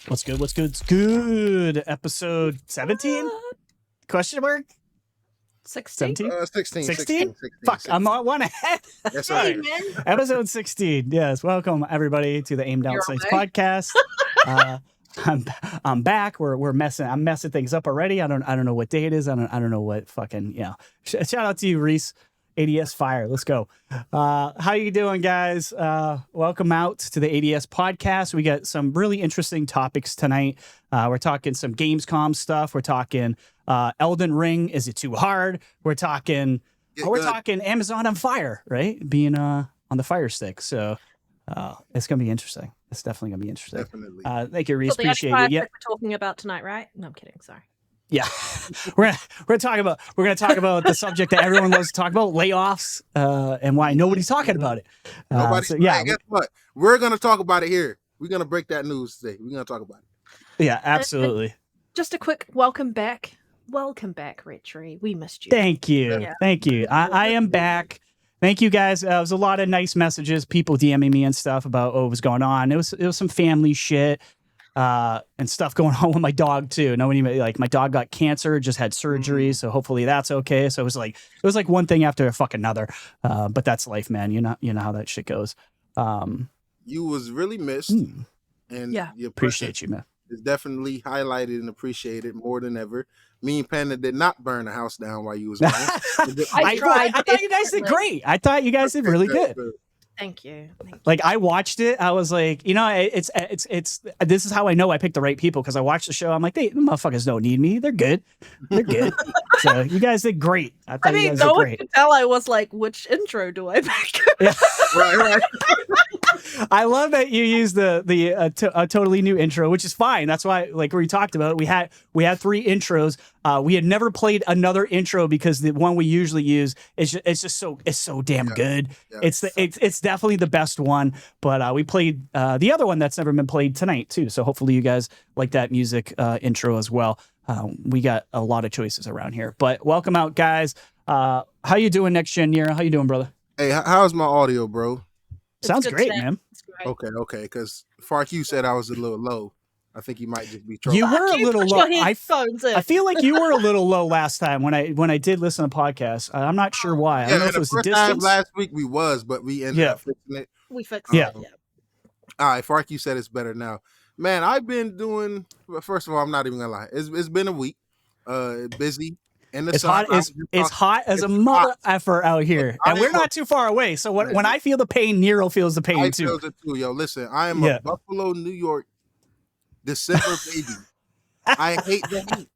What's good? What's good? It's good. Episode 17? Question mark? 16? 17? 16. 16? Fuck, I'm on one ahead. That's Hey, right. man. Episode 16. Yes. Welcome everybody to the Aim Down You're Sights away. podcast. I'm back. I'm messing things up already. I don't know what day it is. I don't know what fucking, Shout out to you, Reese. ADS Fire. Let's go. How you doing, guys? Welcome out to the ADS podcast. We got some really interesting topics tonight. We're talking some Gamescom stuff. We're talking Elden Ring. Is it too hard? We're talking talking Amazon on fire, right? Being on the Fire Stick. So it's gonna be interesting. It's definitely gonna be interesting. Definitely. Thank you, Reese. So the Appreciate Fire it. Yeah. Stick we're talking about tonight, right? No, I'm kidding. Sorry. Yeah, we're gonna talk about the subject that everyone loves to talk about, layoffs, and why nobody's talking about it. Hey, guess what? We're gonna talk about it here. We're gonna break that news today. We're gonna talk about it. Yeah, absolutely. Just a quick welcome back. Welcome back, Retry. We missed you. Thank you, Yeah. thank you. I am back. Thank you, guys. It was a lot of nice messages, people DMing me and stuff about what was going on. It was some family shit. And stuff going on with my dog too. Nobody, like, my dog got cancer, just had surgery, so hopefully that's okay. So it was like one thing after fucking another. But that's life, man. You know how that shit goes. You was really missed, and Yeah. your Appreciate you, man. is definitely highlighted and appreciated more than ever. Me and Panda did not burn the house down while you was gone. I thought you guys did great. I thought you guys did really good. Thank you. Like, I watched it. I was like, it's this is how I know I picked the right people, because I watched the show. I'm like, the motherfuckers don't need me. They're good. They're good. So you guys did great. I thought you guys did no one great. could tell I was like, which intro do I pick? Yeah. Right. I love that you used a totally new intro, which is fine. That's why, like we talked about, we had 3 intros. We had never played another intro because the one we usually use is so damn good. Yeah. It's definitely the best one. But we played the other one that's never been played tonight too. So hopefully you guys like that music intro as well. We got a lot of choices around here. But welcome out, guys. How you doing, Next Gen Nero? How you doing, brother? Hey, how's my audio, bro? Sounds good great, today. man. It's great. Okay. Because FarQ said I was a little low. I think he might just be You trolling. were a Fuck you, little put low. your headphones in. I feel like you were a little low last time when I did listen to podcasts. I'm not sure why. I don't know if it was the first time distance. last week we was, but we ended up fixing it. We fixed Yeah. it. Yeah. All right, FarQ said it's better now. Man, I've been doing. First of all, I'm not even gonna lie. It's been a week. Busy. In the It's sun. hot. It's hot as a mother effer out here, and we're not too far away. So when I feel the pain, Nero feels the pain I too. feels it too, yo. Listen, I am a Buffalo, New York, December baby. I hate the heat.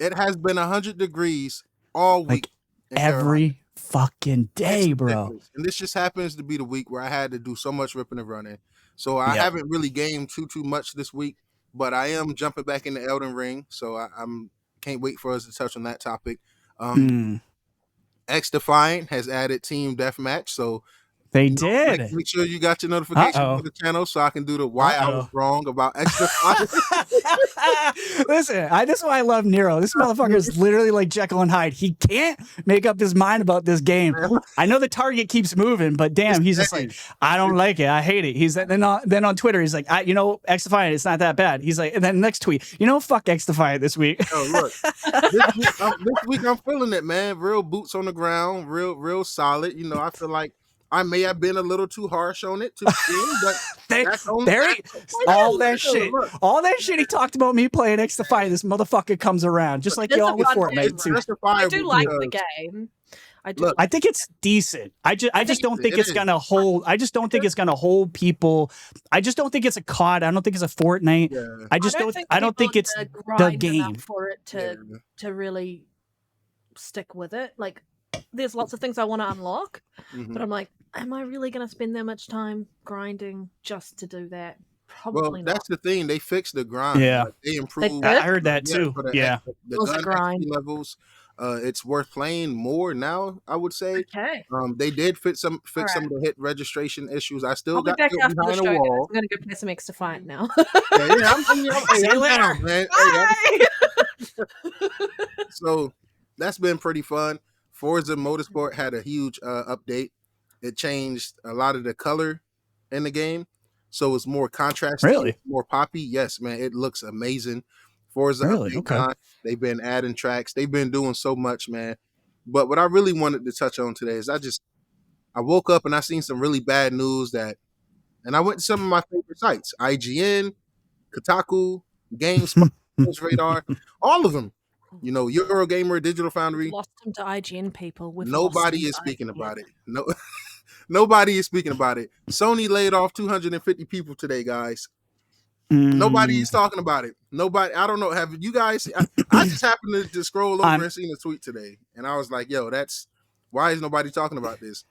It has been 100 degrees all week. in Carolina. Every fucking day, It's bro. ridiculous. And this just happens to be the week where I had to do so much ripping and running. So I haven't really gamed too much this week, but I am jumping back into Elden Ring. So I'm can't wait for us to touch on that topic. X Defiant has added Team Deathmatch, so They did. make sure you got your notification for the channel so I can do the why I was wrong about X Defiant. Listen, that's why I love Nero. This motherfucker is literally like Jekyll and Hyde. He can't make up his mind about this game. I know the target keeps moving, but damn, he's just like, I don't like it. I hate it. He's then on Twitter, he's like, X Defiant, it's not that bad. He's like, and then next tweet, fuck X Defiant this week. Oh, look, this week I'm feeling it, man. Real boots on the ground, real solid. I feel like I may have been a little too harsh on it to begin, but all that shit he talked about me playing X Defiant. This motherfucker comes around just like y'all with Fortnite too. I do like the game. I do. Look, I think it's decent. I just don't think it's gonna hold. I just don't think it's gonna hold people. I just don't think it's a COD. I don't think it's a Fortnite. Yeah. I don't think it's the game for it to really stick with it. Like, there's lots of things I want to unlock, but I'm like, am I really going to spend that much time grinding just to do that? Probably not. That's the thing. They fixed the grind. Yeah. Like, they improved. I heard that too. For Yeah. The It was a gun grind. XP levels. It's worth playing more now, I would say. Okay. They did fix some All of the hit registration issues. I still I'll be got back killed after the behind show, a guys. wall. I'm going to go play some X Defiant now. I'm down, man. Hey, Bye! So that's been pretty fun. Forza Motorsport had a huge update. It changed a lot of the color in the game. so it's more contrasty, Really? more poppy. Yes, man, it looks amazing. Forza Really? Update Okay. 9, they've been adding tracks. They've been doing so much, man. But what I really wanted to touch on today is I woke up and I seen some really bad news and I went to some of my favorite sites, IGN, Kotaku, GameSpot, Radar, all of them. You know, Eurogamer, Digital Foundry. Lost them to IGN people. Nobody is speaking about it. No, nobody is speaking about it. Sony laid off 250 people today, guys. Nobody is talking about it. Nobody. I don't know. Have you guys? I just happened to just scroll over and seen a tweet today, and I was like, "Yo, why is nobody talking about this?"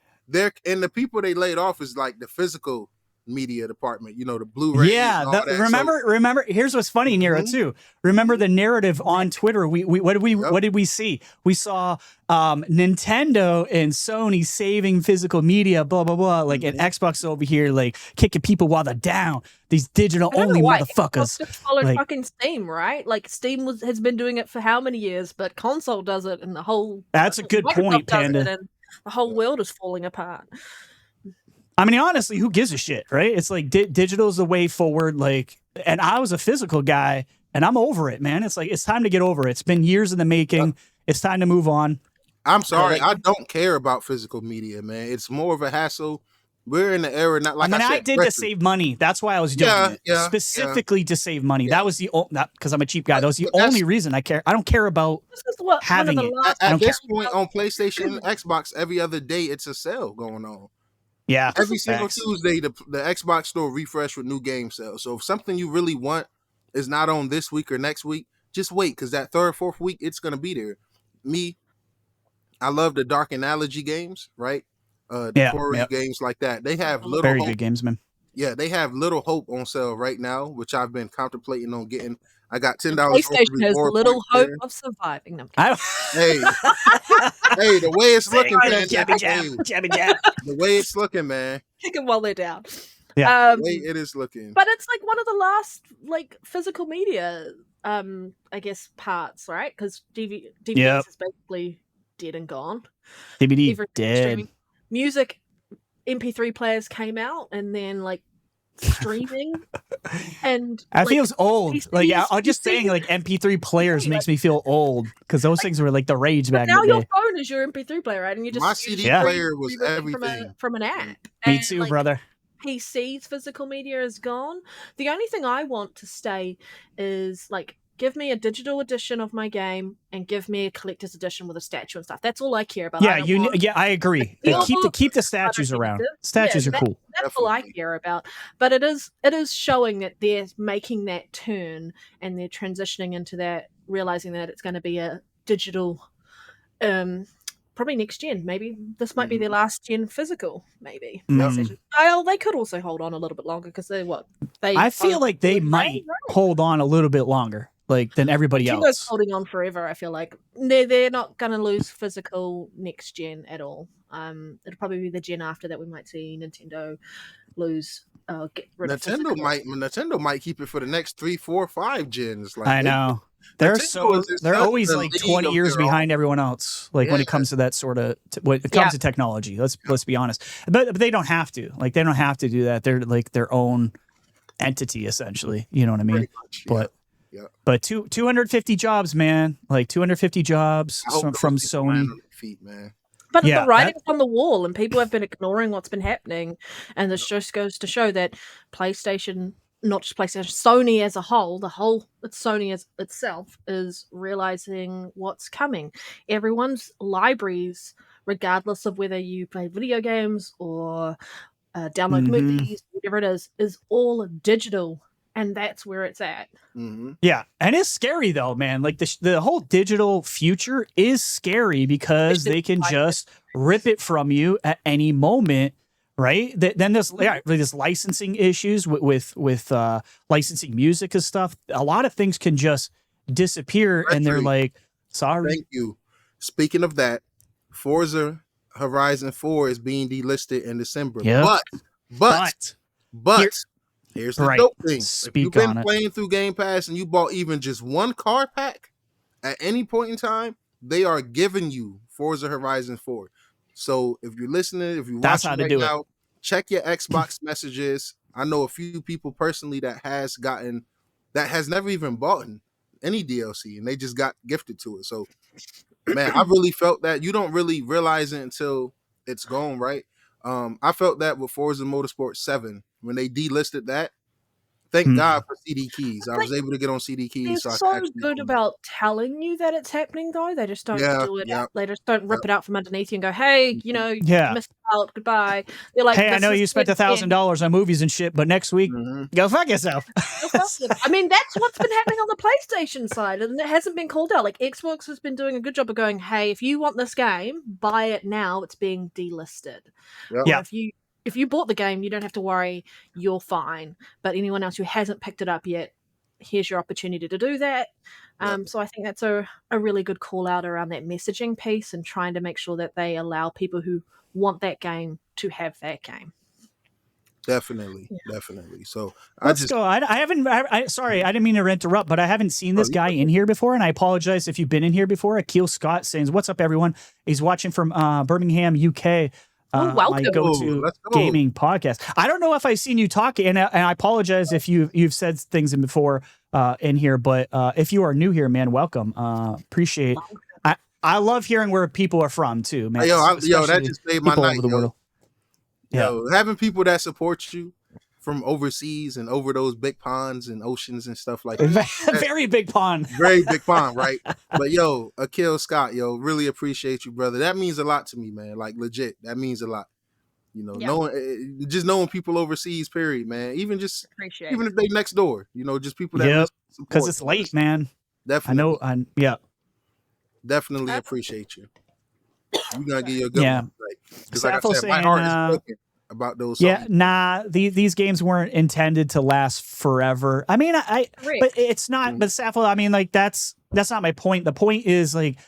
And the people they laid off is like the physical media department. You know, the Blu-ray. Yeah, remember. Here's what's funny, Nero, too. Remember the narrative on Twitter. What did we see? We saw Nintendo and Sony saving physical media, blah blah blah. Like, and Xbox over here, like kicking people while they're down. These digital only motherfuckers. Just followed fucking Steam, right? Like Steam has been doing it for how many years, but console does it, and the whole. That's a good point, Panda. And the whole world is falling apart. I mean, honestly, who gives a shit, right? It's like digital is the way forward. Like, and I was a physical guy, and I'm over it, man. It's like it's time to get over it. It's been years in the making. It's time to move on. I'm sorry, I don't care about physical media, man. It's more of a hassle. We're in the era, not like I did to save money. That's why I was doing it specifically to save money. That was the not because I'm a cheap guy. That was the only reason I care. I don't care about having it. At this point on PlayStation and Xbox, every other day it's a sale going on. Yeah, every single Tuesday, the Xbox store refresh with new game sales. So if something you really want is not on this week or next week, just wait, because that third, fourth week, it's going to be there. I love the Dark Analogy games, right? The games like that. They have very good games, man. Yeah, they have Little Hope on sale right now, which I've been contemplating on getting. I got $10. PlayStation has little hope of surviving them. Hey, the way it's looking, man. Jabby jab. The way it's looking, man. Kick them while they're down. Yeah, the way it is looking. But it's like one of the last physical media, I guess, parts, right? Because DVDs is basically dead and gone. DVD dead. Streaming. Music, MP3 players came out, and then streaming, and I feels old. I'm just saying, MP3 players makes me feel old because those things were like the rage back in the day. Now your phone is your MP3 player, right? And you just my CD player was everything from an app. Me too, brother. PC's physical media is gone. The only thing I want to stay is give me a digital edition of my game and give me a collector's edition with a statue and stuff. That's all I care about. Yeah, I agree. Keep the statues around. Statues are cool. That's all I care about. But it is showing that they're making that turn and they're transitioning into that, realizing that it's going to be a digital, probably next gen. Maybe this might be their last gen physical. Maybe. Well, they could also hold on a little bit longer because I feel like they might hold on a little bit longer. Than everybody else. Holding on forever, I feel like. They're not going to lose physical next gen at all. It'll probably be the gen after that we might see Nintendo lose. Get rid of Nintendo might keep it for the next 3, 4, 5 gens. I know. They're always 20 years behind everyone else. When it comes to that sort of when it comes to technology. Let's be honest. But they don't have to. They don't have to do that. They're their own entity essentially. You know what I mean? Much, But 250 jobs, man. 250 jobs from Sony. Feet, man. But the writing's on the wall, and people have been ignoring what's been happening. And this just goes to show that PlayStation, not just PlayStation, Sony as a whole, Sony as itself is realizing what's coming. Everyone's libraries, regardless of whether you play video games or download movies, whatever it is all digital. And that's where it's at. Yeah. And it's scary, though, man. The whole digital future is scary because they can just rip it from you at any moment, right? Then there's licensing issues with licensing music and stuff. A lot of things can just disappear, and they're like, sorry. Thank you. Speaking of that, Forza Horizon 4 is being delisted in December. Yep. But here's the dope thing. If you've been playing through Game Pass and you bought even just one car pack at any point in time, they are giving you Forza Horizon 4. So if you're listening, if you're watching right now, check your Xbox messages. I know a few people personally that has never even bought any DLC, and they just got gifted to it. So, man, I really felt that. You don't really realize it until it's gone, right? I felt that with Forza Motorsport 7 when they delisted that. Thank God for CD keys. I was able to get on CD keys, They're so I so could actually good about telling you that it's happening, though. They just don't Yeah, do it. yeah, They just don't rip yeah. it out from underneath you and go, "Hey, you know, you Yeah. missed out. Goodbye." They're like, Hey, I "This know is you spent the end." $1,000 on movies and shit, but next week, Mhm. go fuck yourself. Go fuck them. I mean, that's what's been happening on the PlayStation side, and it hasn't been called out. Like Xbox has been doing a good job of going, "Hey, if you want this game, buy it now. It's being delisted." Yep. Or Yeah. if you bought the game, you don't have to worry. You're fine. But anyone else who hasn't picked it up yet, here's your opportunity to do that. Yep. So I think that's a really good call out around that messaging piece and trying to make sure that they allow people who want that game to have that game. Definitely. So Let's go. I haven't. Sorry, I didn't mean to interrupt, but I haven't seen this guy in here before, and I apologize if you've been in here before. Akil Scott saying, "What's up, everyone?" He's watching from Birmingham, UK. Welcome. My go-to Let's go. gaming podcast. I don't know if I've seen you talk, and I apologize if you've said things in before in here, but if you are new here, man, welcome. Appreciate. I love hearing where people are from too, man. Yo, that Especially just made my people night, over the world. Yo, having people that support you from overseas and over those big ponds and oceans and stuff like that. Very big pond. Very big pond, right? But yo, Akil Scott, yo, really appreciate you, brother. That means a lot to me, man. Like legit, that means a lot. You know, knowing people overseas, period, man. Even if they next door, you know, just people that because it's late, man. Definitely. I know. Definitely appreciate you. You gotta give you a good one, because like I said, saying, my heart is broken about those songs. Yeah, nah, these games weren't intended to last forever. I mean, but it's not. But Sappho, I mean, like that's not my point. The point is like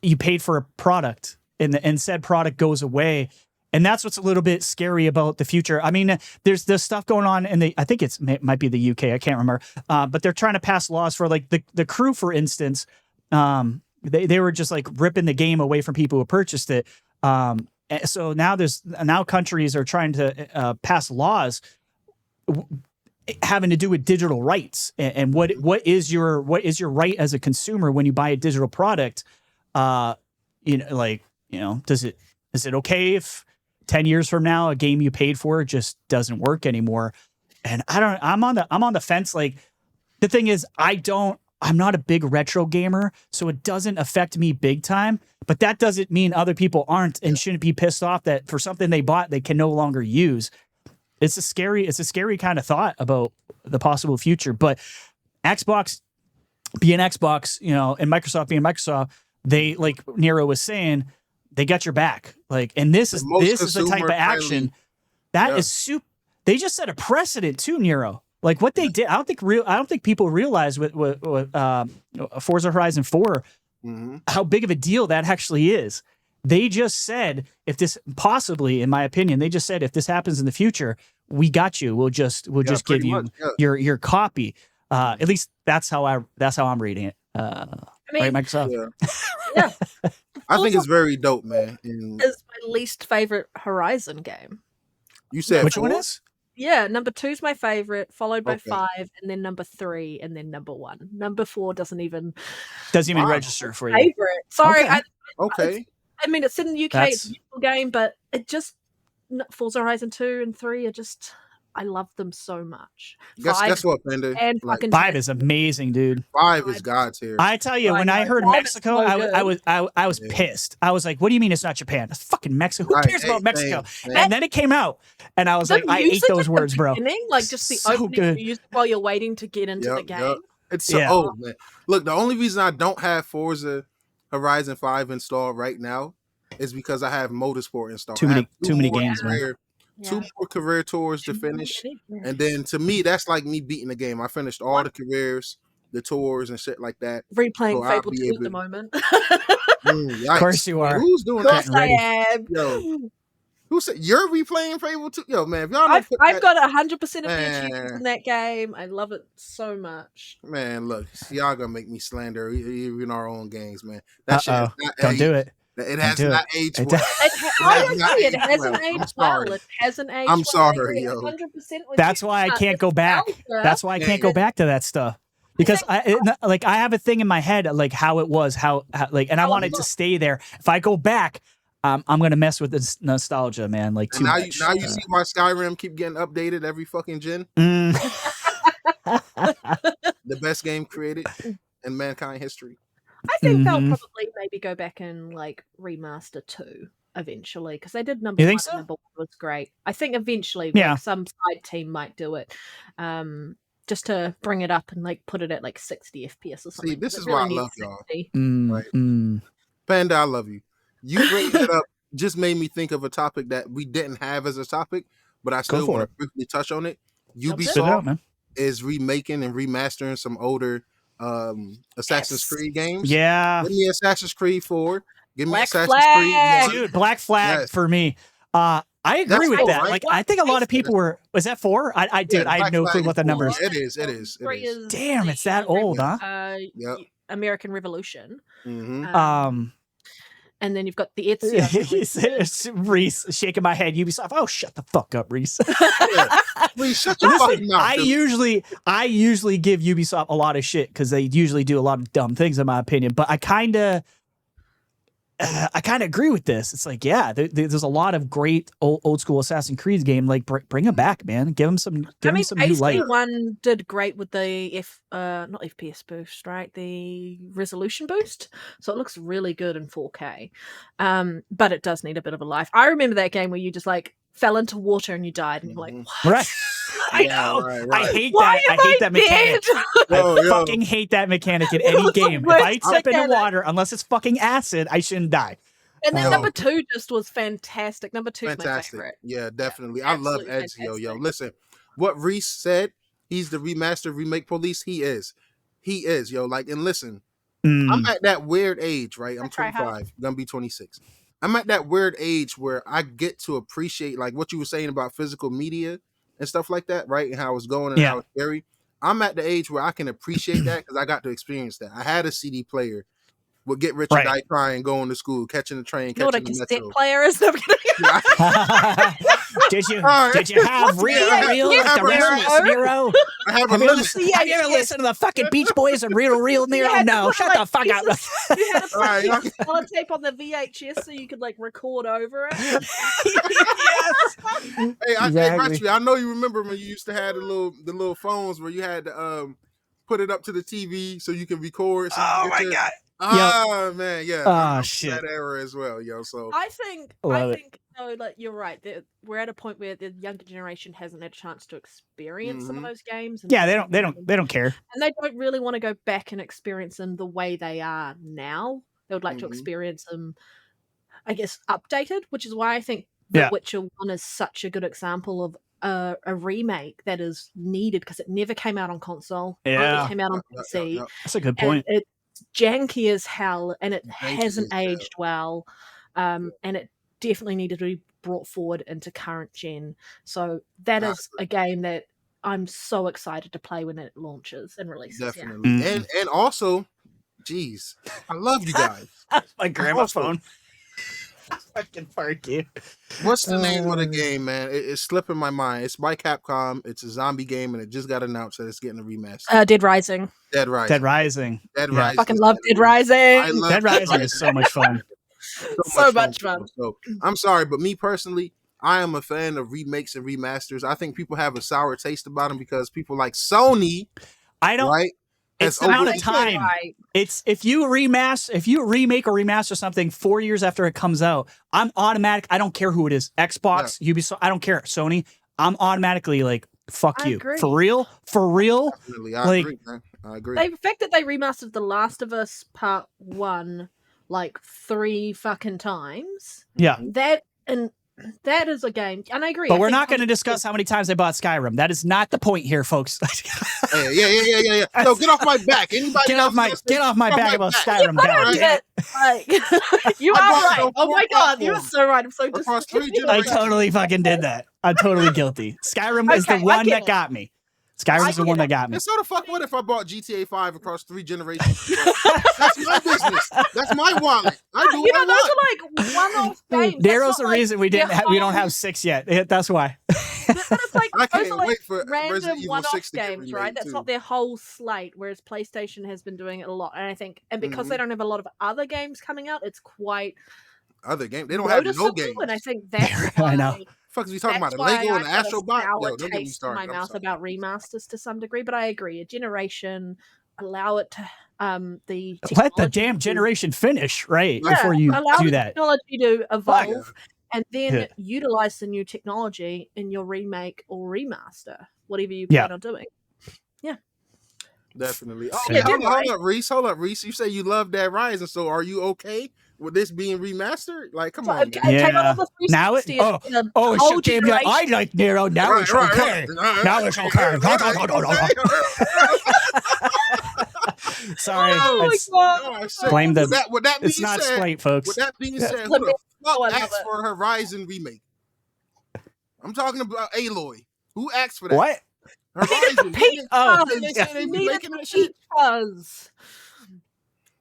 you paid for a product, and said product goes away, and that's what's a little bit scary about the future. I mean, there's stuff going on, and I think it might be the UK. I can't remember, but they're trying to pass laws for like the Crew, for instance. They were just like ripping the game away from people who purchased it. So now countries are trying to pass laws having to do with digital rights and what is your right as a consumer when you buy a digital product. Is it okay if 10 years from now a game you paid for just doesn't work anymore? And I'm on the fence. Like, the thing is, I'm not a big retro gamer, so it doesn't affect me big time, but that doesn't mean other people aren't and shouldn't be pissed off that for something they bought, they can no longer use. It's a scary kind of thought about the possible future, but Xbox being Xbox, you know, and Microsoft being Microsoft, they, like Nero was saying, they got your back. Like, and this is the type of action that is super. They just set a precedent too, Nero. Like what they did, I don't think people realize with Forza Horizon 4 how big of a deal that actually is. They just said, if this possibly, in my opinion, they just said if this happens in the future, we got you. We'll just give you your copy. At least that's how I'm reading it. Right, Microsoft. Yeah. I think it's very dope, man. It's my least favorite Horizon game. You said which one is? Yeah, number 2 is my favorite, followed by 5, and then number 3, and then number 1. Number 4 doesn't even register for you. Favorite. Sorry. Okay. I mean, it's in the UK. It's a beautiful game, but it just Forza Horizon 2 and 3 are just. I love them so much. Guess what, Panda? And like, 5 is amazing, dude. 5 is God's here. I tell you, when I heard Mexico, I was pissed. I was like, "What do you mean it's not Japan? It's fucking Mexico. Who cares about Mexico?" And then it came out, and I was like, "I ate those words, bro." Like just the opening music while you're waiting to get into the game. Yep. It's so old, man. Look, the only reason I don't have Forza Horizon 5 installed right now is because I have Motorsport installed. Too many games, man. 2 more career tours to finish, and then to me that's like me beating the game. I finished all the careers, the tours, and shit like that. Replaying Fable 2 at the moment. Of course you are. Who's doing that? I am. Yo, who said you're replaying Fable 2? Yo, man, if y'all I've got 100% of the achievements in that game. I love it so much. Man, look, y'all gonna make me slander even our own games, man. That shit. Don't do it. It has do not it. aged It well. I has not agree. It aged hasn't well. I'm aged well. sorry. It hasn't aged I'm well. sorry, I agree yo. 100% with That's you. why I can't go back. nostalgia- That's why I can't go back to that stuff. Because I have a thing in my head like how it was, how like, and I Oh, want it to stay there. If I go back, I'm gonna mess with this nostalgia, man. Like And too now much. you see why Skyrim keep getting updated every fucking gen. Mm. The best game created in mankind history. I think they'll Mhm. probably maybe go back and like remaster 2 eventually because they did number You 1 think so? and number 1 was great. I think eventually Yeah. like some side team might do it. Just to bring it up and like put it at like 60 FPS or something. See, this 'cause is it why I really love needs y'all. 60. Mm. Panda, I love you. You bringing it up just made me think of a topic that we didn't have as a topic, but I still for want it. to briefly touch on it. Jump in. Spit it out, Ubisoft man. is remaking and remastering some older Assassin's Yes. Creed games. Yeah. Give me Assassin's Creed 4. Give me Black Assassin's Flag. Creed 1. Dude, Black Flag Yes. for me. I agree That's with cool, that. right? Like, I think a lot of people were. Was that 4? Dude, I had Black no Flag clue is what the 4. numbers. It is. Three is Damn, it's the that old, huh? Yep. American Revolution. Mm-hmm. And then you've got the Ezio. Reese shaking my head. Ubisoft. Oh, shut the fuck up, Reese. Please shut your fucking mouth. I usually give Ubisoft a lot of shit because they usually do a lot of dumb things, in my opinion. But I kind of agree with this. It's like, yeah, there's a lot of great old school Assassin's Creed game. Like, bring them back, man. Give them some. Give them some new light. AC1 did great with the not FPS boost, right? The resolution boost, so it looks really good in 4K. But it does need a bit of a life. I remember that game where you just like fell into water and you died, and you're like, what? Right. I know. Right. I hate Why that. am I hate that mechanic. Yo. Fucking hate that mechanic in any game. If I step into mechanic. water, unless it's fucking acid, I shouldn't die. And then Yo. number 2 just was fantastic. Number 2 is my Fantastic. favorite. Yeah, definitely. I love absolutely Ezio, yo. fantastic. Listen, what Reese said, he's the remaster remake police. He is, yo. Like, and listen, I'm at that weird age, right? I'm 25, gonna be 26. I'm at that weird age where I get to appreciate like what you were saying about physical media and stuff like that, right? And how it's going and how it's scary. I'm at the age where I can appreciate that because I got to experience that. I had a CD player. Would get rich or die trying, going to school, catching the train, You know what a catching the cassette metro. player is? No, I'm kidding. Did you have real like the real Nero? I have a Have you limit. ever listened to the fucking Beach Boys and real Nero? No, shut the fuck up. You had to put sellotape on the VHS so you could like record over it. Hey, Retri, I know you remember when you used to have the little phones where you had to put it up to the TV so you can record. So Oh my god. Oh man, yeah. Oh shit. That era as well, yo. So I think no, like you're right. We're at a point where the younger generation hasn't had a chance to experience some of those games. And yeah, they don't care, and they don't really want to go back and experience them the way they are now. They would like to experience them, I guess, updated, which is why I think The Witcher 1 is such a good example of a remake that is needed because it never came out on console. Yeah, it came out on PC. That's a good point. It's janky as hell, and it hasn't aged well, and it definitely needed to be brought forward into current gen. So that is a game that I'm so excited to play when it launches and releases. Definitely, and also, geez, I love you guys. My grandma's phone. Fucking fuck you. What's the name of the game, man? It's slipping my mind. It's by Capcom. It's a zombie game, and it just got announced that it's getting a remaster. Dead Rising. Dead Rising. I fucking love Dead Rising. Dead Rising is so much fun. So much fun. So, I'm sorry, but me personally, I am a fan of remakes and remasters. I think people have a sour taste about them because people like Sony. I don't. Right? It's the amount of time. It's if you remake or remaster something 4 years after it comes out, I'm automatic. I don't care who it is. Xbox, Ubisoft, I don't care. Sony, I'm automatically like, fuck you. Agree. For real? Definitely, I agree, man. I agree. The fact that they remastered The Last of Us Part 1 like 3 fucking times. Yeah. That is a game, and I agree. But we're not going to discuss how many times I bought Skyrim. That is not the point here, folks. Yeah. No, get off my back. Anybody get off my back about Skyrim. You are right. Oh my god, you're so right. I'm so I totally fucking did that. I'm totally guilty. Skyrim is the one that got me. Skyrim's the one that got me. And so the fuck what if I bought GTA 5 across 3 generations? That's my business. That's my wallet. I do what I want. Those are like one-off games. Narrow's the reason we don't have 6 yet. That's why. But it's like I those can't are like wait for random Resident Evil one-off 6 to get games, right? remade, That's too. not their whole slate. Whereas PlayStation has been doing it a lot, and I think, and because they don't have a lot of other games coming out, it's quite other games. They don't have no noticeable, games. and I think that's I know. why. Fuck is we talking about? That's A why Lego and an I've got a Astro Bot? sour Yo, don't get me taste in my started. I'm mouth sorry. about remasters to some degree, but I agree. A generation, allow it to the Let the technology damn to- generation finish, right? Yeah, Before you allow do the that. technology to evolve, Yeah. and then Yeah. utilize the new technology in your remake or remaster, whatever you Yeah. plan on doing. Definitely. Oh, Yeah, hold right. up, Reese. Hold up, Reese. You say you love Dead Rising, so are you okay with this being remastered? Like, come on, Okay, man. Yeah. take on all the Now it- 360 and a Oh, whole shit, damn, yeah, I generation. like Nero. Now it's okay. Now it's okay. Sorry. Oh my It's, god! Oh, shit. Blame the- With that being it's not said, Spite, folks. with that being Yeah. said, who Let the me- fuck Oh, I love asked it. for a Horizon remake? I'm talking about Aloy. Who asked for that? What? Horizon. Peach Oh, Fuzz. They said they You be needed making the that shit. Peach Fuzz.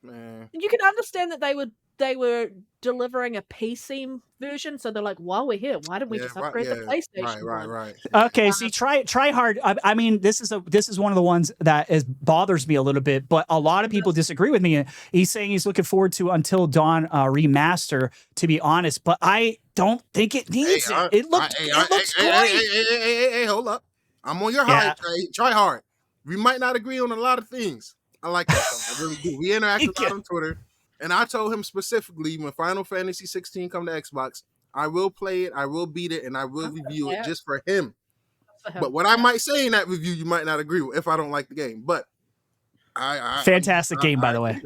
Man. You can understand that they were delivering a PC version, so they're like, while we're here, why don't we just upgrade the PlayStation one? Right. Okay, see, try hard. I mean, this is one of the ones that bothers me a little bit, but a lot of people disagree with me. He's saying he's looking forward to Until Dawn remaster. To be honest, but I don't think it needs it. It looks great. Hey, hold up. I'm on your high. Try hard. We might not agree on a lot of things. I like that song. I really do. We interact a lot on Twitter, and I told him specifically when Final Fantasy 16 come to Xbox, I will play it, I will beat it, and I will review it just for him. But what I might say in that review, you might not agree with if I don't like the game. But Fantastic game, by the way.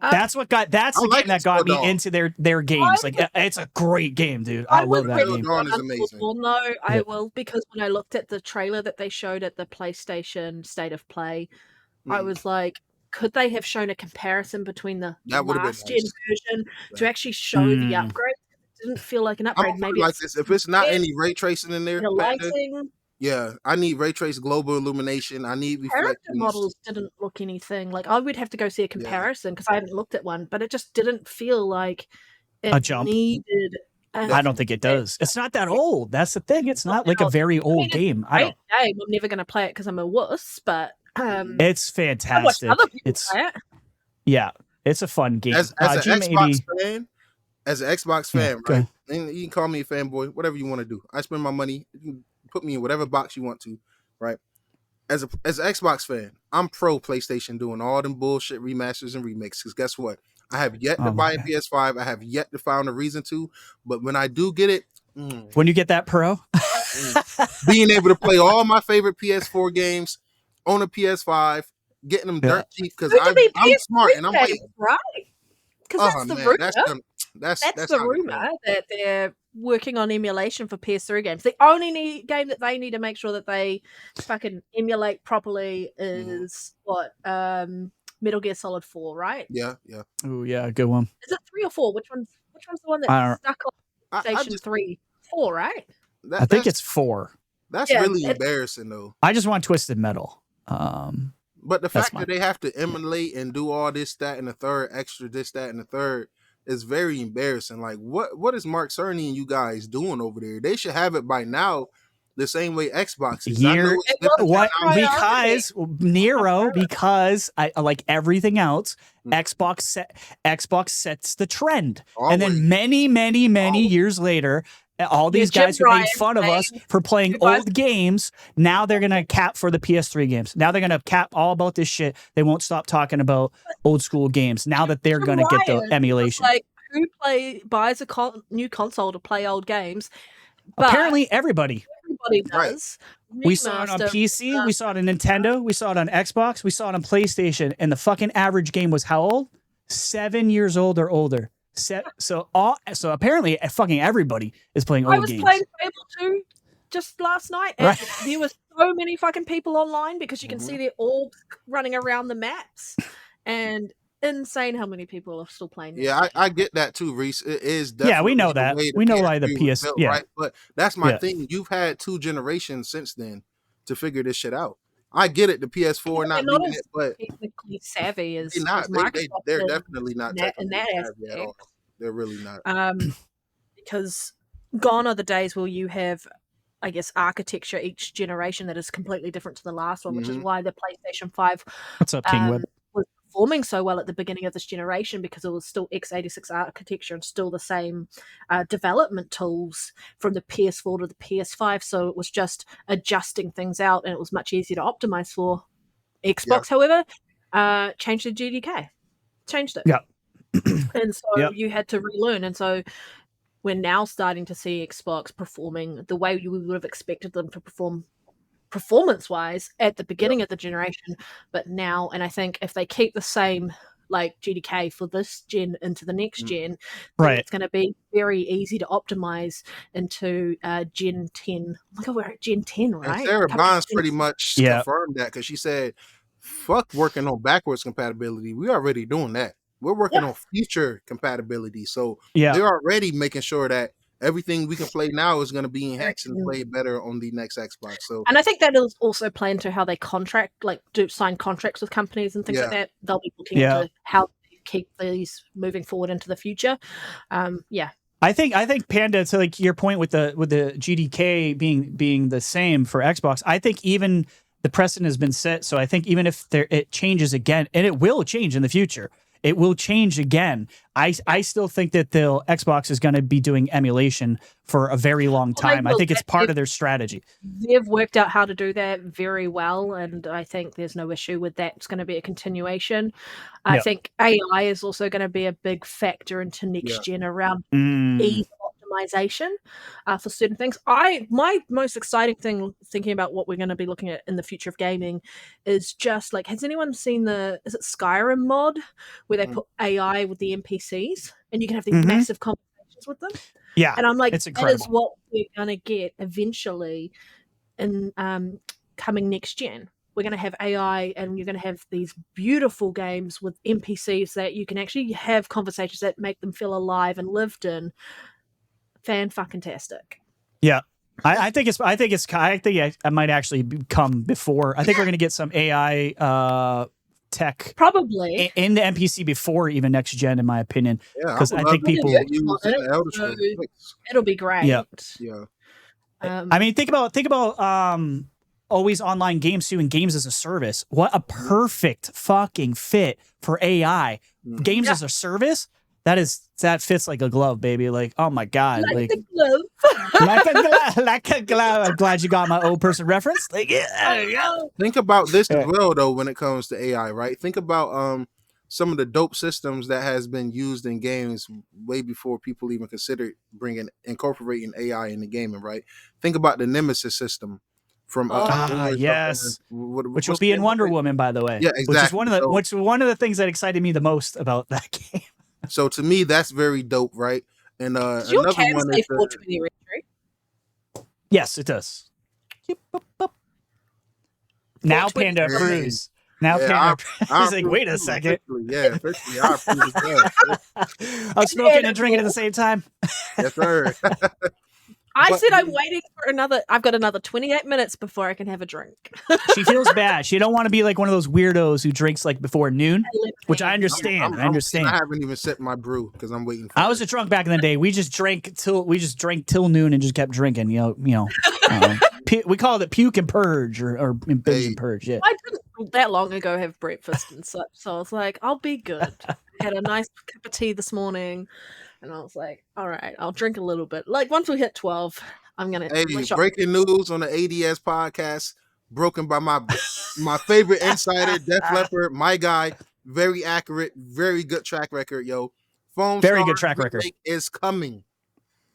That's the like game that got me Dawn. into their games. Like, it's a great game, dude. I love that game. Dawn is amazing. I will, because when I looked at the trailer that they showed at the PlayStation State of Play, I was like, could they have shown a comparison between the last gen version to actually show the upgrade? It didn't feel like an upgrade. Maybe like this. If it's not any ray tracing in there, the lighting. Yeah, I need ray trace global illumination. I need Character reflections. models didn't look anything like. I would have to go see a comparison because I haven't looked at one, but it just didn't feel like it A jump. needed. I don't think it does. It's not that old. That's the thing. It's not like a very old game. I'm never going to play it because I'm a wuss, but it's fantastic. Other people It's play it. yeah, it's a fun game. As an G80 Xbox fan, go right? ahead. And you can call me a fanboy, whatever you want to do. I spend my money. You can put me in whatever box you want to, right? As an Xbox fan, I'm pro PlayStation doing all them bullshit remasters and remakes. Because guess what? I have yet to buy a PS5. I have yet to find a reason to. But when I do get it, when you get that Pro, being able to play all my favorite PS4 games on a PS5, getting them dirt cheap because I'm smart and I'm waiting. Right? Because that's the rumor. That's the rumor that they're working on emulation for PS3 games. The only game that they need to make sure that they fucking emulate properly is Metal Gear Solid 4, right? Yeah. Oh yeah, good one. Is it 3 or 4? Which one's the one that's stuck on PlayStation 3? 4, right? I think it's 4. That's really embarrassing though. I just want Twisted Metal. But the fact that they have to emulate and do all this, that, and the third, extra this, that, and the third is very embarrassing. Like, what is Mark Cerny and you guys doing over there? They should have it by now, the same way Xbox is. Because Nero, because I like everything else, Xbox sets the trend. Always. And then many years later, all these guys who made fun of us for playing old games, now they're going to cap for the PS3 games. Now they're going to cap all about this shit. They won't stop talking about old school games now that they're going to get the emulation. Like, who buys a new console to play old games? But apparently everybody does. Right. We saw it on PC, we saw it on Nintendo, we saw it on Xbox, we saw it on PlayStation, and the fucking average game was how old? 7 years old or older. So apparently fucking everybody is playing old games. I was playing Fable 2 just last night, and there were so many fucking people online because you can see their orbs running around the maps, and insane how many people are still playing. Yeah, I get that too, Reese. It is definitely we know that. We know why the PS built, right? But that's my thing. You've had 2 generations since then. to figure this shit out. I get it, the PS4 They're not not being as it, but technically savvy they not. as Microsoft They're is definitely not in technically that savvy at all. aspect. They're really not. Because gone are the days where you have, I guess, architecture each generation that is completely different to the last one, which is why the PlayStation 5 What's up, King Web? was performing so well at the beginning of this generation, because it was still x86 architecture and still the same development tools from the PS4 to the PS5. So it was just adjusting things out, and it was much easier to optimize for. Xbox, however, changed the GDK, changed it. Yeah. And so you had to relearn. And so we're now starting to see Xbox performing the way you would have expected them to perform performance-wise at the beginning of the generation, but now, and I think if they keep the same like GDK for this gen into the next gen, right, it's going to be very easy to optimize into Gen 10. Look at we're at Gen 10, right? And Sarah Bonds pretty much confirmed that, because she said, fuck working on backwards compatibility. We're already doing that. We're working on future compatibility. So they're already making sure that everything we can play now is going to be enhanced and play better on the next Xbox. So, and I think that is also play into how they contract, like sign contracts with companies and things like that. They'll be looking into how they keep these moving forward into the future. I think Panda, to like your point with the GDK being the same for Xbox, I think even the precedent has been set. So I think even if it changes again, and it will change in the future, it will change again. I still think that the Xbox is going to be doing emulation for a very long time. I think it's part of their strategy. They've worked out how to do that very well, and I think there's no issue with that. It's going to be a continuation. I think AI is also going to be a big factor into next gen around ease of optimization for certain things. My most exciting thing thinking about what we're going to be looking at in the future of gaming is just like, has anyone seen is it Skyrim mod where they put AI with the NPCs and you can have these massive conversations with them? Yeah, and I'm like, it's that incredible. is what we're going to get eventually in coming next gen. We're going to have AI, and you're going to have these beautiful games with NPCs that you can actually have conversations that make them feel alive and lived in. Fan-fucking-tastic. Yeah. I think it might actually come before. I think we're going to get some AI tech probably in the NPC before even next gen, in my opinion. Because I think people it'll be great. Yeah. I mean, think about always online games too, and games as a service. What a perfect fucking fit for AI. Games as a service. That fits like a glove, baby. Like, oh my god, like a glove. like a glove. I'm glad you got my old person reference. Like, think about this as well, though, when it comes to AI, right? Think about some of the dope systems that has been used in games way before people even considered incorporating AI in the gaming, right? Think about the Nemesis system from yes, which will be in Wonder Woman, by the way. Yeah, exactly. Which is one of the things that excited me the most about that game. So to me, that's very dope, right? And another one is 420 retro? Yes, it does. Now Panda approves. Now Panda approves. Like, wait a second. Officially, I approve as well. I'm smoking and drinking at the same time. Yes, sir. I said I'm waiting for I've got another 28 minutes before I can have a drink. She feels bad. She don't want to be like one of those weirdos who drinks like before noon, which I understand. I understand. I haven't even set my brew because I'm waiting for I was a drunk back in the day. We just drank till noon and just kept drinking. You know. We called it puke and purge or binge and purge. Yeah. I didn't that long ago have breakfast and such, so I was like, I'll be good. I had a nice cup of tea this morning. And I was like, all right, I'll drink a little bit. Like, once we hit 12, I'm going to... Hey, breaking news on the ADS podcast, broken by my favorite insider, Def Leppard, my guy. Very accurate, very good track record, yo. Very good track record. Is coming.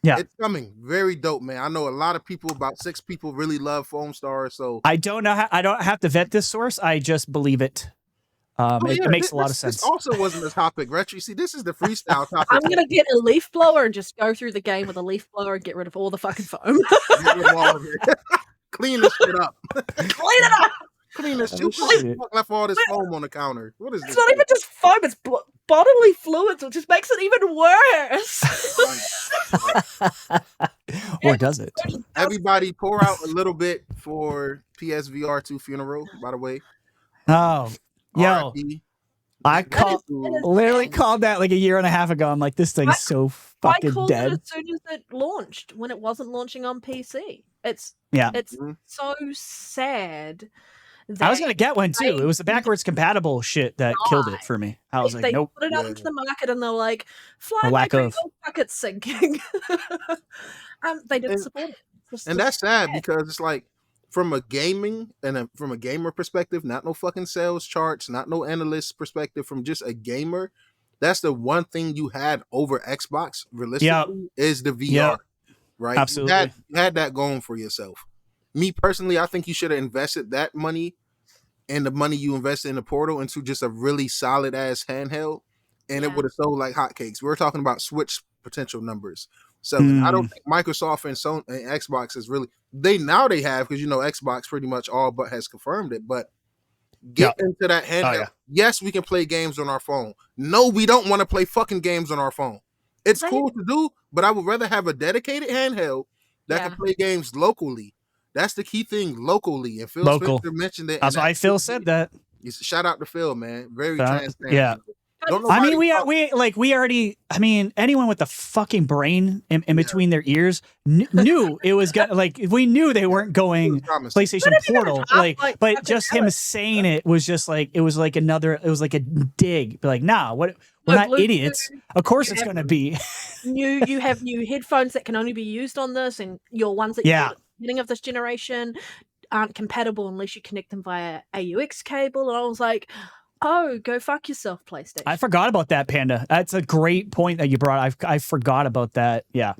Yeah. It's coming. Very dope, man. I know a lot of people, about 6 people, really love Foam Star, so... I don't have to vet this source. I just believe it. It makes a lot of sense. This also wasn't a topic, Retry. See, this is the freestyle topic. I'm going to get a leaf blower and just go through the game with a leaf blower and get rid of all the fucking foam. Clean this shit up. Clean it up! Clean this shit. Who left all this foam on the counter? What is this? It's not even just foam, it's bodily fluids, which just makes it even worse. Or does it? Everybody pour out a little bit for PSVR 2 Funeral, by the way. Oh, yo, RIP. I is literally sad. called that like a year and a half ago. I'm like, this thing's so I fucking called dead. it as soon as it launched, when it wasn't launching on PC. It's Mhm. so sad. I was gonna get one too. It was the backwards compatible shit that killed it for me. I was like, they nope. put it out into the market and they're like, fly A my lack crate, of- oh fuck, it's sinking. They didn't And- support it. And that's sad because it's like from a gaming and from a gamer perspective, not no fucking sales charts, not no analyst perspective, from just a gamer, that's the one thing you had over Xbox realistically is the VR, right? Absolutely. You had that going for yourself. Me personally, I think you should have invested that money and the money you invested in the Portal into just a really solid ass handheld, and it would have sold like hotcakes. We're talking about Switch potential numbers. So I don't think Microsoft and Sony and Xbox is really they have, because Xbox pretty much all but has confirmed it. But get into that handheld. Yes, we can play games on our phone. No, we don't want to play fucking games on our phone. It's cool to do, but I would rather have a dedicated handheld that can play games locally. That's the key thing, locally. And Phil Spencer mentioned it. That's why Phil said that. Shout out to Phil, man. Very transparent. Yeah. I mean, we already. I mean, anyone with the fucking brain in between their ears knew it was gonna. Like, we knew they weren't going PlayStation Portal. But just him saying it was just like it was like a dig. Like, nah, what? We're not idiots. Of course, it's gonna be. You have new headphones that can only be used on this, and your ones that you bought at the beginning of this generation aren't compatible unless you connect them via AUX cable. And I was like, oh, go fuck yourself, PlayStation. I forgot about that, Panda. That's a great point that you brought. I forgot about that. Yeah.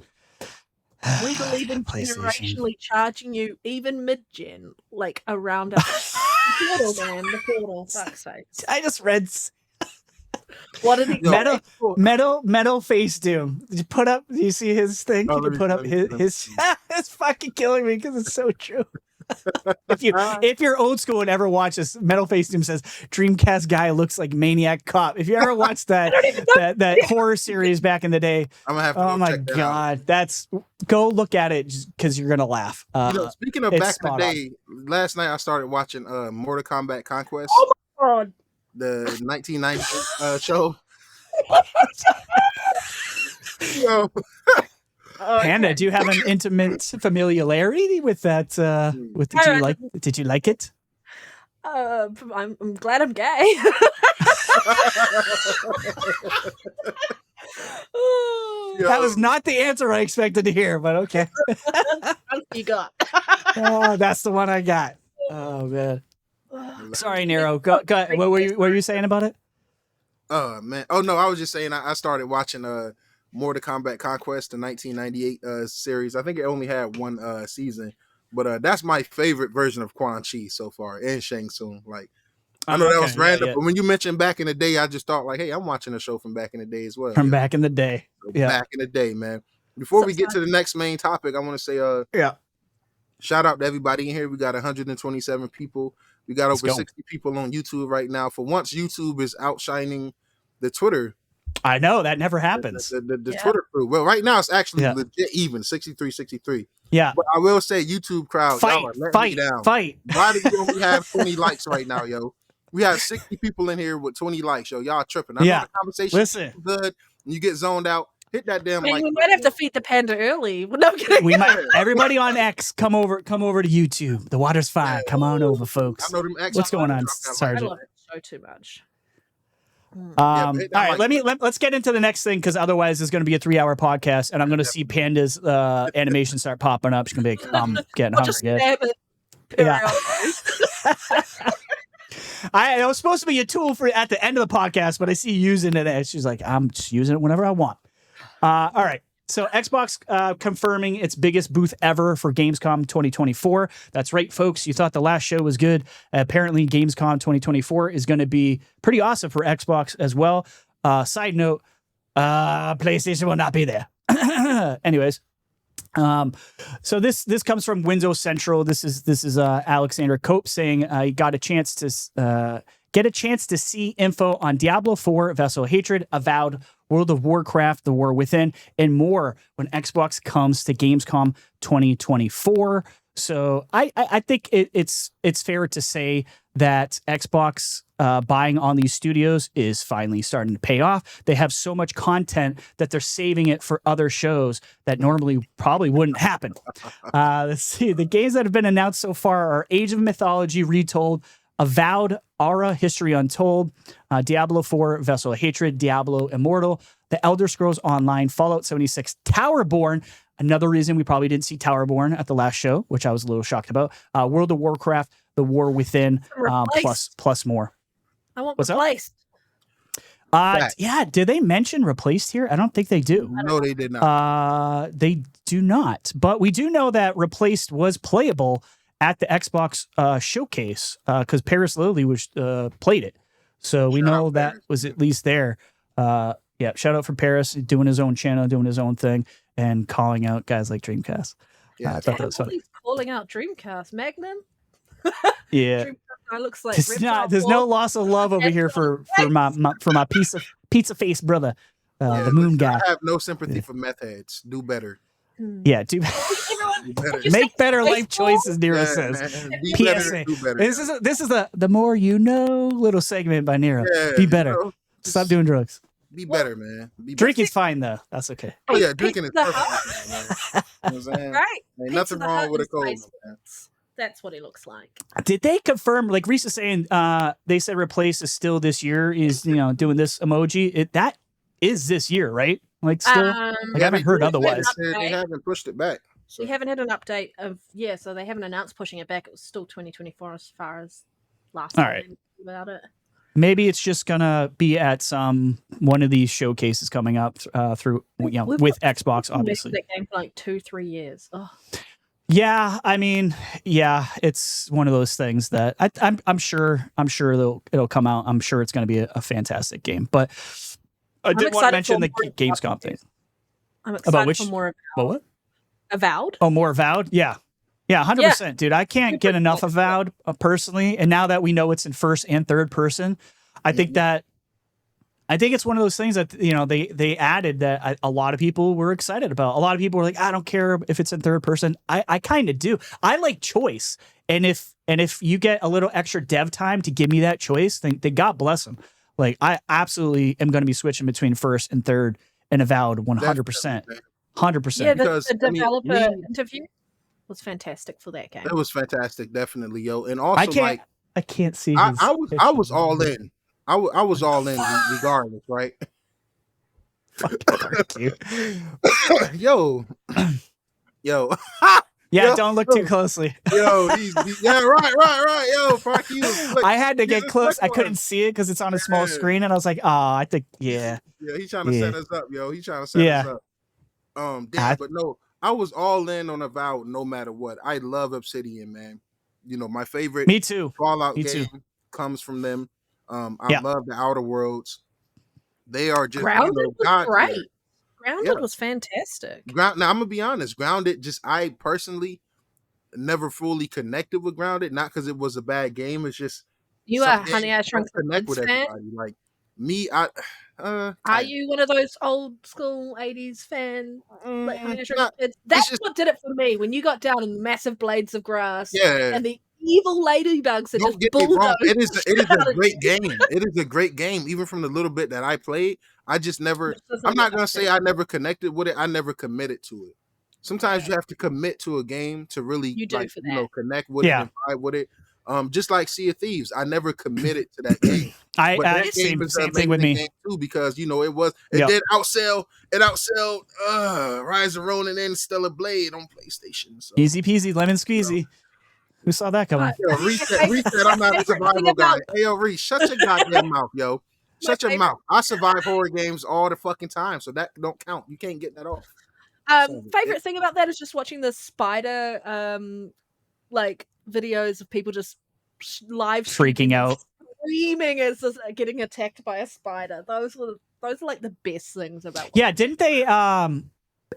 We believe in generationally charging you even mid-gen, like around the portal, man. The portal, fuck's sake. I just read. What did he metal face doom? Did you put up? Do you see his thing? You can put up his. It's fucking killing me because it's so true. If you're old school and ever watch this, Metal Face Doom says Dreamcast guy looks like Maniac Cop. If you ever watched that horror series back in the day, I'm gonna have to oh my check that god, out. Go look at it because you're gonna laugh. Speaking of back in the day, last night I started watching Mortal Kombat Conquest. Oh my god, the 1990 show. Panda, do you have an intimate familiarity with that? Did you like it? I'm glad I'm gay. That was not the answer I expected to hear, but okay. You got. Oh, that's the one I got. Oh man. Sorry, Nero. Go. What were you saying about it? Oh man. Oh no, I was just saying I started watching Mortal Kombat Conquest, the 1998 series. I think it only had one season, but that's my favorite version of Quan Chi so far, and Shang Tsung. Like, I know that was random, but when you mentioned back in the day, I just thought like, hey, I'm watching a show from back in the day as well. Back in the day. So back in the day, man. Before we get to the next main topic, I want to say shout out to everybody in here. We got 127 people. We got over 60 people on YouTube right now. For once, YouTube is outshining the Twitter. I know that never happens. The Twitter crew. Well, right now it's actually legit even 63. Yeah. But I will say, YouTube crowd, y'all are letting me down. Fight. Why do you only have 20 likes right now, yo? We have 60 people in here with 20 likes, yo. Y'all tripping. I know the conversation is good. And you get zoned out. Hit that damn like. We might have to feed the panda early. No kidding. We might. Everybody on X, come over to YouTube. The water's fine. Come on over, folks. I know them X. What's going on, I Sergeant? love it so too much. All right, let's get into the next thing, because otherwise it's going to be a 3-hour podcast, and I'm going to see Panda's animation start popping up. She's going to be like, I'm getting hungry again. Yeah. I was supposed to be a tool for at the end of the podcast, but I see you using it, and she's like, I'm just using it whenever I want. All right. So Xbox confirming its biggest booth ever for Gamescom 2024. That's right, folks. You thought the last show was good. Apparently, Gamescom 2024 is going to be pretty awesome for Xbox as well. Side note, PlayStation will not be there. Anyways, so this comes from Windows Central. This is Alexander Cope saying he got a chance to see info on Diablo 4 Vessel Hatred, Avowed World of Warcraft, The War Within, and more when Xbox comes to Gamescom 2024. So I think it's fair to say that Xbox buying on these studios is finally starting to pay off. They have so much content that they're saving it for other shows that normally probably wouldn't happen. Let's see. The games that have been announced so far are Age of Mythology Retold, Avowed, Aura, History Untold, Diablo 4, Vessel of Hatred, Diablo Immortal, The Elder Scrolls Online, Fallout 76, Towerborn. Another reason we probably didn't see Towerborn at the last show, which I was a little shocked about. World of Warcraft, The War Within, plus more. I want What's replaced. Yeah, did they mention replaced here? I don't think they do. No, they did not. They do not. But we do know that replaced was playable at the Xbox showcase because Paris Lily was played it. So we know that was at least there. Yeah, shout out for Paris doing his own channel, doing his own thing, and calling out guys like Dreamcast. Yeah, I thought that was funny. He's calling out Dreamcast. Magnum? Yeah. Dreamcast looks like There's no loss of love over here for my pizza face brother, the moon guy. I have no sympathy for meth heads. Do better. Yeah, do make better life choices, Nero says. PSA. This is the more you know little segment by Nero. Be better. Stop doing drugs. Be better, man. Drinking's fine though. That's okay. Oh yeah, drinking is perfect. Man. You know what I'm saying? Right. Ain't nothing wrong with a cold. That's what it looks like. Did they confirm? Like Reese is saying, they said replace is still this year. Is doing this emoji? That is this year, right? Like still. I haven't heard otherwise. They haven't pushed it back. So. We haven't had an update of so they haven't announced pushing it back. It was still 2024 as far as last time about it. Maybe it's just gonna be at one of these showcases coming up through with Xbox, obviously. That game for like 2-3 years. Oh. Yeah, I mean, it's one of those things that I'm sure it'll come out. I'm sure it's gonna be a fantastic game. But I did want to mention the Gamescom thing. I'm excited for more about what? Avowed. Oh, more Avowed? Yeah. Yeah, 100%, dude. I can't get enough of Avowed personally. And now that we know it's in first and third person, I think it's one of those things that they added that a lot of people were excited about. A lot of people were like, I don't care if it's in third person. I kind of do. I like choice, and if you get a little extra dev time to give me that choice, then God bless them. Like I absolutely am going to be switching between first and third and Avowed 100%. 100%. Yeah, the developer interview was fantastic for that game. It was fantastic, definitely, yo. And also, I can't see. I was all in. I was all in regardless, right? Fuck you. Yo. Yeah, yo, don't look too closely. Yo, right. Yo, fuck you. I had to get close. I couldn't see it because it's on a small screen, and I was like, I think, Yeah, he's trying to set us up, yo. He's trying to set us up. But no, I was all in on Avowed no matter what. I love Obsidian, man. My favorite Me too. Fallout game comes from them. I love the Outer Worlds. They are just Grounded was great. Grounded was fantastic. Now I'm gonna be honest. Grounded, I personally never fully connected with Grounded. Not because it was a bad game. It's just you are Honey I Shrunk the Kids with fan. Everybody. Like me, are you one of those old school 80s fan? Like Honey I Shrunk the Kids? That's what did it for me. When you got down in massive blades of grass, and the evil ladybugs that Don't get me wrong. It is a great game. It is a great game. Even from the little bit that I played, I just never. I'm not gonna say I never connected with it. I never committed to it. Sometimes you have to commit to a game to really connect with it and vibe with it. Just like Sea of Thieves, I never committed to that game. Same thing with me game too, because it did outsell. It outsold Rise of Ronin and Stellar Blade on PlayStation. So. Easy peasy, lemon squeezy. Who saw that coming? Reset. I'm not a survival guy. Hey, yo, Reese, shut your goddamn mouth, yo. Shut your mouth. I survive horror games all the fucking time, so that don't count. You can't get that off. Favorite thing about that is just watching the spider videos of people just live freaking out, screaming as getting attacked by a spider. Those are like the best things about. Yeah, didn't they?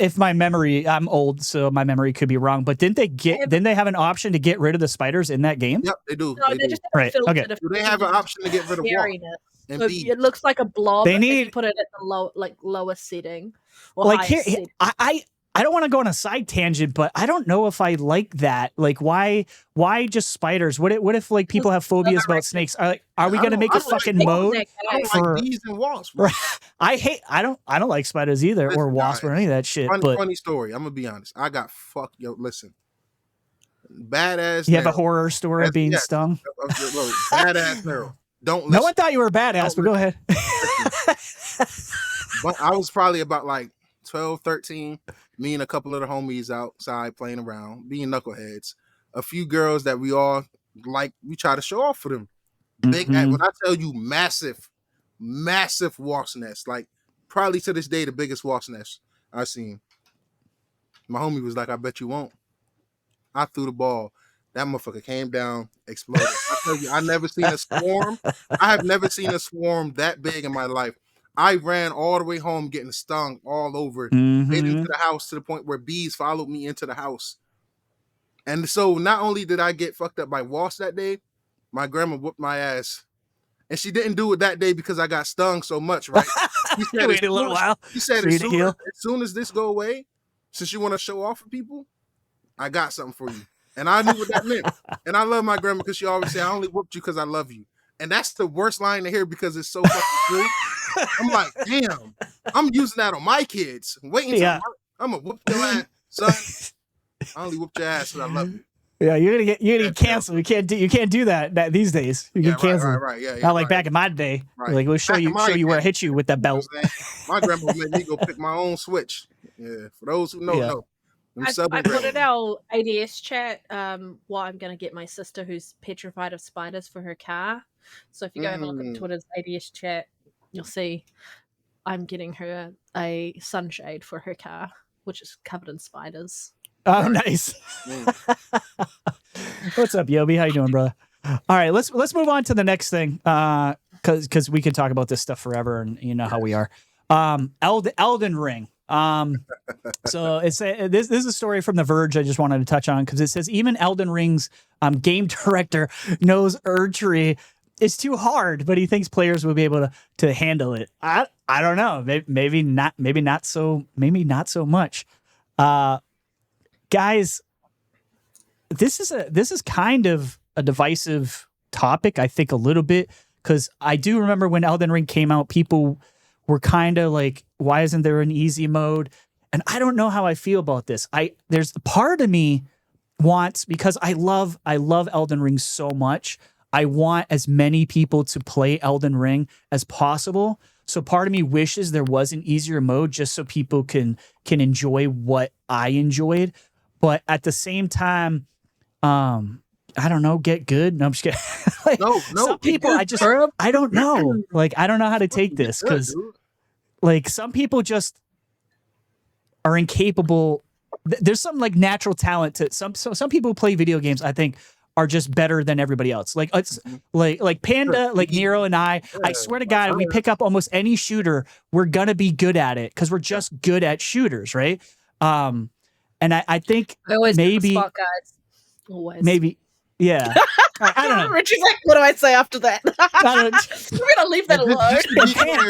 If my memory, I'm old, so my memory could be wrong. But didn't they have an option to get rid of the spiders in that game? Yep, they do. No, they just right. Okay. Do they have an option to get rid of what? and So bees. it looks like a blob They if you need- put it at the lowest setting or Like highest here, setting. I don't want to go on a side tangent, but I don't know if I like that. Like, why just spiders? What if like people have phobias about snakes? Are we I gonna don't- make I a don't like fucking wasps. mode? I don't for- like bees and wasps. Bro. I don't like spiders either, or Listen, wasps, or guys, any of that shit. But Funny story. I'm gonna be honest. I got fucked. Yo, listen. Badass. you have a Nero. horror story of being Yes. stung. Look, badass Nero. Don't listen. No one thought you were badass, but go ahead. But I was probably about like 12, 13. Me and a couple of the homies outside playing around, being knuckleheads. A few girls that we all like, we try to show off for them. Big, Mhm. when I tell you massive wasp nest, like probably to this day the biggest wasp nest I've seen. My homie was like, I bet you won't. I threw the ball. That motherfucker came down, exploded. I tell you, I never seen a swarm. I have never seen a swarm that big in my life. I ran all the way home getting stung all over. Made it to the house to the point where bees followed me into the house. And so not only did I get fucked up by wasps that day, my grandma whooped my ass. And she didn't do it that day because I got stung so much, right? She said, Wait a little while. She said, for you to heal. as soon as this go away, since you want to show off for people, I got something for you. And I knew what that meant. And I love my grandma because she always said, I only whooped you because I love you. And that's the worst line to hear because it's so fucking true. I'm like, damn, I'm using that on my kids. Waiting till I'm going to whoop your ass, son. I only whooped your ass because I love you. Yeah, you're gonna get canceled. You can't do that these days. You get canceled. Right. Yeah, Not like back in my day. Right. Like we'll show you where I hit you with that belt. You know my grandma made me go pick my own switch. Yeah, for those who know. I put in our ADS chat what I'm going to get my sister who's petrified of spiders for her car. So if you go have a look at Twitter's ADS chat, you'll see I'm getting her a sunshade for her car, which is covered in spiders. Oh, nice. What's up, Yobi? How you doing, brother? All right, let's move on to the next thing, because we can talk about this stuff forever, and you know how we are. Elden Ring. So it's this is a story from The Verge I just wanted to touch on because it says even Elden Ring's game director knows Erdtree is too hard, but he thinks players will be able to handle it. I don't know. Maybe not so much. Guys, this is kind of a divisive topic, I think, a little bit, because I do remember when Elden Ring came out, people were kind of like, why isn't there an easy mode? And I don't know how I feel about this. There's a part of me wants, because I love Elden Ring so much, I want as many people to play Elden Ring as possible. So part of me wishes there was an easier mode just so people can enjoy what I enjoyed. But at the same time, I don't know, get good. No, I'm just kidding. Like, no. Some people, I don't know. Like, I don't know how to take this because, like, some people just are incapable. There's some like natural talent to some people who play video games, I think, are just better than everybody else. Like it's like Panda, like Nero and I swear to God, if we pick up almost any shooter, we're gonna be good at it because we're just good at shooters, right? And I think I always maybe spot guys. Always. Maybe. Yeah. I don't know. Richie's like, what do I say after that? We're gonna leave that alone.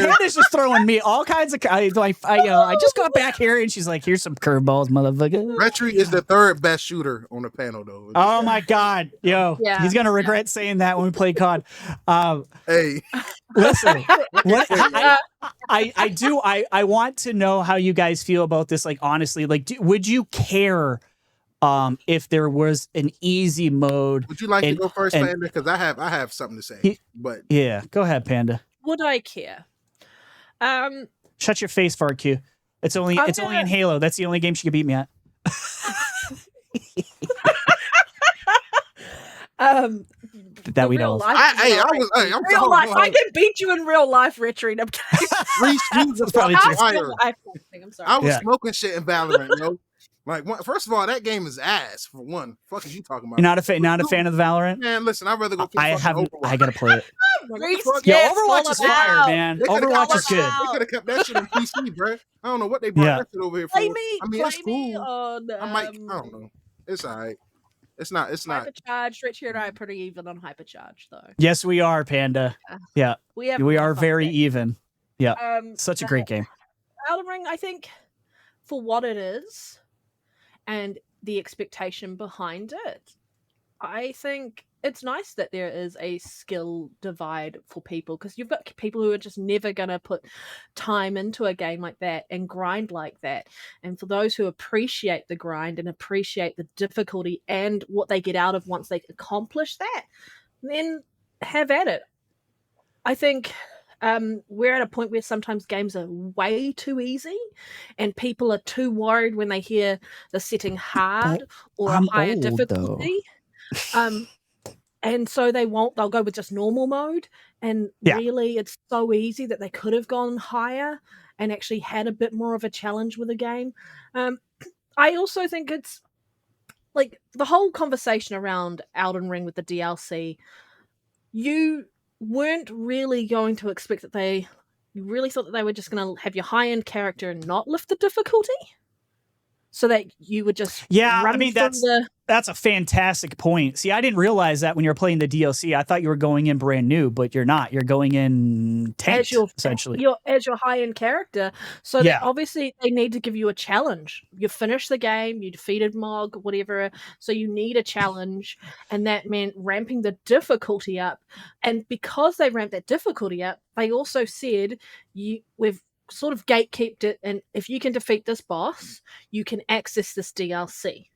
Panda's just throwing me all kinds of. I just got back here and she's like, "Here's some curveballs, motherfucker." Retry is the third best shooter on the panel, though. Oh my God, yo, he's gonna regret saying that when we play COD. Hey, listen, I want to know how you guys feel about this. Like, honestly, like, would you care? If there was an easy mode, would you like to go first, Panda? Because I have something to say. But yeah, go ahead, Panda. Would I care? Shut your face, FarQ. It's only in Halo. That's the only game she could beat me at. That we know. I can beat you in real life, Richard. I'm kidding. I was smoking shit in Valorant, yo. Like, first of all, that game is ass. For one, fuck is you talking about? You're not a fan of the Valorant? Man, listen, I'd rather go play Overwatch. I gotta play it. Yeah, Overwatch is fire, man. Overwatch is good. They could have kept that shit on PC, bro. I don't know what they brought that shit over here for. Play me it's cool. on, I don't know. It's all right. It's not. It's not. Hypercharged. Richie and I are pretty even on Hypercharged, though. Yes, we are, Panda. Yeah, We are very even. Yeah, such a great game. Elden Ring, I think, for what it is, and the expectation behind it, I think it's nice that there is a skill divide for people, because you've got people who are just never going to put time into a game like that and grind like that. And for those who appreciate the grind and appreciate the difficulty and what they get out of once they accomplish that, then have at it. I think we're at a point where sometimes games are way too easy and people are too worried when they hear the setting hard or a higher difficulty. And so they'll go with just normal mode. And really, it's so easy that they could have gone higher and actually had a bit more of a challenge with the game. I also think it's like the whole conversation around Elden Ring with the DLC. You weren't really going to expect that you really thought that they were just going to have your high-end character and not lift the difficulty? So that you would just that's a fantastic point. See, I didn't realize that when you were playing the DLC. I thought you were going in brand new, but you're not. You're going in tanked, essentially. As your high-end character. So that obviously they need to give you a challenge. You finished the game, you defeated Mog, whatever, so you need a challenge, and that meant ramping the difficulty up. And because they ramped that difficulty up, they also said, we've sort of gatekeeped it, and if you can defeat this boss, you can access this DLC.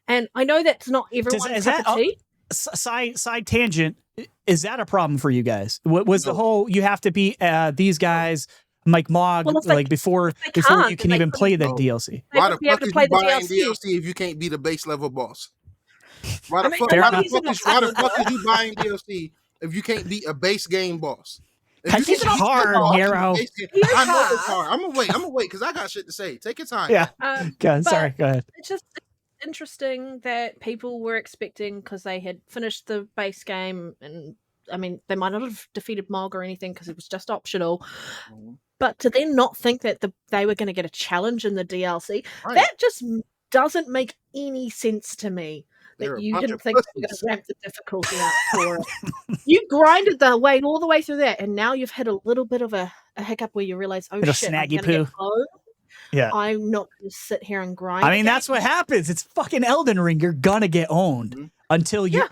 And I know that's not everyone's cup of tea. Side tangent, is that a problem for you guys? What was the whole, you have to beat these guys, Mike Mog, before you can even play the DLC? Why the fuck is you buying DLC if you can't beat a base level boss? Why the fuck is you buying DLC if you can't beat a base game boss? It's hard, Nero. I know it's hard. I'm gonna wait because I got shit to say. Take your time. Yeah. Go ahead. It's just interesting that people were expecting, because they had finished the base game, and I mean, they might not have defeated Mog or anything because it was just optional. But to then not think that they were going to get a challenge in the DLC, that just doesn't make any sense to me. That you didn't think you were going to ramp the difficulty up for it. You grinded the way all the way through that, and now you've had a little bit of a hiccup where you realize, oh shit, snaggy poo. Yeah, I'm not going to sit here and grind. I mean, that's what happens. It's fucking Elden Ring. You're gonna get owned until you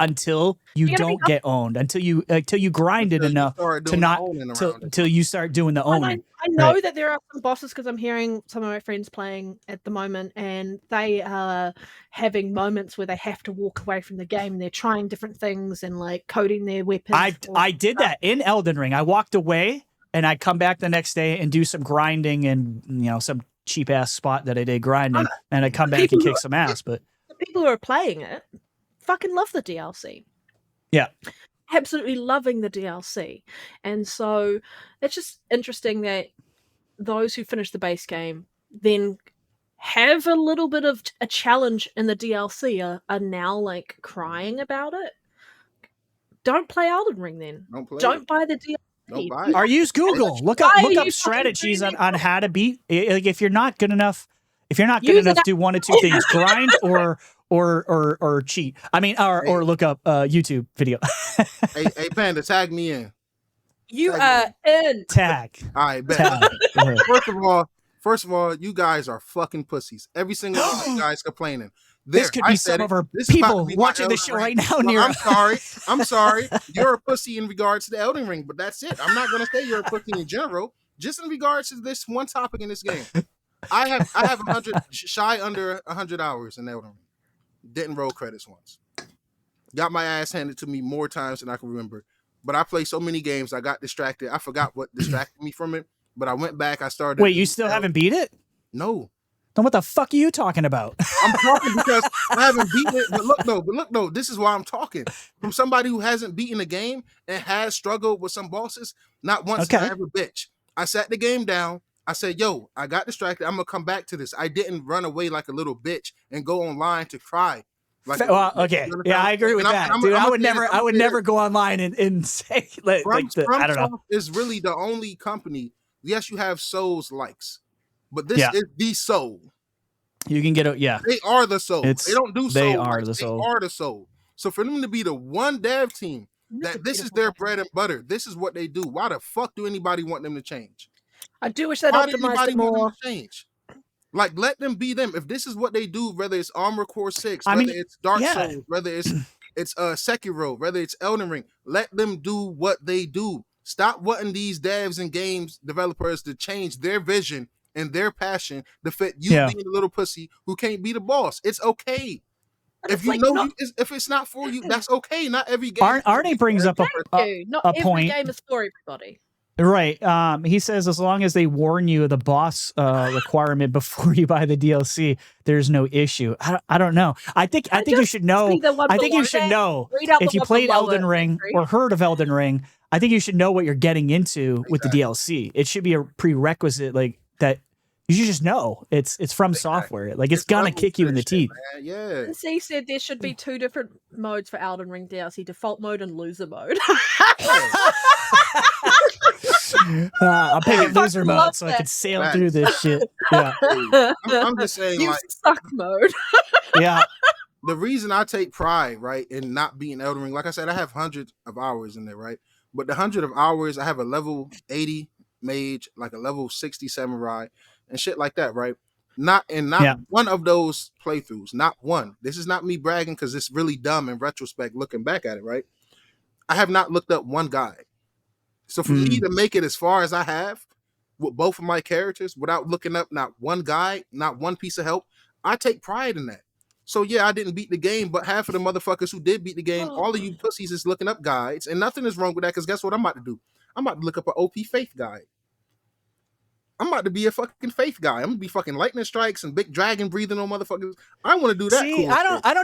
don't get owned, until you grind it enough to not till you start doing the owning. I know that there are some bosses, because I'm hearing some of my friends playing at the moment, and they are having moments where they have to walk away from the game, and they're trying different things and like coding their weapons. I did that in Elden Ring. I walked away and I come back the next day and do some grinding and some cheap ass spot that I did grinding, and I come back and kick some ass. But the people who are playing it fucking love the DLC. Yeah. Absolutely loving the DLC. And so it's just interesting that those who finish the base game then have a little bit of a challenge in the DLC are now like crying about it. Don't play Elden Ring then. Don't buy the DLC. Or use Google. Look up strategies on how to beat. Like if you're not good enough, do one of two things: grind or cheat. I mean, or look up YouTube video. hey, Panda, tag me in. You are in. Tag. All right, bet. First of all, you guys are fucking pussies. Every single one of you guys complaining. This could be some of our people watching the show right now, Nero. I'm sorry. You're a pussy in regards to the Elden Ring, but that's it. I'm not going to say you're a pussy in general. Just in regards to this one topic in this game. I have 100 under 100 hours in Elden Ring. Didn't roll credits once. Got my ass handed to me more times than I can remember. But I played so many games, I got distracted. I forgot what distracted me from it. But I went back. I started. Wait, you still haven't beat it? No. Then what the fuck are you talking about? I'm talking because I haven't beaten it. But look, though, this is why I'm talking. From somebody who hasn't beaten a game and has struggled with some bosses, not once did I ever bitch. I sat the game down. I said, yo, I got distracted. I'm going to come back to this. I didn't run away like a little bitch and go online to cry. Okay. Yeah, I agree with that. Dude, I would never go online and say, I don't know. Is really the only company. Yes, you have Souls likes, but this is the soul. You can get a They are the soul. It's They don't do they soul are rights. the They soul. are the soul. So for them to be the one dev team That's a that this is beautiful their game. bread and butter, this is what they do. Why the fuck do anybody want them to change? I do wish they'd Why do optimized anybody it want them more. to change? Like, let them be them. If this is what they do, whether it's Armor Core 6, I whether mean, it's Dark yeah. Souls, whether it's Sekiro, whether it's Elden Ring, let them do what they do. Stop wanting these devs and games developers to change their vision and their passion to fit you Yeah. being a little pussy who can't be the boss. It's okay. But If it's you like know not. if it's not for you, that's okay. Not every game. Arnie brings up Thank you. Not a every point. game is for everybody. Right. He says as long as they warn you of the boss requirement before you buy the DLC, there's no issue. I don't know. I think you should know. See the one I think you below should that? know Read out if the you one played below Elden it, Ring Andrew. or heard of Elden Ring. I think you should know what you're getting into with the DLC. It should be a prerequisite like that. You should just know it's from software. Like it's gonna kick you in the shit, teeth. man. Yeah. And C said there should be 2 different modes for Elden Ring DLC: default mode and loser mode. I'm picking loser fucking mode love so I that. can sail Facts. through this shit. Yeah. I'm just saying, You like, suck mode. Yeah. the reason I take pride, right, in not beating Elden Ring, like I said, I have hundreds of hours in there, right? But the 100 of hours, I have a level 80 mage, like a level 60 samurai, and shit like that, right? Not Yeah. one of those playthroughs, not one. This is not me bragging because it's really dumb in retrospect, looking back at it, right? I have not looked up one guide. So for me to make it as far as I have with both of my characters without looking up not one guide, not one piece of help, I take pride in that. So yeah, I didn't beat the game, but half of the motherfuckers who did beat the game, all of you pussies is looking up guides, and nothing is wrong with that because guess what I'm about to do? I'm about to look up an OP faith guide. I'm about to be a fucking faith guy. I'm gonna be fucking lightning strikes and big dragon breathing on motherfuckers. I want to do that. See, cool I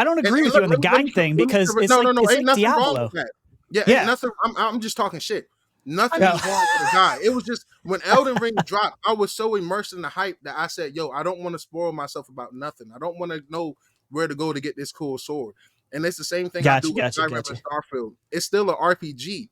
don't agree with you on the guide thing because it's no, like ain't nothing wrong Diablo. with that. Yeah, Yeah. ain't nothing. I'm just talking shit. Nothing Yeah. is wrong with the guy. It was just when Elden Ring dropped, I was so immersed in the hype that I said, "Yo, I don't want to spoil myself about nothing. I don't want to know where to go to get this cool sword." And it's the same thing I do with Skyrim and Starfield. It's still an RPG.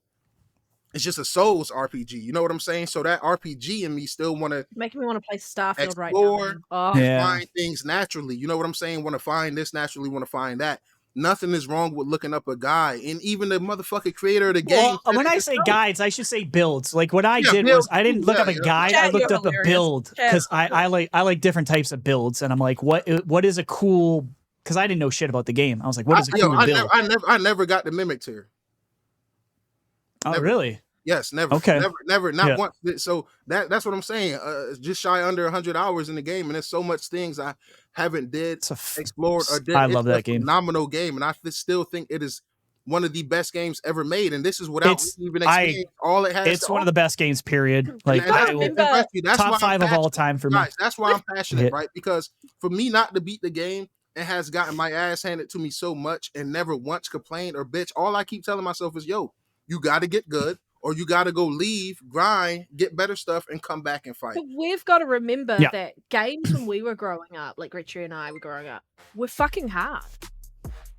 It's just a Souls RPG. You know what I'm saying? So that RPG in me still want to Making me want to play Starfield explore, right now. Man. Oh. Yeah. find things naturally. You know what I'm saying? Want to find this naturally, want to find that. Nothing is wrong with looking up a guide, and even the motherfucking creator of the game. Well, when I say guides, I should say builds. Like what I did builds was I didn't too. look up a Yeah. guide. Chad, I looked you're up a hilarious. build Chad, because I like different types of builds, and I'm like, what is a cool? Because I didn't know shit about the game. I was like, what is a cool build? I never got the mimic tier. Oh, Never. really? Yes, never. Okay. Never, not Yeah. once. So that's what I'm saying. Just shy under 100 hours in the game, and there's so much things I haven't explored or did. I love It's that a game. phenomenal game, and I still think it is one of the best games ever made. And this is without even explaining all it has. It's one of the best games. Period. Like that's top why 5 of all time for me. Guys, that's why I'm passionate, right? Because for me not to beat the game, it has gotten my ass handed to me so much, and never once complained or bitch. All I keep telling myself is, yo, you got to get good. Or you got to go leave, grind, get better stuff, and come back and fight. But we've got to remember that games when we were growing up, like Richie and I were growing up, were fucking hard.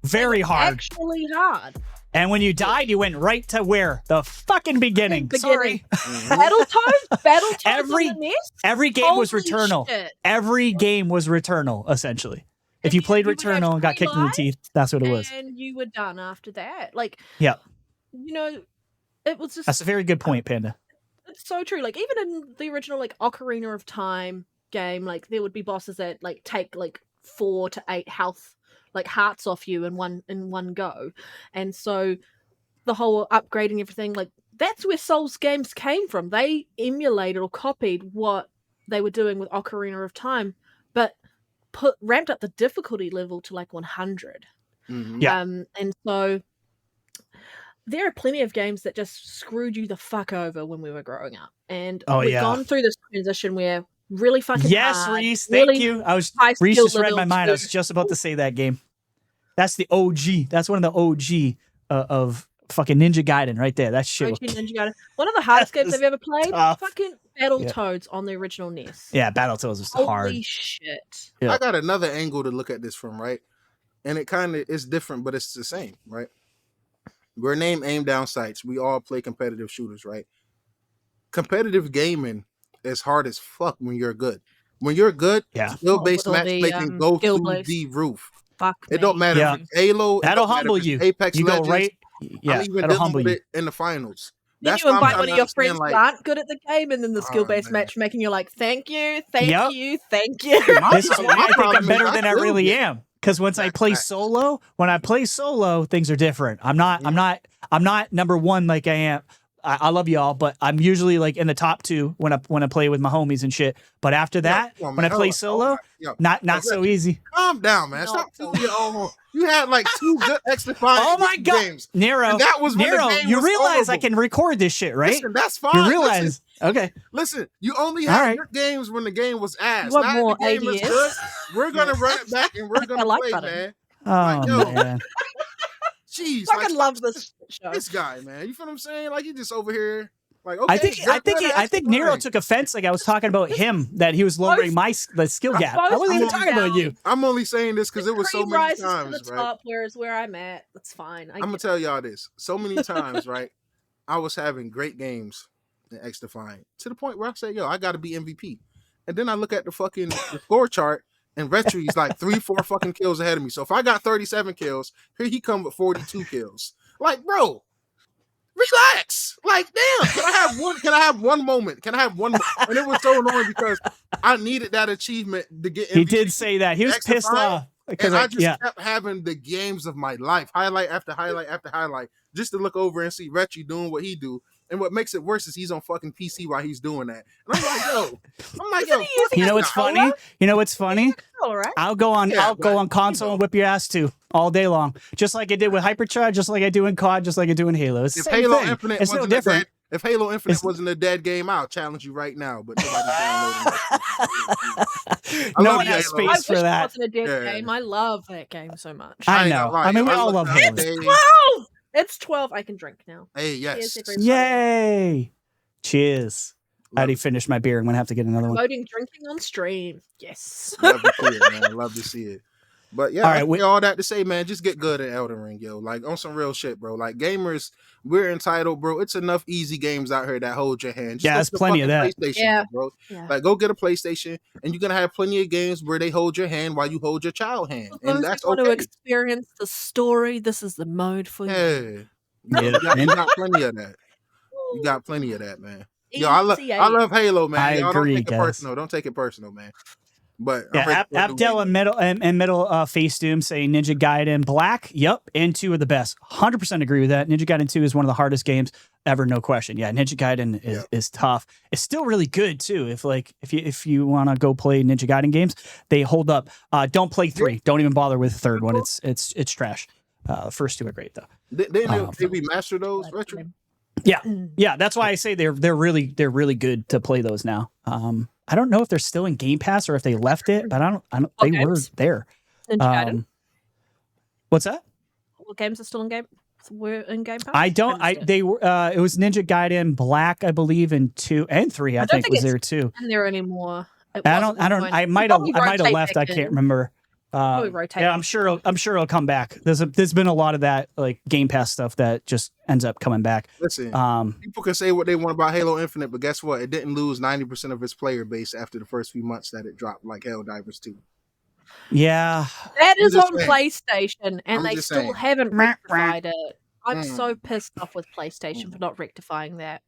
Very hard. Actually hard. And when you died, you went right to where? The fucking beginning. Sorry. Battletoads every on the NES? every game was Returnal. Shit. Every game was Returnal, essentially. If you played Returnal and got kicked in the teeth, that's what it was. And you were done after that. Like, yeah. You know, it was just... That's a very good point, Panda. It's so true. Like, even in the original, like, Ocarina of Time game, like, there would be bosses that, like, take, like, 4 to 8 health, like, hearts off you in one go. And so the whole upgrading everything, like, that's where Souls games came from. They emulated or copied what they were doing with Ocarina of Time, but ramped up the difficulty level to, like, 100. Mm-hmm. Yeah. And so... there are plenty of games that just screwed you the fuck over when we were growing up. And we've gone through this transition where really fucking hard, Reese, really thank you. Reese just read my mind. I was just about to say that game. That's the OG. That's one of the OG of fucking Ninja Gaiden right there. That shit. OG Ninja Gaiden. One of the hardest games I've ever played. Tough. Fucking Battletoads on the original NES. Yeah, Battletoads was hard. Holy shit. Yeah. I got another angle to look at this from, right? And it kind of is different, but it's the same, right? We're named Aim Down Sights. We all play competitive shooters, right? Competitive gaming is hard as fuck when you're good. when you're good, Yeah. skill-based With all the, matchmaking go skill through based. the roof. Fuck It don't me. matter Yeah. if it's Halo. It That'll don't matter humble if it's you. Apex You go Legends. right. I'm Yeah, even that'll dealing humble with you. it in the finals. Then That's you why I'm invite trying one to of your understand, friends like, who aren't good at the game, and then the oh, skill-based man. matchmaking, you're like, thank you, thank Yep. you, thank you. This is why I think I'm problem is better I than I still really get- am. Because once I play Facts. solo, when I play solo, things are different. I'm not number one like I am. I love y'all, but I'm usually like in the top two when I play with my homies and shit. But after that, come on, when man. I play Hold on. solo, Yo, not so Reggie, easy. calm down, man. No. Stop telling your own home. You had like 2 good X-Defiant Oh my God, games. Nero, And that was when the Nero, game you was realize I horrible. can record this shit, right? Listen, that's fine. You realize? Okay. Listen, you only All had right. good games when the game was ass. You want Now that more the game is ADS? good, we're gonna run it back and we're gonna like play, button. man. Oh Like, yo, man. Jeez, Fucking like, love this show. this guy, man. You feel what I'm saying? Like, he just over here. Like, okay, I think Nero took offense. Like I was talking about him, that he was lowering the skill gap. I wasn't even Both talking about you. I'm only saying this because The it was so cream many rises times, to the right? top, whereas where I'm at, that's fine. I'm gonna tell y'all this. So many times, right? I was having great games in X Defiant to the point where I said, "Yo, I got to be MVP." And then I look at the score chart, and Retri's like 3-4 fucking kills ahead of me. So if I got 37 kills, here he come with 42 kills. Like, bro, relax. Like, damn. Can I have one moment? And it was so annoying because I needed that achievement to get MVP. He did say that. He was X pissed Defiant, off because And I just kept having the games of my life, highlight after highlight after highlight, just to look over and see Retchy doing what he do. And what makes it worse is he's on fucking PC while he's doing that. And I'm like, yo, You know what's funny? You know what's funny? All right. I'll go on console and whip your ass too all day long, just like I did with Hypercharge, just like I do in COD, just like I do in Halo. It's the if same Halo thing. Infinite It's no wasn't different. if Halo Infinite wasn't a dead game, I'll challenge you right now. But nobody's downloading it. I No love one you, has Halo. I space wish for it that. wasn't a dead Yeah. game. I love that game so much. I ain't know. gonna lie. I mean, we all looked love up Halo. today. 12! It's 12. I can drink now. Hey, yes. Cheers, everybody. Yay! Cheers. I already finished my beer. I'm gonna have to get another one. Promoting drinking on stream. Yes. Love to see it, man. Love to see it. But yeah, All right, all that to say, man, just get good at Elden Ring, yo. Like on some real shit, bro. Like gamers, we're entitled, bro. It's enough easy games out here that hold your hand. Just Yeah, go there's get a plenty of fucking that. PlayStation, Yeah. bro. Yeah. Like go get a PlayStation, and you're gonna have plenty of games where they hold your hand while you hold your child hand, For those and that's who want to okay. experience the story, this is the mode for you. Yeah, Yeah. you got plenty of that. You got plenty of that, man. Yo, I ECA. love Halo, man. I Y'all agree, don't take it guys. personal. Don't take it personal, man. But I'm ready Yeah, for a new Abdel game. and middle Face Doom saying Ninja Gaiden Black. Yep, and 2 are the best. 100% agree with that. Ninja Gaiden 2 is one of the hardest games ever, no question. Yeah, Ninja Gaiden is tough. It's still really good too. If you want to go play Ninja Gaiden games, they hold up. Don't play 3. Don't even bother with the third one. It's trash. The first 2 are great though. Didn't they remaster those retro? Yeah, that's why I say they're really good to play those now. I don't know if they're still in Game Pass or if they left it, but I don't. They were there. Ninja Gaiden. What's that? What games are still in game? Were in Game Pass? I don't. understand. They were. It was Ninja Gaiden Black, I believe, and 2 and 3. I think was there too. In there anymore. It I was don't. at I one don't. point. I might Probably have rotate left. back I can't in. remember. Probably rotate Yeah, I'm sure. I'm sure it'll come back. There's been a lot of that like Game Pass stuff that just ends up coming back. Listen, Um, people can say what they want about Halo Infinite, but guess what? It didn't lose 90% of its player base after the first few months that it dropped, like Helldivers 2. yeah. That I'm is just on saying. PlayStation, and I'm they just still saying. haven't rectified it. I'm Mm. so pissed off with PlayStation for not rectifying that.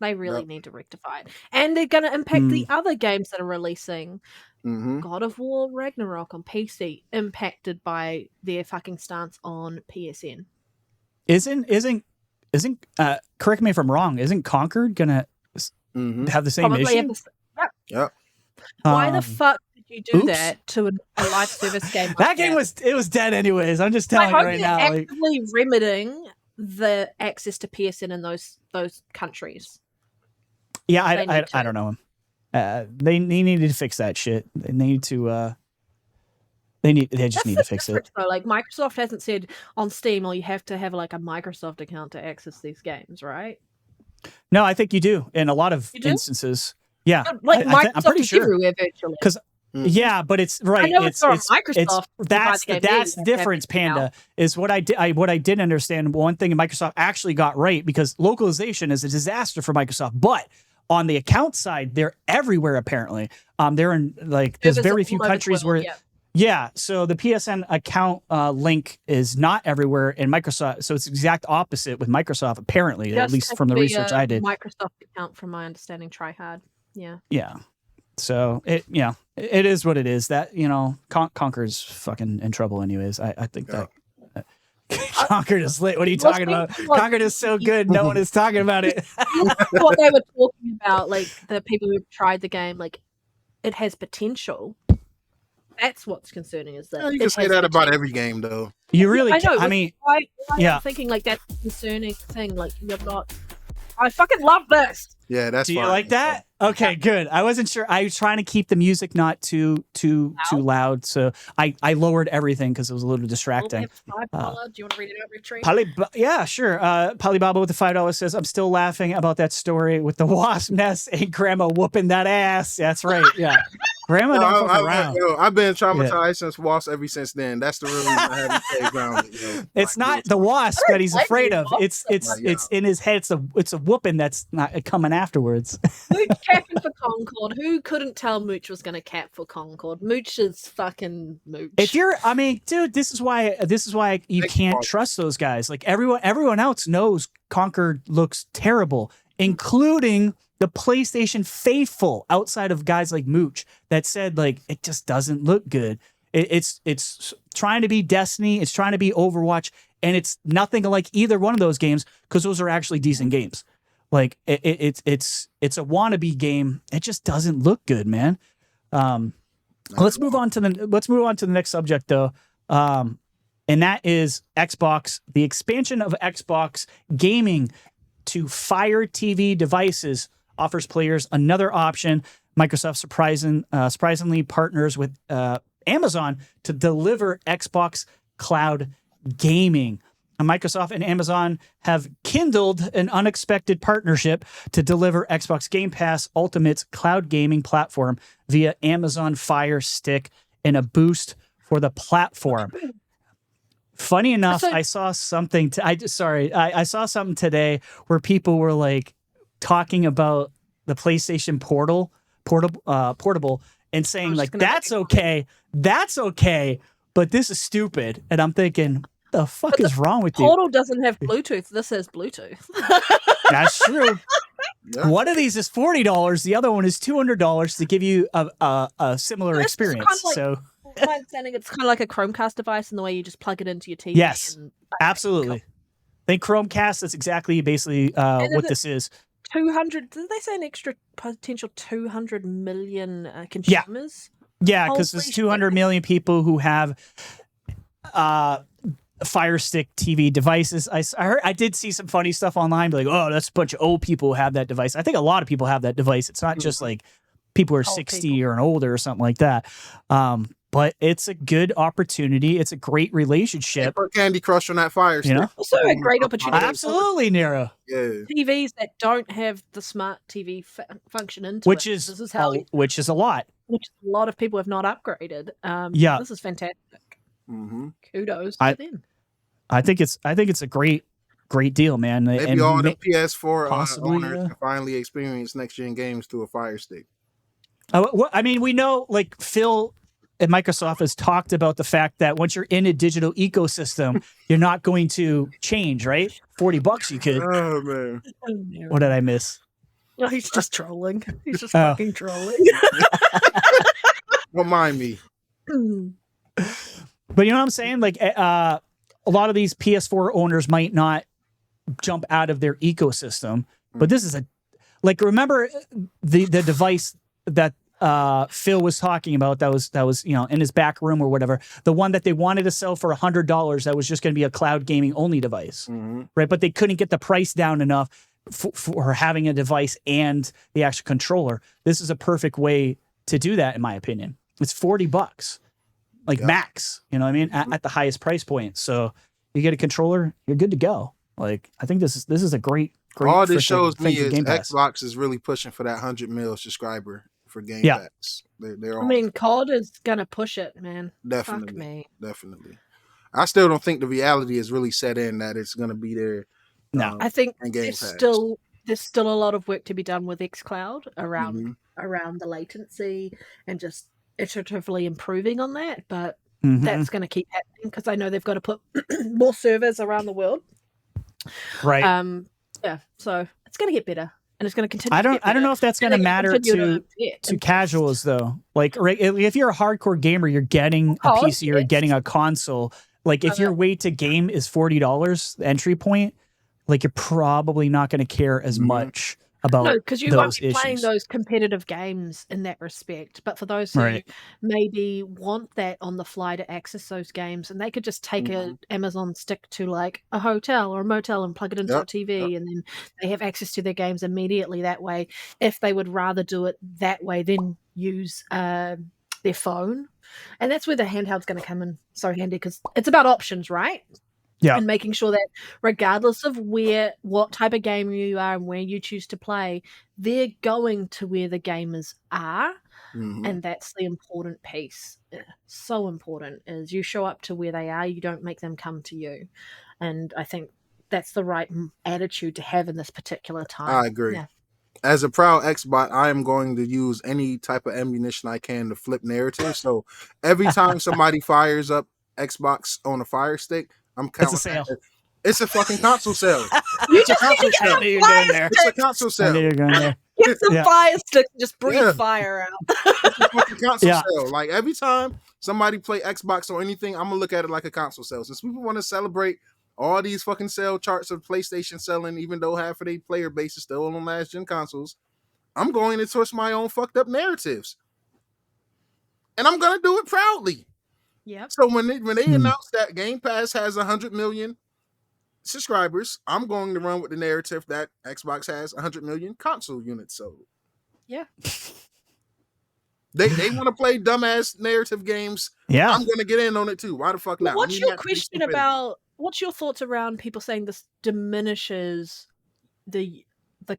They really Yep. need to rectify it. And they're going to impact the other games that are releasing. Mm-hmm. God of War Ragnarok on PC, impacted by their fucking stance on PSN. Isn't correct me if I'm wrong, isn't Conquered gonna Mm-hmm. have the same Probably issue? have the- Yep. Why the Um, fuck did you do oops. that to a live service game? like that game was dead anyways. I'm just telling I you hope right they're now. Like, actively remedying the access to PSN in those countries. yeah, They need I to. don't know. They needed to fix that shit. They need to. They just need to fix it. difference, though. Like Microsoft hasn't said on Steam, or you have to have like a Microsoft account to access these games, right? No, I think you do in a lot of You do? instances. Yeah, Like I'm Microsoft pretty is sure. everywhere virtually. Yeah, but it's right. I know it's on it's Microsoft. that's you buy the game there, that's you the have to have difference, it now. Panda. Is what I did understand. One thing Microsoft actually got right, because localization is a disaster for Microsoft, but On the account side, they're everywhere apparently. They're in like there's very few countries where yeah, so the PSN account link is not everywhere in Microsoft. So it's the exact opposite with Microsoft, apparently, at least from the research I did. Microsoft account, from my understanding, try hard. Yeah. Yeah. So it is what it is. That, Conker's fucking in trouble anyways. I think that Conker is lit. What are you talking about? Conker is so good. No one is talking about it. What they were talking about, like the people who've tried the game, like it has potential. That's what's concerning, is that you can say that about every game, though. You really I know. I mean, I'm thinking like that's a concerning thing. Like you're not. I fucking love this. Yeah, that's. Do you like that? Okay, good. I wasn't sure. I was trying to keep the music not too loud, so I lowered everything because it was a little distracting. Do you want to read it out, Retreat? Yeah, sure. Polybaba with the $5 says, "I'm still laughing about that story with the wasp nest and Grandma whooping that ass." That's right. Yeah, Grandma don't fuck around. I've been traumatized since wasp ever since then. That's the real reason I haven't stayed grounded. It's not the wasp that he's afraid of. It's in his head. It's a whooping that's not coming afterwards. Mooch capping for Concord. Who couldn't tell Mooch was going to cap for Concord? Mooch is fucking Mooch. Dude, this is why you can't trust those guys. Like everyone else knows Concord looks terrible, including the PlayStation faithful, outside of guys like Mooch that said like it just doesn't look good. It's trying to be Destiny, it's trying to be Overwatch, and it's nothing like either one of those games because those are actually decent games. Like it's a wannabe game. It just doesn't look good, man. Let's move on to the next subject though. And that is Xbox, the expansion of Xbox gaming to Fire TV devices offers players another option. Microsoft surprisingly partners with Amazon to deliver Xbox cloud gaming. Microsoft and Amazon have kindled an unexpected partnership to deliver Xbox Game Pass Ultimate's cloud gaming platform via Amazon Fire Stick and a boost for the platform. Funny enough, I saw something. I saw something today where people were like talking about the PlayStation portable, and saying like that's okay, but this is stupid. And I'm thinking, the fuck is wrong with you? Portal doesn't have Bluetooth. This has Bluetooth. That's true. Yeah. One of these is $40. The other one is $200 to give you a similar experience. Kind of like, so, my understanding, it's kind of like a Chromecast device in the way you just plug it into your TV. Yes, absolutely. I think Chromecast is exactly basically what this is. 200. Did they say an extra potential 200 million consumers? Yeah, because there's 200 million people who have Fire Stick TV devices. I did see some funny stuff online, like, oh, that's a bunch of old people who have that device. I think a lot of people have that device. It's not just like people who are 60 or older or something like that. But it's a good opportunity. It's a great relationship. Put Candy Crush on that Fire Stick. Also a great opportunity. Absolutely, Nero. Yeah. TVs that don't have the smart TV function into which is a lot. Which a lot of people have not upgraded. This is fantastic. Mm-hmm. Kudos to them. I think it's a great deal, man. Maybe all the PS4 owners can finally experience next gen games through a Fire Stick. I mean, we know like Phil at Microsoft has talked about the fact that once you're in a digital ecosystem, you're not going to change, right? $40 you could. Oh man. What did I miss? No, he's just trolling. He's just fucking trolling. Don't mind me. But you know what I'm saying? Like a lot of these PS4 owners might not jump out of their ecosystem, but this is remember the device that Phil was talking about that was in his back room or whatever, the one that they wanted to sell for $100 that was just going to be a cloud gaming only device, right? But they couldn't get the price down enough for having a device and the actual controller. This is a perfect way to do that, in my opinion. It's $40. Max, you know what I mean? At the highest price point. So you get a controller, you're good to go. Like, I think this is a great all this shows me is Xbox is really pushing for that 100 mil subscriber for Game Pass. They're I mean, COD is gonna push it, man. Definitely. Fuck me. Definitely. I still don't think the reality is really set in that it's gonna be there. No. I think they're still there's still a lot of work to be done with xCloud Mhm. around the latency and just iteratively improving on that. But Mhm. that's going to keep happening because I know they've got to put more servers around the world. Right. Yeah, so it's going to get better, and it's going to continue. I don't know if that's going to matter to casuals though. Like, right, if you're a hardcore gamer, you're getting a PC or getting a console. Like, if your way to game is $40 entry point, like, you're probably not going to care as much about because you won't be playing those competitive games in that respect. But for those who maybe want that on the fly to access those games, and they could just take a Amazon stick to like a hotel or a motel and plug it into a TV, and then they have access to their games immediately that way. If they would rather do it that way, then use their phone, and that's where the handheld's going to come in so handy because it's about options, right? Yeah. And making sure that regardless of what type of gamer you are and where you choose to play, they're going to where the gamers are. And that's the important piece. So important is you show up to where they are, you don't make them come to you. And I think that's the right attitude to have in this particular time. I agree. Yeah. As a proud Xbot, I am going to use any type of ammunition I can to flip narrative. So every time somebody fires up Xbox on a Fire Stick, I'm counting. It's a sale. It's a fucking console sale. It's a console sale. It's a console sale. I knew you're going there. Get some fire sticks, just breathe fire out. It's a fucking console sale. Like every time somebody play Xbox or anything, I'm gonna look at it like a console sale. Since people want to celebrate all these fucking sale charts of PlayStation selling, even though half of their player base is still on last gen consoles, I'm going to source my own fucked up narratives, and I'm gonna do it proudly. Yeah. So when they announced that Game Pass has 100 million subscribers, I'm going to run with the narrative that Xbox has 100 million console units sold. Yeah. They want to play dumbass narrative games. Yeah. I'm going to get in on it too. Why the fuck not? What's your question about? What's your thoughts around people saying this diminishes the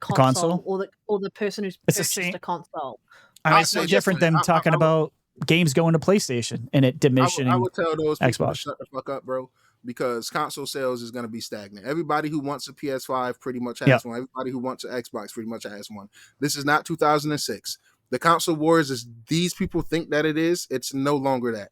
console or the person who's purchased a console? I mean, it's so different than talking about games going to PlayStation and it diminishing. I would tell those people Xbox. to shut the fuck up, bro, because console sales is going to be stagnant. Everybody who wants a PS5 pretty much has one. Everybody who wants an Xbox pretty much has one. This is not 2006. The console wars is these people think that it is. It's no longer that.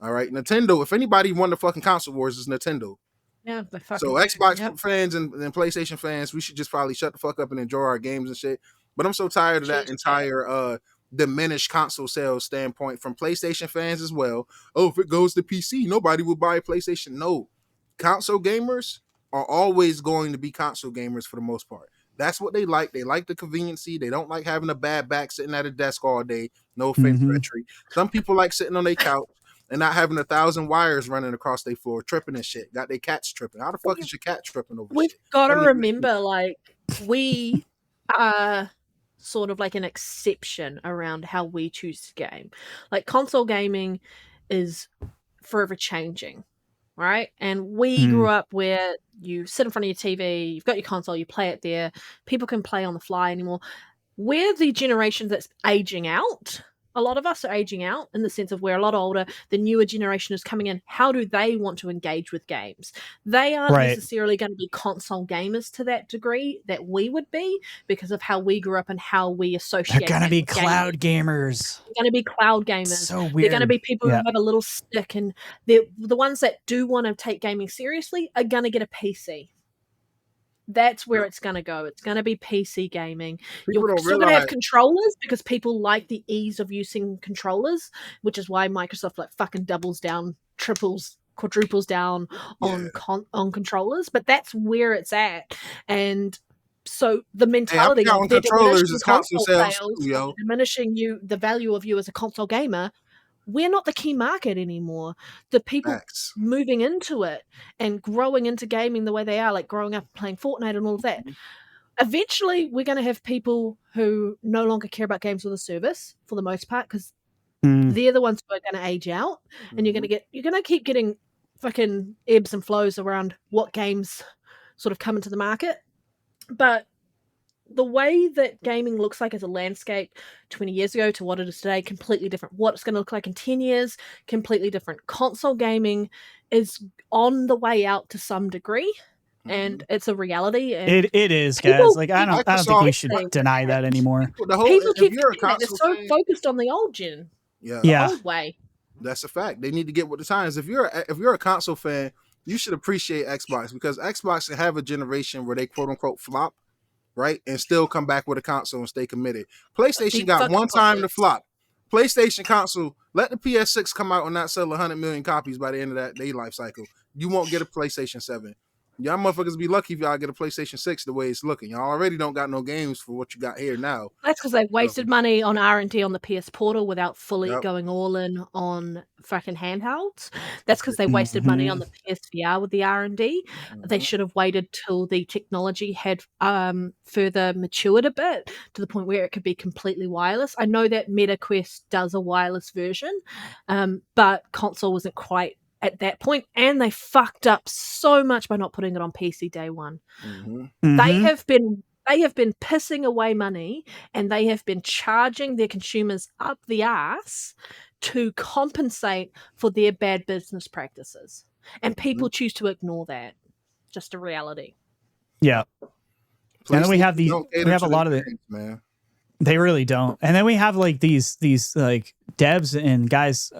All right, Nintendo. If anybody won the fucking console wars, it's Nintendo. Yeah, so Xbox fans and PlayStation fans, we should just probably shut the fuck up and enjoy our games and shit. But I'm so tired of that entire diminished console sales standpoint from PlayStation fans as well. Oh, if it goes to PC, nobody will buy a PlayStation. No, console gamers are always going to be console gamers for the most part. That's what they like. They like the conveniency. They don't like having a bad back sitting at a desk all day. No offense, Retry. Some people like sitting on their couch and not having 1,000 wires running across their floor, tripping and shit. Got their cats tripping. How the fuck is your cat tripping over We've shit? got to remember, like, we are sort of like an exception around how we choose to game. Like, console gaming is forever changing, right? And we grew up where you sit in front of your TV, you've got your console, you play it there. People can play on the fly anymore. We're the generation that's aging out. A lot of us are aging out in the sense of we're a lot older. The newer generation is coming in. How do they want to engage with games? They aren't necessarily going to be console gamers to that degree that we would be because of how we grew up and how we associate. They're going to be cloud gamers. They're going to be cloud gamers. So weird. They're going to be people who have a little stick, and the ones that do want to take gaming seriously are going to get a PC. That's where it's going to go. It's going to be PC gaming. You're still going to have controllers because people like the ease of using controllers, which is why Microsoft like fucking doubles down, triples, quadruples down on controllers. But that's where it's at. And so the mentality of controllers is console sales, diminishing the value of you as a console gamer. We're not the key market anymore. The people moving into it and growing into gaming the way they are, like growing up playing Fortnite and all of that. Eventually, we're going to have people who no longer care about games or the service for the most part because they're the ones who are going to age out, and you're going to keep getting fucking ebbs and flows around what games sort of come into the market. But the way that gaming looks like as a landscape 20 years ago to what it is today, completely different. What it's going to look like in 10 years, completely different. Console gaming is on the way out to some degree. and it's a reality. And It is, people guys. Like I don't think we should Microsoft- deny that anymore. The whole, people if keep you're a forgetting that. They're console so fan, focused on the old gen, yeah, the Yeah. old way. that's a fact. They need to get with the times. If you're a console fan, you should appreciate Xbox, because Xbox can have a generation where they quote unquote flop, right, and still come back with a console and stay committed. PlayStation Deep got fucking one time to pockets. flop. PlayStation console, let the PS6 come out and not sell 100 million copies by the end of that day life cycle. You won't get a PlayStation 7. Y'all motherfuckers be lucky if y'all get a PlayStation 6 the way it's looking. Y'all already don't got no games for what you got here now. That's because they wasted money on R&D on the PS Portal without fully Yep. going all in on fucking handhelds. That's because they wasted money on the PSVR with the R&D. They should have waited till the technology had further matured a bit to the point where it could be completely wireless. I know that MetaQuest does a wireless version, but console wasn't quite at that point, and they fucked up so much by not putting it on PC day one. They have been pissing away money, and they have been charging their consumers up the ass to compensate for their bad business practices. And people choose to ignore that. Just a reality. Yeah. And then we have these. Don't We cater have a to lot the of it. games, man. They really don't. And then we have like these like devs and guys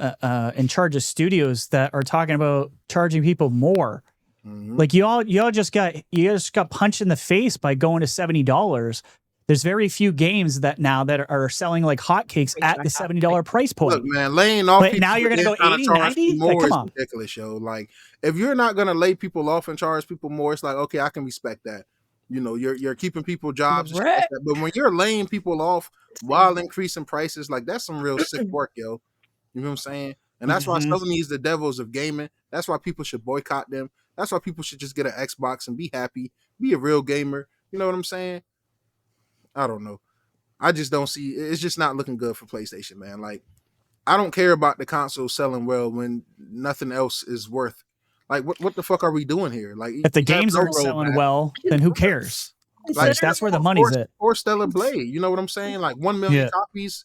in charge of studios that are talking about charging people more. Like y'all just got punched in the face by going to $70. There's very few games that now that are selling like hotcakes at the $70 price point. Look, man, laying off But people now you're gonna and go trying to 80, charge 90? more Like, come is on. ridiculous, yo. Like, if you're not gonna lay people off and charge people more, it's like, okay, I can respect that. You know, you're keeping people jobs, and shit like that. But when you're laying people off while increasing prices, like that's some real sick work, yo. You know what I'm saying? And that's why Sony is the devils of gaming. That's why people should boycott them. That's why people should just get an Xbox and be happy, be a real gamer. You know what I'm saying? I don't know. I just don't see. It's just not looking good for PlayStation, man. Like, I don't care about the console selling well when nothing else is worth. Like, what the fuck are we doing here? Like, If the you have games no aren't selling roadmap. well, then who cares? Like, that's where the money's at. Or Stellar Blade. You know what I'm saying? Like 1 million copies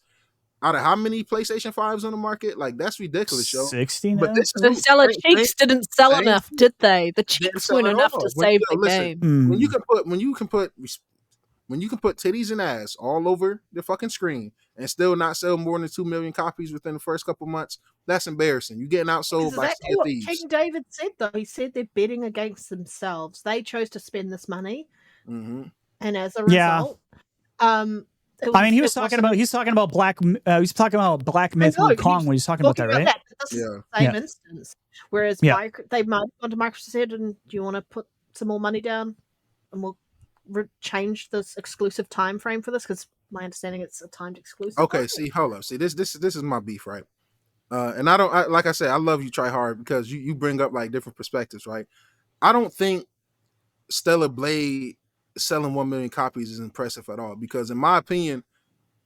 out of how many PlayStation 5s on the market? Like, that's ridiculous, yo. 60 But now? this The is seller cheeks didn't sell same enough, shit. did they? The Didn't cheeks sell weren't at enough all. to When- save yo, the listen, game. when you can put titties and ass all over the fucking screen and still not sell more than 2 million copies within the first couple months, that's embarrassing. You're getting outsold by Exactly Sea of what Thieves. King David said, though. He said they're betting against themselves. They chose to spend this money, and as a Yeah. result, I mean, he was talking about Black Myth Wukong when he's talking about that, right? This is the same instance. Whereas they might have gone to Microsoft and do you want to put some more money down, and we'll change this exclusive time frame for this, because my understanding it's a timed exclusive. Okay, see, hold up. See, this is my beef, right? And like I said, I love you, Try Hard, because you bring up like different perspectives, right? I don't think Stellar Blade selling 1 million copies is impressive at all, because in my opinion,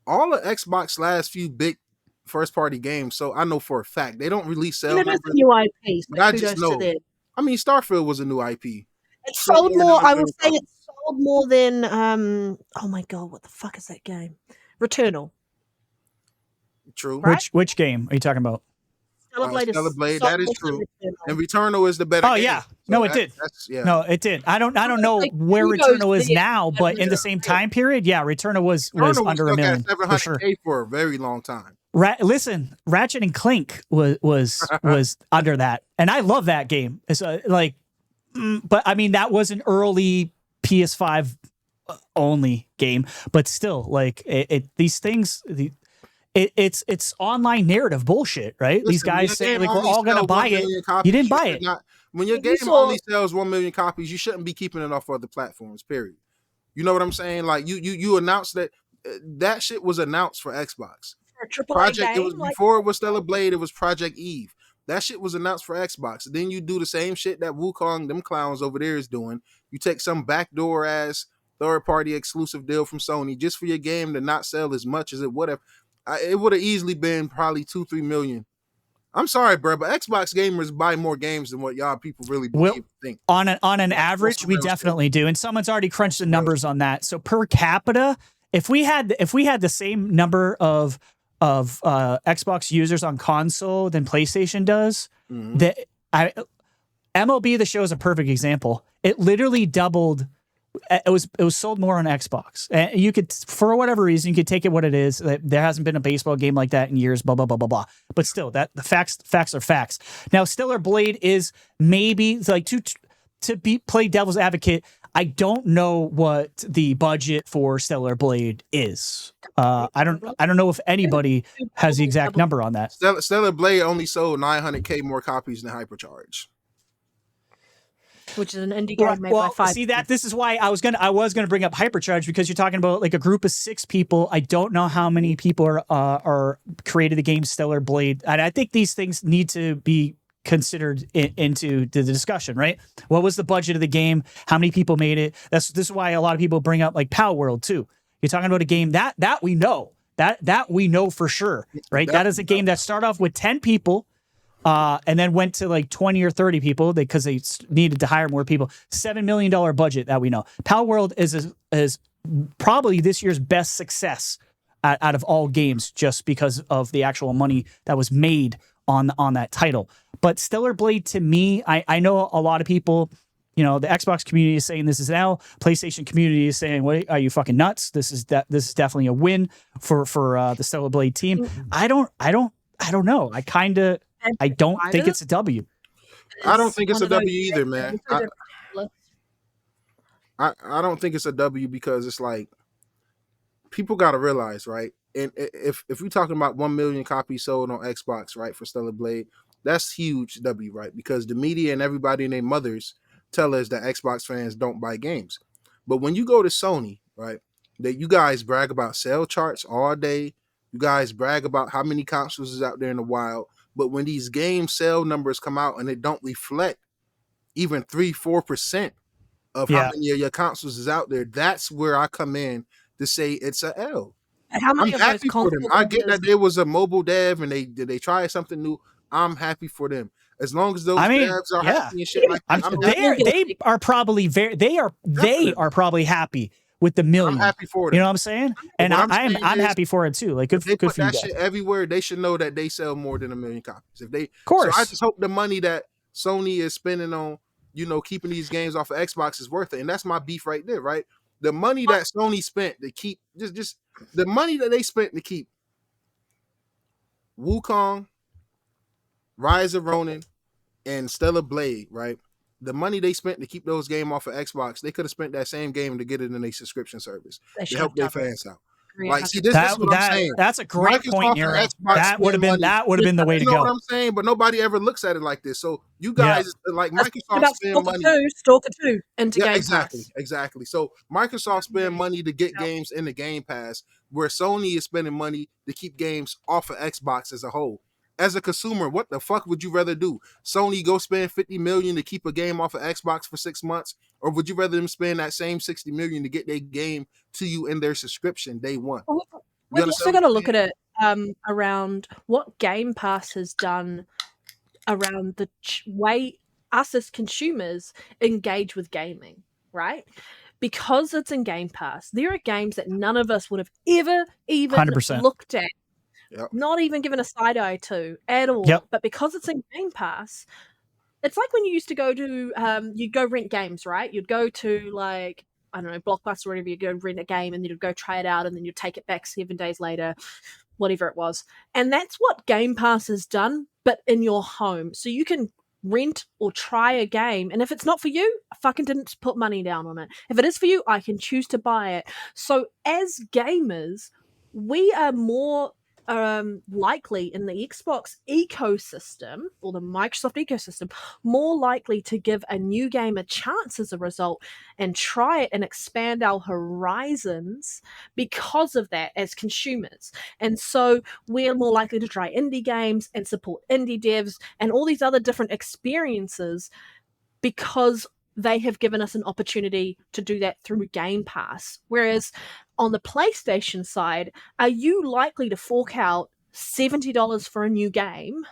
all of Xbox last few big first party games, so I know for a fact they don't release sales It's numbers. a new IP, so But I kudos just to know. them. I mean, Starfield was a new IP. It sold more. I would say it sold more than oh my god, what the fuck is that game? Returnal. True. Right? Which game are you talking about? Stellar Blade, Stellar Blade, sold that is more than true. Returnal. And Returnal is the better. Oh game. yeah, So no, it did. No, it did. I don't know Like, where kudos Returnal is there. now, but in the same time period, yeah, Returnal was under a million for sure. For a very long time. Listen, Ratchet and Clank was under that, and I love that game. It's but I mean that was an early PS5 only game, but still, like these things. It's online narrative bullshit, right? Listen, These guys say like we're all gonna buy it. Copies, You didn't buy it. When your game only sells 1 million copies, you shouldn't be keeping it off other platforms. Period. You know what I'm saying? Like you announced that shit was announced for Xbox. For a AAA Project. game, It was before it was Stellar Blade. It was Project Eve. That shit was announced for Xbox. Then you do the same shit that Wukong, them clowns over there is doing. You take some backdoor ass third party exclusive deal from Sony just for your game to not sell as much as it would have. It would have easily been probably 2-3 million. I'm sorry, bro, but Xbox gamers buy more games than what y'all people really think. On an average, we definitely do, and someone's already crunched the numbers on that. So per capita, if we had the same number of Xbox users on console than PlayStation does, MLB The Show is a perfect example. It literally doubled. It was sold more on Xbox. And you could, for whatever reason, you could take it what it is. There hasn't been a baseball game like that in years. Blah blah blah blah blah. But still, that the facts are facts. Now, Stellar Blade is maybe like to play devil's advocate. I don't know what the budget for Stellar Blade is. I don't know if anybody has the exact number on that. Stellar Blade only sold 900K more copies than Hypercharge, which is an indie game made by 5. See that this is why I was gonna bring up Hypercharge, because you're talking about like a group of 6 people. I don't know how many people are created the game Stellar Blade, and I think these things need to be considered into the discussion, right? What was the budget of the game? How many people made it? This is why a lot of people bring up like Power World too. You're talking about a game that we know that we know for sure, right? That is a game that started off with 10 people. And then went to like 20 or 30 people because they needed to hire more people. $7 million budget that we know. Power World is probably this year's best success out of all games, just because of the actual money that was made on that title. But Stellar Blade, to me, I know a lot of people, the Xbox community is saying this is an L. PlayStation community is saying, "What are you fucking nuts? This is definitely a win for the Stellar Blade team." I don't know. I don't think it's a W. I don't think it's a W either, man. I don't think it's a W because it's like, people got to realize, right? And if we're talking about 1 million copies sold on Xbox, right, for Stellar Blade, that's huge W, right? Because the media and everybody and their mothers tell us that Xbox fans don't buy games. But when you go to Sony, right, that you guys brag about sale charts all day, you guys brag about how many consoles is out there in the wild. But when these game sale numbers come out and they don't reflect even 3-4% of how many of your consoles is out there, that's where I come in to say it's a L. And how many I'm of happy those for them. I get that there was a mobile dev and they tried something new. I'm happy for them. As long as those devs are happy and shit like that. They are probably they are probably happy with the million. I'm happy for them. You know what I'm saying? And I'm happy for it too. Like, good they for put you that guys. shit everywhere. They should know that they sell more than 1 million copies. Of course. So I just hope the money that Sony is spending on, keeping these games off of Xbox is worth it. And that's my beef right there, right? The money that Sony spent to keep just the money that they spent to keep Wukong, Rise of Ronin, and Stellar Blade, right? The money they spent to keep those games off of Xbox, they could have spent that same game to get it in a subscription service to help their fans out. Like, see, this is what I'm saying. That's a great point, Nero. That would have been the way to go. You know what I'm saying? But nobody ever looks at it like this. So you guys, like, Microsoft spend money. Stalker 2 into Game Pass. Exactly. So Microsoft spend money to get games in the Game Pass, where Sony is spending money to keep games off of Xbox as a whole. As a consumer, what the fuck would you rather do? Sony go spend $50 million to keep a game off of Xbox for 6 months, or would you rather them spend that same $60 million to get their game to you in their subscription day one? We've also got to look at it around what Game Pass has done around the way us as consumers engage with gaming, right? Because it's in Game Pass, there are games that none of us would have ever even 100%. looked at. Yep. Not even given a side eye to at all. Yep. But because it's in Game Pass, it's like when you used to go to, you'd go rent games, right? You'd go to, like, I don't know, Blockbuster or whatever, you'd go rent a game and then you'd go try it out and then you'd take it back 7 days later, whatever it was. And that's what Game Pass has done, but in your home. So you can rent or try a game, and if it's not for you, I fucking didn't put money down on it. If it is for you, I can choose to buy it. So as gamers, we are more likely in the Xbox ecosystem or the Microsoft ecosystem, more likely to give a new game a chance as a result and try it and expand our horizons because of that as consumers. And so we're more likely to try indie games and support indie devs and all these other different experiences because they have given us an opportunity to do that through Game Pass. Whereas on the PlayStation side, are you likely to fork out $70 for a new game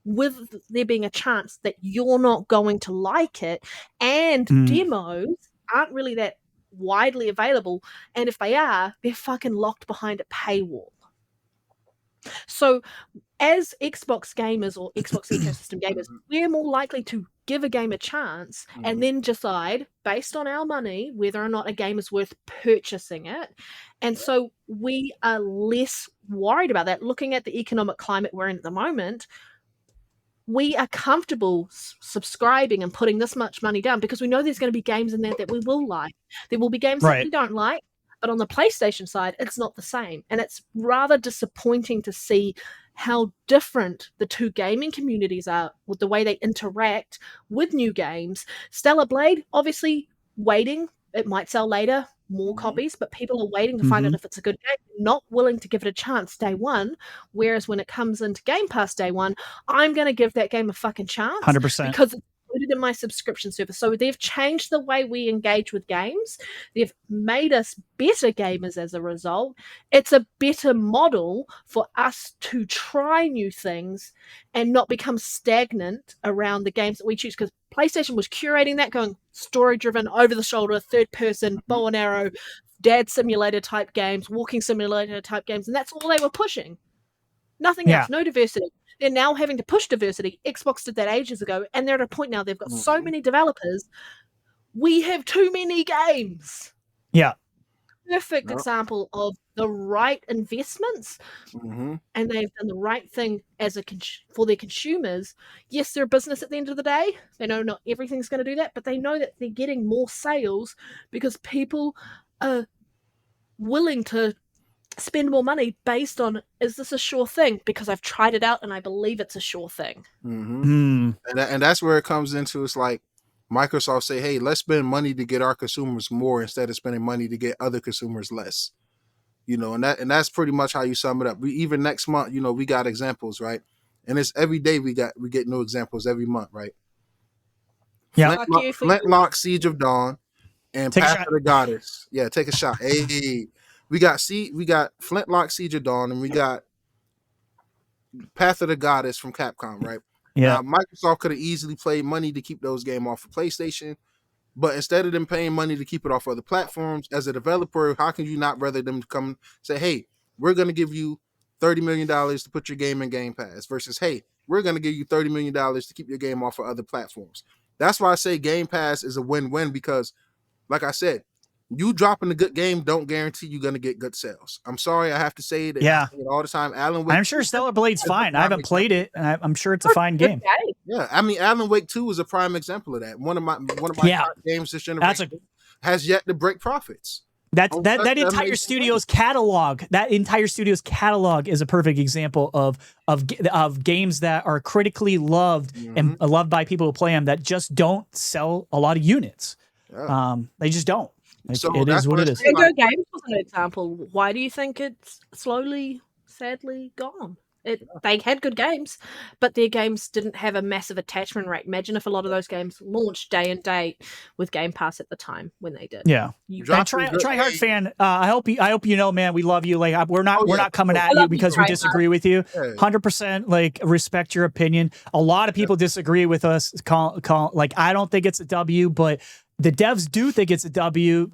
with there being a chance that you're not going to like it, and demos aren't really that widely available, and if they are, they're fucking locked behind a paywall. So as Xbox gamers or Xbox ecosystem gamers, we're more likely to give a game a chance and then decide based on our money whether or not a game is worth purchasing it. And so we are less worried about that. Looking at the economic climate we're in at the moment, we are comfortable subscribing and putting this much money down because we know there's going to be games in there that we will like. There will be games that we don't like, but on the PlayStation side, it's not the same. And it's rather disappointing to see how different the two gaming communities are with the way they interact with new games. Stellar Blade, obviously waiting. It might sell later, more copies, but people are waiting to find out if it's a good game, not willing to give it a chance day one. Whereas when it comes into Game Pass day one, I'm going to give that game a fucking chance 100%. because it's included in my subscription service. So they've changed the way we engage with games. They've made us better gamers as a result. It's a better model for us to try new things and not become stagnant around the games that we choose, because PlayStation was curating that, going story-driven, over-the-shoulder, third-person, bow and arrow, dad simulator type games, walking simulator type games, and that's all they were pushing. Nothing else, no diversity. They're now having to push diversity. Xbox did that ages ago, and they're at a point now they've got so many developers. We have too many games. Yeah. Perfect example of the right investments, and they've done the right thing as for their consumers. Yes, they're a business at the end of the day. They know not everything's going to do that, but they know that they're getting more sales because people are willing to spend more money based on, is this a sure thing? Because I've tried it out and I believe it's a sure thing. And that's where it comes into, it's like Microsoft say, hey, let's spend money to get our consumers more instead of spending money to get other consumers less. You know, and that's pretty much how you sum it up. Even next month, you know, we got examples, right? And it's every day we get new examples every month, right? Yeah. Flintlock, Siege of Dawn, and Path of the Goddess. Yeah, take a shot. Hey, we got Flintlock, Siege of Dawn, and we got Path of the Goddess from Capcom, right? Yeah. Now, Microsoft could have easily paid money to keep those games off of PlayStation, but instead of them paying money to keep it off other platforms, as a developer, how can you not rather them come say, hey, we're going to give you $30 million to put your game in Game Pass versus, hey, we're going to give you $30 million to keep your game off of other platforms. That's why I say Game Pass is a win-win, because, like I said, you dropping a good game don't guarantee you're going to get good sales. I'm sorry, I have to say it. Yeah. I say it all the time. Alan Wake. I'm sure Stellar Blade's fine. I haven't played it, and I'm sure it's a fine game. Yeah, I mean, Alan Wake 2 is a prime example of that. One of my top games this generation has yet to break profits. That entire studio's catalog, is a perfect example of games that are critically loved and loved by people who play them that just don't sell a lot of units. Yeah. They just don't. Like, so it is what it is. Go Games was an example. Why do you think it's slowly, sadly gone? They had good games, but their games didn't have a massive attachment rate. Imagine if a lot of those games launched day and date with Game Pass at the time when they did. Yeah, try hard fan. I hope you know, man, we love you. Like we're not coming at you because we disagree with you. 100%. Like respect your opinion. A lot of people disagree with us. Like I don't think it's a W, but the devs do think it's a W,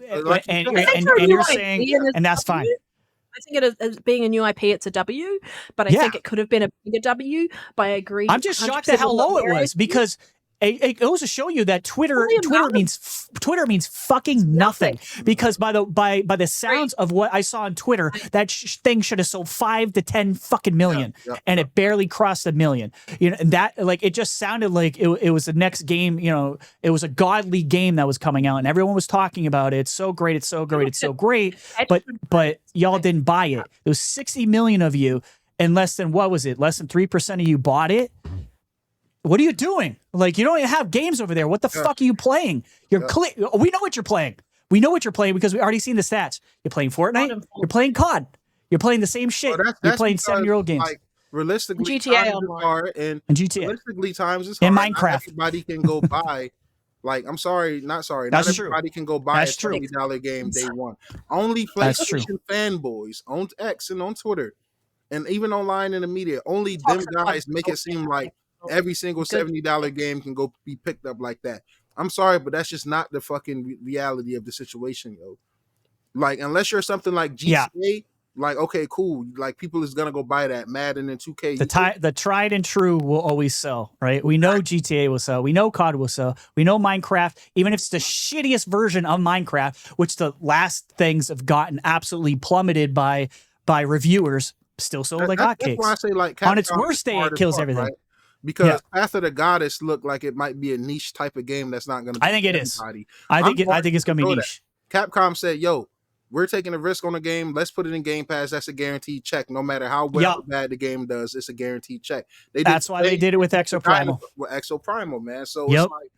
and you're saying, and that's fine. I think it is, as being a new IP, it's a W, but I think it could have been a bigger W. But I agree. I'm just shocked at how low it was, because it goes to show you that Twitter means fucking nothing. Because by the sounds of what I saw on Twitter, that thing should have sold 5 to 10 fucking million, and it barely crossed 1 million. You know, and that, like, it just sounded like it was the next game. You know, it was a godly game that was coming out, and everyone was talking about it. It's so great. It's so great. It's so great. But y'all didn't buy it. There was 60 million of you, and less than 3% of you bought it. What are you doing? Like, you don't even have games over there. What the fuck are you playing? We know what you're playing. We know what you're playing because we already seen the stats. You're playing Fortnite. You're playing COD. You're playing the same shit. You're playing 7-year-old games. Like, realistically, GTA and GTA. Realistically, times is hard. And Minecraft. Not everybody can go buy. Like, I'm sorry, not sorry. That's not true. Everybody can go buy That's a $30 game day one. Only PlayStation fanboys on X and on Twitter, and even online in the media. Only them guys make it seem like every single $70 game can go be picked up like that. I'm sorry, but that's just not the fucking reality of the situation, yo. Like, unless you're something like GTA, like, okay, cool. Like people is gonna go buy that Madden and 2K. The tried and true will always sell, right? We know GTA will sell. We know COD will sell. We know Minecraft, even if it's the shittiest version of Minecraft, which the last things have gotten absolutely plummeted by reviewers, still sold like hotcakes. That's why I say like on its Capcom worst day, is it hard as kills fuck, everything. right? Because Path of the Goddess looked like it might be a niche type of game that's not going to. I think it is. I think it's going to be niche. Capcom said, "Yo, we're taking a risk on the game. Let's put it in Game Pass. That's a guaranteed check. No matter how well or bad the game does, it's a guaranteed check." That's why they did it with Exo Primal. With Exo Primal, man. So it's like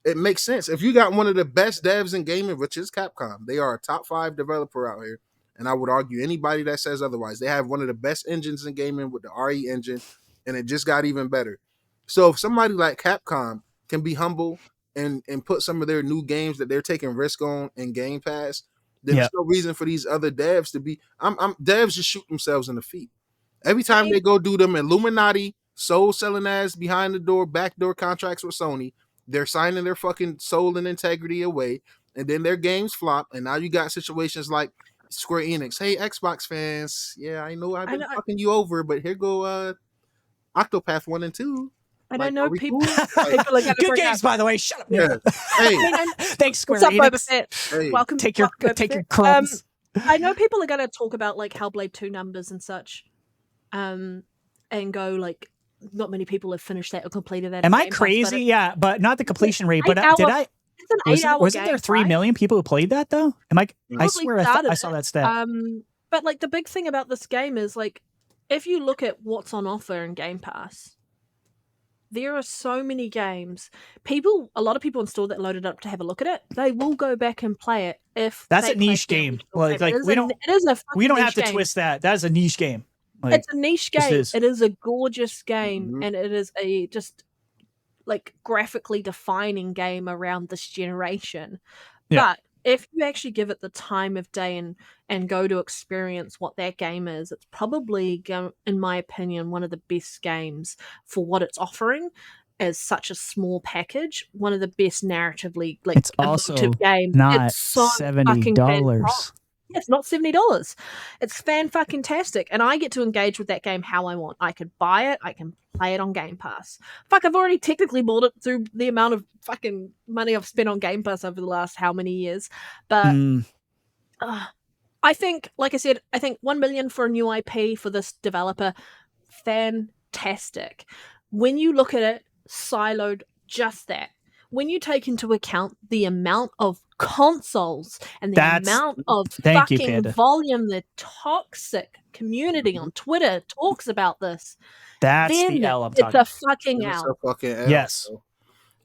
it makes sense. If you got one of the best devs in gaming, which is Capcom, they are a top 5 developer out here. And I would argue anybody that says otherwise. They have one of the best engines in gaming with the RE engine, and it just got even better. So if somebody like Capcom can be humble and put some of their new games that they're taking risk on in Game Pass, then there's no reason for these other devs to be. Devs just shoot themselves in the feet every time they go do them Illuminati soul selling ass behind the door backdoor contracts with Sony. They're signing their fucking soul and integrity away, and then their games flop. And now you got situations like Square Enix. Hey, Xbox fans, yeah, I know I've been fucking you over, but here go Octopath 1 and 2. And I know people. Like, good games, by the way. Shut up. Yeah. Hey, thanks, Square Enix. What's up, hey. Welcome. Take your crumbs. I know people are going to talk about like Hellblade 2 numbers and such, and go like, not many people have finished that or completed that. Am I crazy? Yeah, but not the completion rate. But did I? It's an 8-hour wasn't there 3 million people who played that though? Am I? I swear I saw that stat. But like the big thing about this game is like, if you look at what's on offer in Game Pass, there are so many games. A lot of people installed that, loaded up to have a look at it. They will go back and play it if that's a niche game. Like we don't have to twist that. That is a niche game. Like, it's a niche game. It is a gorgeous game, and it is a just like graphically defining game around this generation. But if you actually give it the time of day and go to experience what that game is, it's probably, in my opinion, one of the best games for what it's offering as such a small package. One of the best narratively it's also games. Not it's so $70. It's not $70. It's fan-fucking-tastic. And I get to engage with that game how I want. I could buy it. I can play it on Game Pass. Fuck, I've already technically bought it through the amount of fucking money I've spent on Game Pass over the last how many years. But I think, like I said, I think 1 million for a new IP for this developer, fantastic. When you look at it, siloed, just that. When you take into account the amount of consoles and the amount of fucking volume, the toxic community on Twitter talks about this, that's the L I'm talking about. It's a fucking L. It's a fucking L. Yes.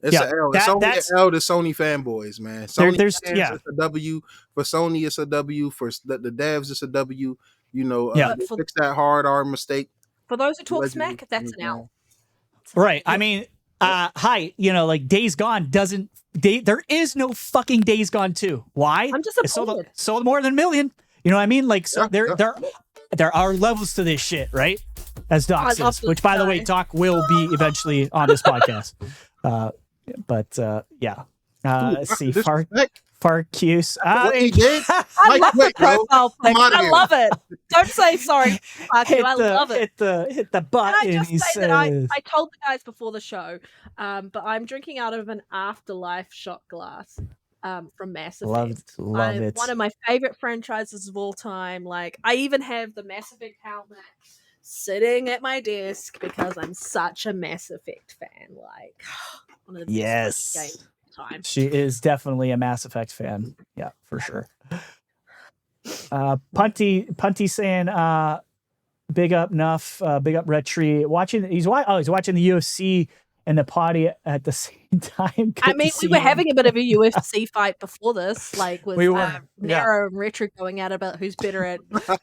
It's an L. It's only an L to Sony fanboys, man. Sony fans, it's a W. For Sony, it's a W. For the devs, it's a W. You know, fix that hard R mistake. For those who talk smack, that's an L. Right. I mean, like Days Gone there is no fucking Days Gone 2. Why? I'm disappointed. It sold more than 1 million. You know what I mean? Like, so there are levels to this shit, right? As Doc says, which by the way, Doc will be eventually on this podcast. Let's see. Farcuse. He did? I love the profile thing. I love it. Don't say sorry. I love it. Hit the button. And I just say that I told the guys before the show, but I'm drinking out of an Afterlife shot glass from Mass Effect. Love it. One of my favorite franchises of all time. Like, I even have the Mass Effect helmet sitting at my desk because I'm such a Mass Effect fan. Like, one of the best games. Time. She is definitely a Mass Effect fan. Yeah, for sure. Punty saying, big up Nuff, big up Red Tree. He's watching the UFC and the potty at the same time. I mean, we were having a bit of a UFC fight before this, like with Nero and Retro going at about who's better at.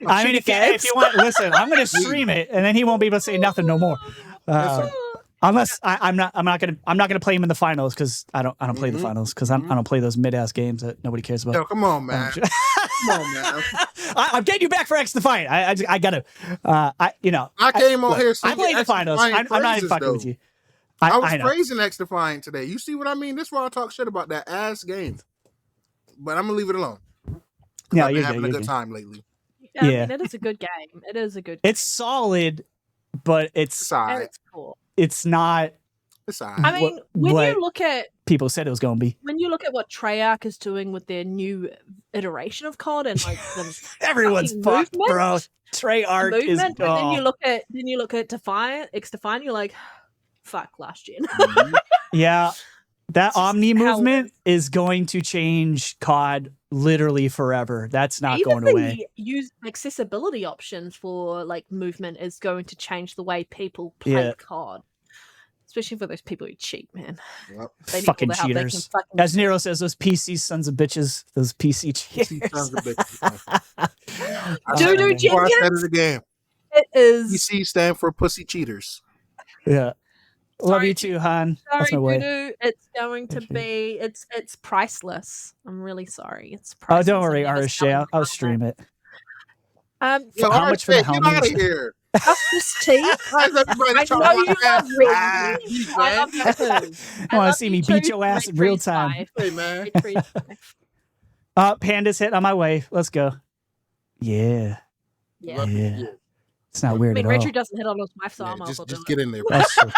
I mean, if you want, listen, I'm going to stream it, and then he won't be able to say nothing no more. Unless I'm not gonna play him in the finals because I don't play the finals because I don't play those mid ass games that nobody cares about. Yo, come on, man. Come on, man. I'm getting you back for X the fight. I gotta. I came on here. I played the finals. I'm not even fucking with you. I was praising X Defiant today. You see what I mean? This is why I talk shit about that ass game. But I'm gonna leave it alone. Yeah, I've been you're having good, a good time lately. I Yeah. mean, it is a good game. It is a good. It's solid, but It's all right. It's cool. it's not It's all I right. mean, when what you look at people said it was going to be. what Treyarch is doing with their new iteration of COD and like the Everyone's fucking fucked, movement, bro. Treyarch is. movement, but then you Oh. look at Defiant, X-Defiant, you're like, fuck last gen. Mhm. Yeah, that It's just Omni how it movement is going to change COD literally forever. That's not Even going away. the use accessibility options for like movement is going to change the way people play Yeah. COD. Especially for those people who cheat, man. Yep. They need Fucking all the help they can cheaters. fucking As Nero says, those PC sons of bitches, those PC PC cheaters. sons of bitches, I Oh, said Doo-doo it before, I said Jenkins? it again. It is. PC stand for pussy cheaters. Yeah. Love Sorry, you too, Han. That's Sorry, my way. Doo-doo. It's going to Okay. be. It's priceless. I'm really sorry. It's Oh, priceless. don't I'm worry, never RSJ. selling I'll content. stream it. Yo, How much for the RJ, get out helmet? of here. Justice Tea. Why is everybody I talking know about you that? love Ridley. Ah, I love you too. You I want to love see you me beat too, your ass in Red real Tree's time? wife. Hey, man. Red Tree's wife. Panda's hit on my way. Let's go. Yeah. Yeah. Love Yeah. you. It's not I weird mean, at Red all. Tree doesn't hit on his wife, so Yeah, I'm also just doing get in there. That's true.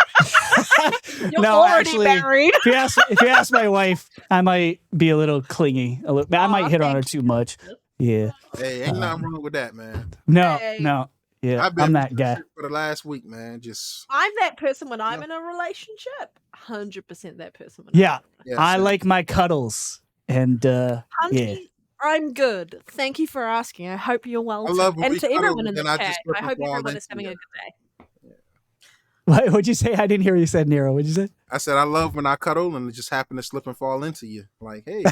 You're No, already actually, married. if you ask my wife, I might be a little clingy. I might hit on her thank too much. Yeah. Hey, ain't nothing wrong with that, man. No, Hey. no. Yeah, I've been I'm that guy. for the last week, man. Just I'm that person when I'm Yeah. in a relationship. 100% that person. When Yeah, yeah. I so- like my cuddles. And yeah. Honey, I'm good. Thank you for asking. I hope you're well. I love when and we to cuddle, everyone in the and I chat, just slip I and hope fall everyone is into having a you. good day. What'd you say? I didn't hear what you said, Nero. What'd you say? I said I love when I cuddle and it just happen to slip and fall into you. Like, hey,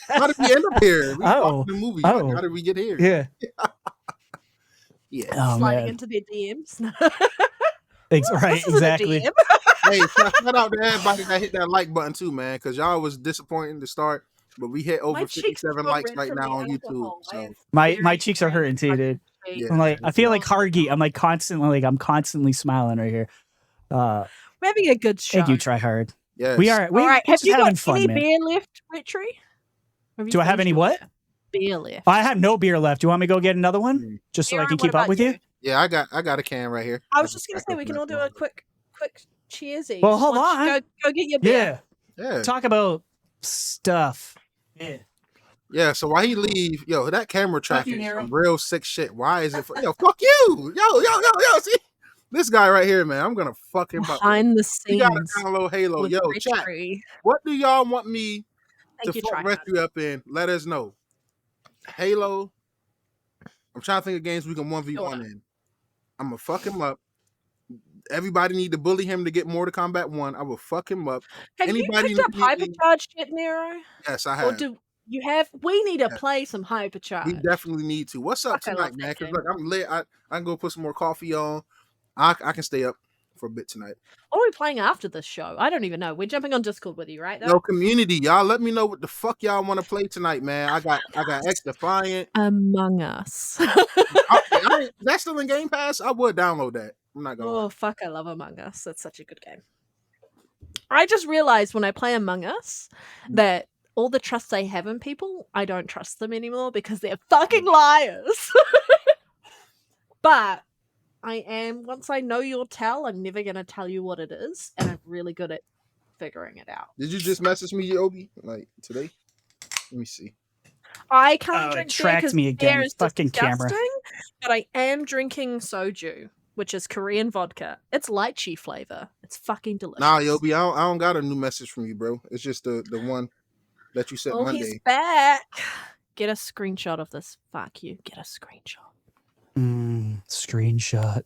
how did we end up here? We Oh. watched the movie. Oh. How did we get here? Yeah. Yeah. Oh, Sliding man. into their DMs. Right, This isn't a exactly. DM. Hey, shout out to everybody that hit that like button too, man, because y'all was disappointing to start, but we hit over My cheeks 57 got likes red right from now the on YouTube. alcohol. I So have My very cheeks are hurting too, strange dude. fucking Yeah. cheeks. I'm like, I feel like Oh, Hargy. I'm like constantly smiling right here. We're having a good show. Thank you, try hard. yes. We are. All right, We're have just you having got fun, any man. beer left, Retry? Do I have any what? Beer left. I have no beer left. Do you want me to go get another one? Just so I Aaron, can what keep up about with you? Yeah, I got a can right here. I was just gonna I say we can all do a quick cheersy. Well, hold Once you on. Go get your beer. Yeah. Yeah. Talk about stuff. Yeah. Yeah, so why he leave? Yo, that camera Fuck you, tracking is Nero. some real sick shit. Why is it? Yo, fuck you! Yo! See this guy right here, man. I'm gonna fuck him up. Behind the You gotta scenes. download Halo. with Yo, chat. Retry. What do y'all want me Thank to you, fuck Try Hard. Rescue up in? Let us know. Halo. I'm trying to think of games we can 1v1 in. I'm gonna fuck him up. Everybody need to bully him to get more to Combat 1. I will fuck him up. Have Anybody you picked up immediately- Hypercharge yet, Nero? Yes, I Or have. do you have? We need to Yeah. play some We Hypercharge. definitely need to. What's up Fuck, I tonight, love man? that Because game. look, I'm lit. I can go put some more coffee on. I can stay up for a bit tonight. What are we playing after this show? I don't even know. We're jumping on Discord with you, right? Yo, community, y'all let me know what the fuck y'all want to play tonight, man. I got X Defiant. Among Us. That's still in Game Pass. I would download that. I'm not gonna. Oh fuck! I love Among Us. That's such a good game. I just realized when I play Among Us that all the trust I have in people, I don't trust them anymore because they're fucking liars. But I am. Once I know your tell, I'm never gonna tell you what it is, and I'm really good at figuring it out. Did you just message me, Obi? Like today? Let me see. I can't Oh, it drink beer tracked 'cause me again, beer is fucking camera. disgusting, but I am drinking soju, which is Korean vodka. It's lychee flavor. It's fucking delicious. Nah, Yobi, I don't got a new message from you, bro. It's just the one that you sent Oh, Monday. he's back. Get a screenshot of this. Fuck you. Get a screenshot. Screenshot.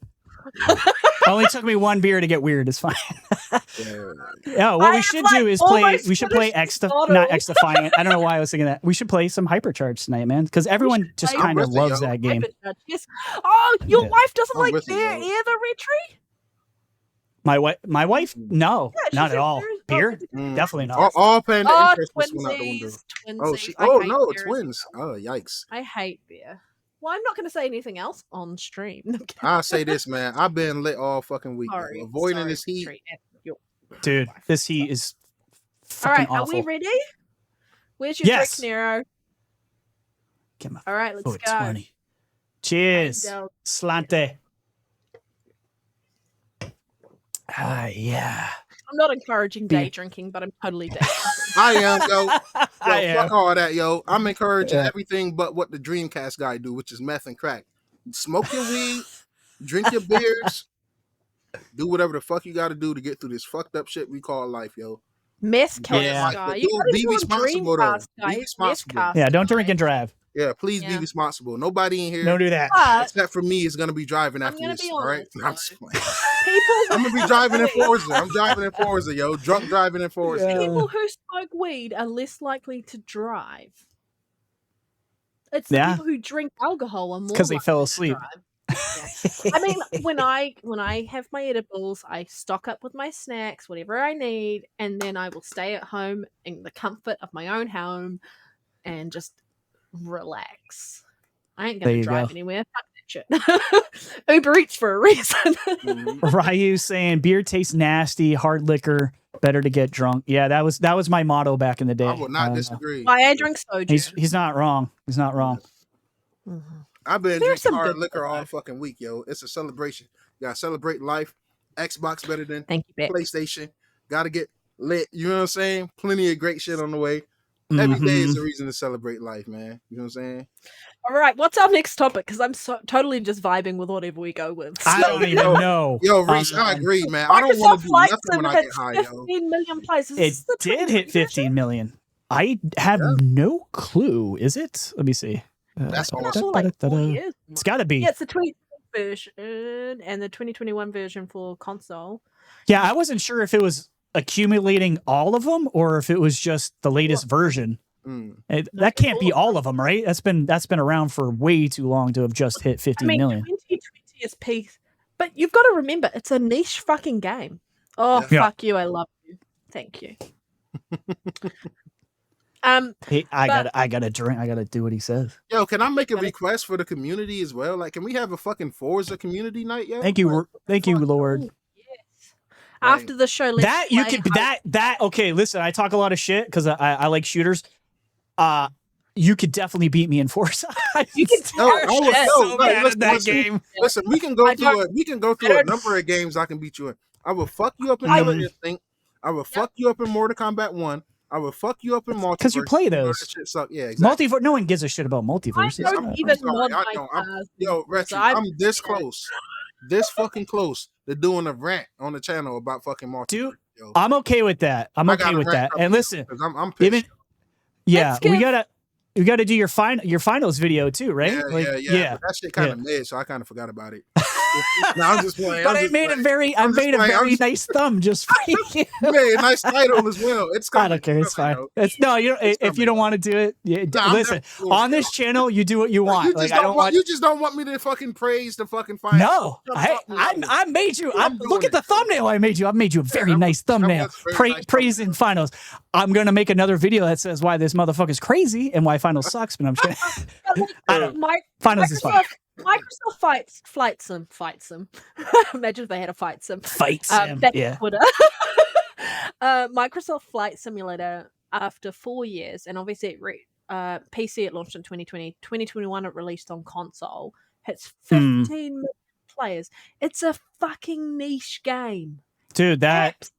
Only took me one beer to get weird. It's fine. Yeah. Yeah, what I we have, should like, do is almost play finished not bottle. X Defiant. I don't know why I was thinking that. We should play some Hypercharge tonight, man, because everyone just play kind of with it, loves yo. that game. Hypercharge, yes. Oh, your Yeah. wife doesn't I'm like with it, beer yo. either, Retry? My wife? No, Yeah, she not said at all. beer is- Beer? Mm. Definitely not. All paying the Oh, interest just went out the window. twinsies. Oh, she. I Oh hate no, beer as twins. well. Oh, yikes. I hate beer. Well, I'm not going to say anything else on stream. I'll say this, man. I've been lit all fucking week. Sorry, yo. Avoiding sorry, this heat. Retry. Your Dude, wife. this heat is All fucking right, are awful. we ready? Where's your Yes. drink, Nero? Get my All right, let's foot go. 20. Cheers. And, Slante. Yeah. I'm not encouraging day drinking, but I'm totally day drinking. I am, yo. I Yo, am. fuck all that, yo. I'm encouraging everything but what the Dreamcast guy do, which is meth and crack. Smoke your weed, drink your beers, do whatever the fuck you got to do to get through this fucked up shit we call life, yo. Mess cast Yeah. guy. But You dude, gotta be do a responsible, though. Dreamcast guy. Be responsible. Mess Yeah, don't guy. drink and drive. Yeah, please be Yeah. responsible. Nobody in here, Don't do that. But except for me, is gonna be driving I'm after gonna this. be All right, honest, I'm just playing. people, I'm gonna be driving in Forza. I'm driving in Forza, yo. Drunk driving in Forza. Yeah. people who smoke weed are less likely to drive. It's the Yeah. people who drink alcohol are more 'Cause they likely fell to asleep. drive. I mean, when I have my edibles, I stock up with my snacks, whatever I need, and then I will stay at home in the comfort of my own home and just relax. I ain't There gonna you drive go. anywhere. Fuck that shit. Uber Eats for a reason. Mhm. Ryu saying beer tastes nasty, hard liquor, better to get drunk. Yeah, that was my motto back in the day. I will not disagree. Why I drink soju. He's not wrong. He's not wrong. Mhm. I've been There's drinking some hard good liquor stuff, all though. fucking week, yo. It's a celebration. You gotta celebrate life. Xbox better than Thank you, Beck. PlayStation. Gotta get lit. You know what I'm saying? Plenty of great shit on the way. Every day is a reason to celebrate life, man. You know what I'm saying? All right, what's our next topic? Because I'm totally just vibing with whatever we go with. I don't even know. Yo, Reese, I agree, man. I don't want to do Flight nothing Sim when I get hits high, yo. 15 million plays. Is It this the did hit 2020 15 million. I have no clue. Is it? Let me see. That's version? awesome. For like 4 years. It's got to be. Yeah, it's the 2020 version and the 2021 version for console. Yeah, I wasn't sure if it was accumulating all of them or if it was just the latest version. Mm. That can't be all of them, right? That's been around for way too long to have just hit 15 million. 2020 is peak, but you've got to remember it's a niche fucking game. Oh, Yeah. fuck you! I love you. Thank you. Hey, I gotta drink. I gotta do what he says. Yo, can I make a request for the community as well? Like, can we have a fucking Forza community night, yo? Thank you, Lord. Yes. After the show, let's That you play could that okay. Listen, I talk a lot of shit because I like shooters. You could definitely beat me in Forza. You can No, I was so bad listen, at that listen, game. Listen, we can go through a number of games I can beat you in. I will fuck you up in Killer Instinct. I will fuck you up in Mortal Kombat 1. I will fuck you up in Multiverse. Because you play You know those. that shit suck. Yeah, exactly. Multiverse. No one gives a shit about multiverse. I don't even mod I my don't. cars. Yo, Retry, So I'm this close. This fucking close to doing a rant on the channel about fucking Multiverse. Dude, yo. I'm okay with that. I'm I okay gotta with rant that. up And here, listen, 'cause I'm pissed. even yeah, Let's give- we gotta do your finals video too, right? Yeah. But that shit kind of mid, so I kind of forgot about it. No, I'm just playing. But I made a very nice thumb just for you. Yeah, nice title as well. It's I don't care. It's fine. It's no, you don't. If you don't want to do it, listen. On this channel, you do what you want. You Like just I don't want. You just don't want me to fucking praise the fucking final. No, I made you. I'm Look doing at the it, bro. thumbnail I made you. I made you a very nice thumbnail. Praising finals. I'm gonna make another video that says why this motherfucker's crazy and why finals sucks. But I'm kidding. I don't. Finals is fine. Microsoft Flight Sim. Imagine if they had a fight sim. Fight sim. Back Yeah. Twitter. Microsoft Flight Simulator, after 4 years, and obviously PC it launched in 2020. 2021 it released on console. Hits 15 million players. It's a fucking niche game. Dude, that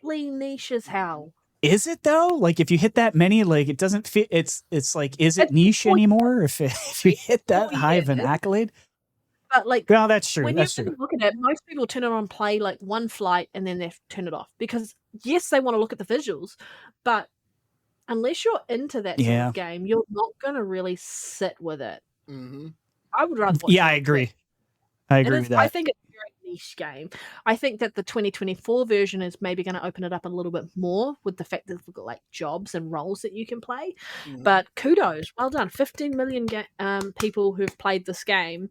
absolutely niche as hell. is it though? Like if you hit that many, like it doesn't fit. It's like, is it niche anymore? If you hit that high of an accolade? But like, well, that's true. When That's you true. look at it, most people turn it on, play like one flight, and then they turn it off because yes, they want to look at the visuals, but unless you're into that sort of game, you're not going to really sit with it. Mm-hmm. I would rather. Watch I agree. I agree with that. I think it's a very niche game. I think that the 2024 version is maybe going to open it up a little bit more with the fact that we've got like jobs and roles that you can play. Mm-hmm. But kudos, well done. 15 million people who've played this game.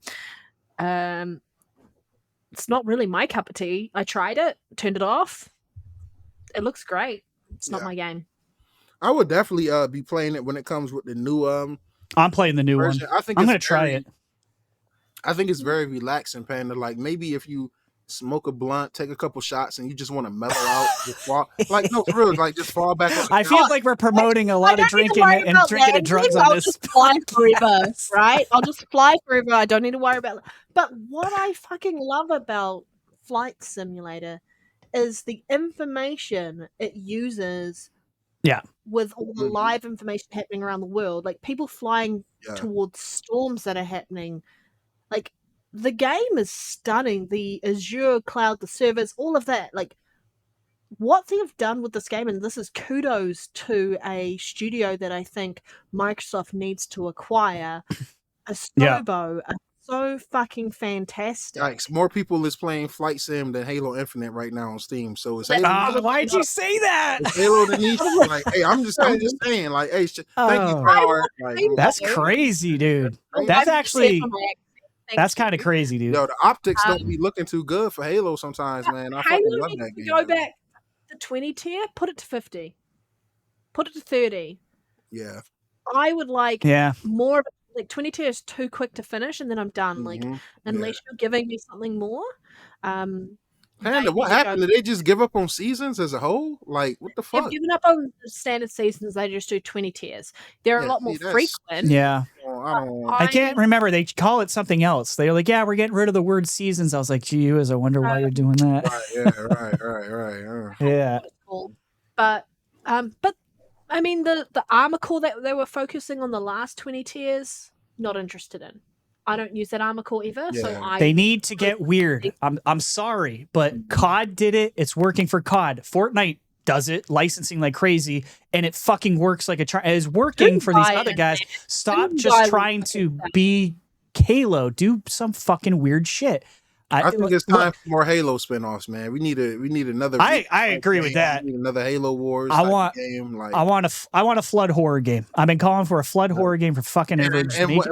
It's not really my cup of tea. I tried it, turned it off. It looks great. It's not my game. I would definitely be playing it when it comes with the new I'm playing the new version. one. I think I'm gonna try it. I think it's very relaxing, Panda. Like maybe if you smoke a blunt, take a couple shots, and you just want to mellow out. Just fall, like no, for real, like just fall back on the I feel couch. like we're promoting a I lot of don't need to drinking worry and about drinking that. and drugs I'll on this. just fly forever, podcast. right? I'll just fly forever. I don't need to worry about it. But what I fucking love about Flight Simulator is the information it uses. Yeah. With all the live information happening around the world, like people flying towards storms that are happening. Like, the game is stunning. The Azure cloud, the servers, all of that. Like, what they've done with this game, and this is kudos to a studio that I think Microsoft needs to acquire, Asobo, are so fucking fantastic. Yikes! More people is playing Flight Sim than Halo Infinite right now on Steam. So it's Halo. Why'd you say that? It's Halo the niche. Like, hey, I'm just saying. Like, hey, thank you, Howard. Like, that's crazy, dude. That's actually that's kind of crazy, dude. Yo, the optics don't be looking too good for Halo sometimes, man. I fucking love that game. Go back to 20 tier, put it to 50, put it to 30. Yeah, I would like more of it. Like 20 tier is too quick to finish, and then I'm done. Like, unless you're giving me something more. Panda, what happened? Did they just give up on seasons as a whole? Like, what the fuck? They've given up on the standard seasons. They just do 20 tiers. They're a lot more frequent. Yeah. I can't remember. They call it something else. They're like, yeah, we're getting rid of the word seasons. I was like, gee, I wonder why you're doing that. Right. Yeah. But I mean, the armor core that they were focusing on the last 20 tiers, not interested in. I don't use that armor core ever, so they need to get weird. I'm sorry, but COD did it. It's working for COD. Fortnite does it, licensing like crazy, and it fucking works like it is working for these other guys. Stop just trying to be Halo. Do some fucking weird shit. I think it's time for more Halo spinoffs, man. We need another. I agree with that. We need another Halo Wars. I want game. Like, I want a flood horror game. I've been calling for a flood horror game for fucking ever.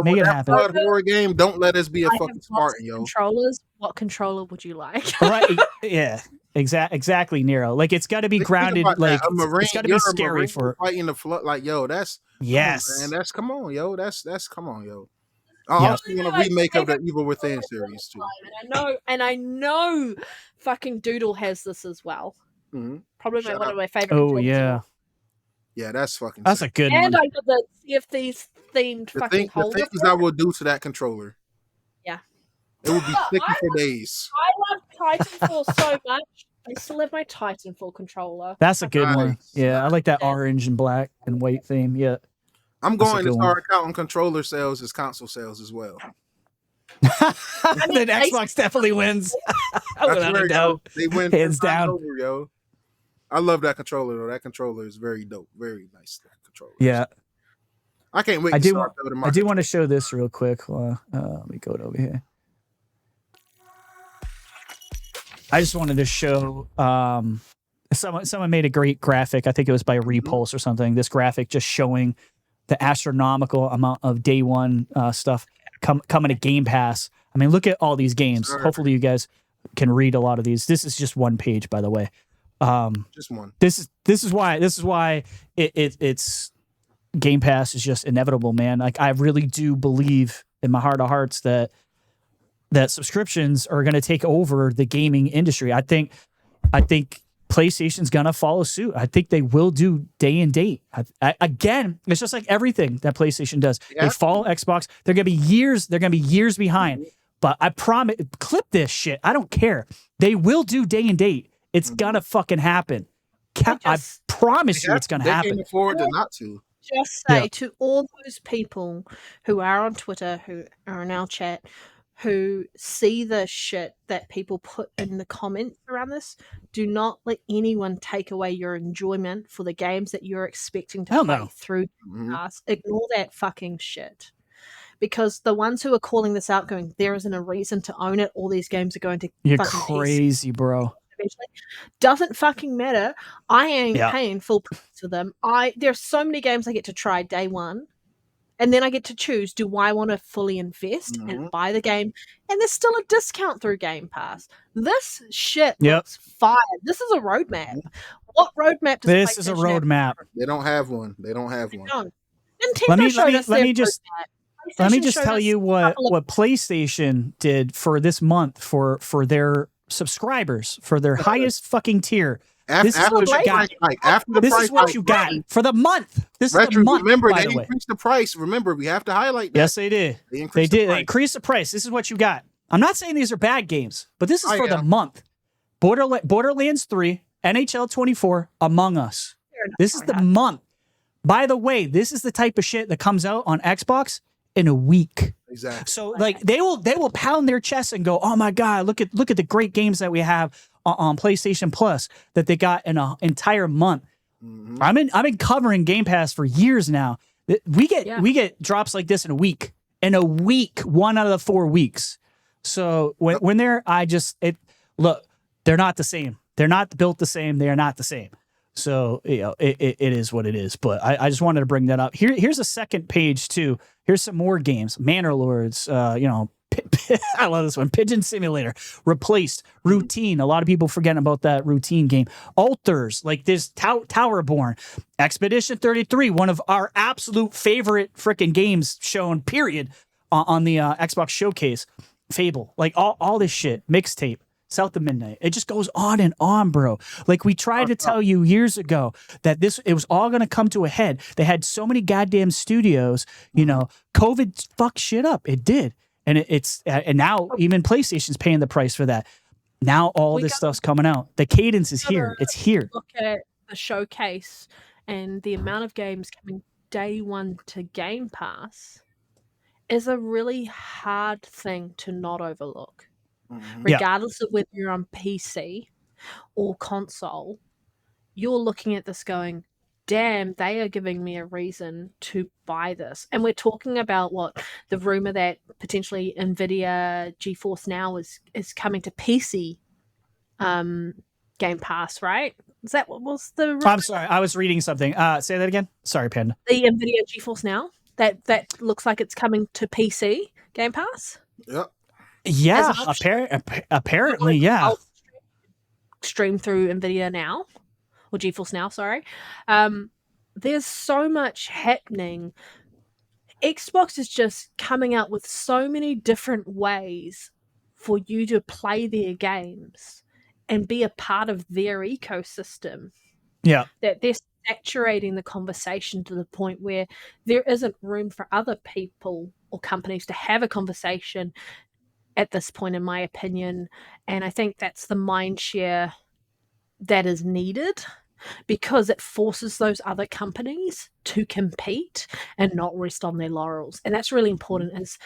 Make it happen. Flood horror game. Don't let us be a fucking Spartan, yo. Controllers. What controller would you like? Right. Yeah. Exactly, Nero. Like, it's got to be grounded. Like, it's got to be scary for fighting the flood. Like, yo, that's yes, man. Come on, yo. That's come on, yo. I also want a remake of the Evil Within series too. And I know, fucking Doodle has this as well. Mm-hmm. Probably one of my favorite. Oh yeah, that's fucking. That's sick. A good one. And I got the Sea of Thieves themed fucking holder. The things I will do to that controller. Yeah, it would be sticky for days. I love Titanfall so much. I still have my Titanfall controller. That's a good one. Yeah, I like that orange and black and white theme. Yeah. I'm going to start counting controller sales as console sales as well. Then Xbox definitely wins. Without a doubt. They win hands down. Over, yo. I love that controller though. That controller is very dope. Very nice controller. Yeah. I can't wait. I do want to show this real quick. Let me go over here. I just wanted to show someone made a great graphic. I think it was by Repulse or something. This graphic just showing the astronomical amount of day one stuff coming to Game Pass. I mean, look at all these games. Sure. Hopefully you guys can read a lot of these. This is just one page, by the way. Just one. This is why it's Game Pass is just inevitable, man. Like, I really do believe in my heart of hearts that subscriptions are going to take over the gaming industry. I think PlayStation's gonna follow suit. I think they will do day and date. Again, it's just like everything that PlayStation does. Yeah. They follow Xbox. They're gonna be years. They're gonna be years behind. But I promise, clip this shit. I don't care. They will do day and date. It's gonna fucking happen. I promise you, it's gonna happen. They can't afford to not to. Just say to all those people who are on Twitter, who are in our chat, who see the shit that people put in the comments around this, do not let anyone take away your enjoyment for the games that you're expecting to play through us. Ignore that fucking shit. Because the ones who are calling this out going, there isn't a reason to own it, all these games are going to You're fucking crazy, bro. Doesn't fucking matter. I ain't paying full price for them. There's so many games I get to try day one. And then I get to choose, do I want to fully invest and buy the game? And there's still a discount through Game Pass. This shit looks fire. This is a roadmap. What roadmap does this is a roadmap. They don't have one. Nintendo let me just tell you what PlayStation did for this month for their subscribers for their highest fucking tier. This is After what the you got. price hike, after the This price is what hike, you got for the month. This is Retro, the month, remember, by they the way. increased the price. Remember, we have to highlight that. Yes, they did. They They increased the did. They price. increased the price. This is what you got. I'm not saying these are bad games, but this is Oh, for yeah. the month. Borderlands 3, NHL 24, Among Us. This is the month. By the way, this is the type of shit that comes out on Xbox in a week. Exactly. So like they will pound their chest and go, "Oh my god, look at the great games that we have on PlayStation Plus that they got in an entire month." Mm-hmm. I've been covering Game Pass for years now. We get drops like this in a week. In a week, 1 out of the 4 weeks. So when they're look, they're not the same. They're not built the same. They are not the same. So it is what it is. But I just wanted to bring that up. Here's a second page too. Here's some more games. Manor Lords. I love this one. Pigeon Simulator replaced Routine. A lot of people forgetting about that Routine game. Alters like this Towerborn. Expedition 33, one of our absolute favorite freaking games shown. Period on the Xbox Showcase. Fable, like all this shit. Mixtape. South of Midnight. It just goes on, bro. Like we tried to tell you years ago that it was all going to come to a head. They had so many goddamn studios, COVID fucked shit up. It did. And and now even PlayStation's paying the price for that. Now all this stuff's coming out. The cadence is here. It's here. Look at the showcase and the amount of games coming day one to Game Pass is a really hard thing to not overlook. Regardless of whether you're on PC or console, you're looking at this going, damn, they are giving me a reason to buy this. And we're talking about the rumor that potentially NVIDIA GeForce Now is coming to PC Game Pass, right? Is that what was the rumor? I'm sorry, I was reading something. Say that again. Sorry, Panda. The NVIDIA GeForce Now that looks like it's coming to PC Game Pass. Yep. Yeah, apparently, yeah. I'll stream through NVIDIA Now, or GeForce Now, sorry. There's so much happening. Xbox is just coming out with so many different ways for you to play their games and be a part of their ecosystem. Yeah. That they're saturating the conversation to the point where there isn't room for other people or companies to have a conversation at this point, in my opinion. And I think that's the mind share that is needed, because it forces those other companies to compete and not rest on their laurels. And that's really important, as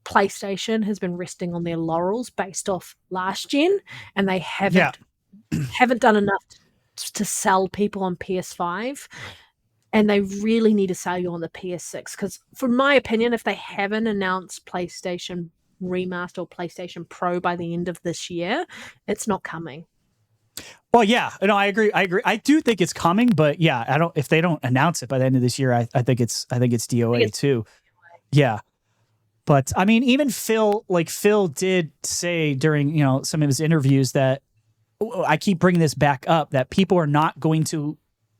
PlayStation has been resting on their laurels based off last gen, and they haven't done enough to sell people on PS5. And they really need to sell you on the PS6, because from my opinion, if they haven't announced PlayStation Remaster or PlayStation Pro by the end of this year, it's not coming. Well, yeah, no, I agree. I do think it's coming, but yeah, if they don't announce it by the end of this year, I think it's DOA too. Yeah. But I mean, even Phil did say during, some of his interviews that, I keep bringing this back up, that people are not going to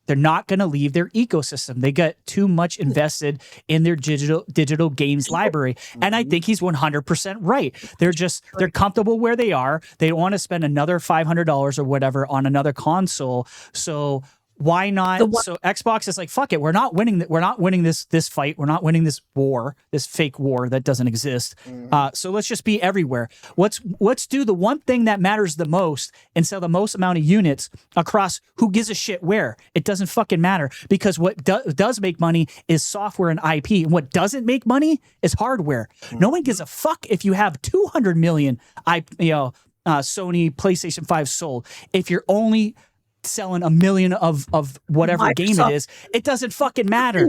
leave their ecosystem. They got too much invested in their digital games library. And I think he's 100% right. They're comfortable where they are. They don't want to spend another $500 or whatever on another console. So why not? So Xbox is like, fuck it. We're not winning this fight. We're not winning this war, this fake war that doesn't exist. So let's just be everywhere. Let's do the one thing that matters the most and sell the most amount of units across who gives a shit where. It doesn't fucking matter, because what does make money is software and IP. And what doesn't make money is hardware. No one gives a fuck if you have 200 million Sony PlayStation 5 sold. If you're only selling 1 million of whatever Microsoft game it is, it doesn't fucking matter.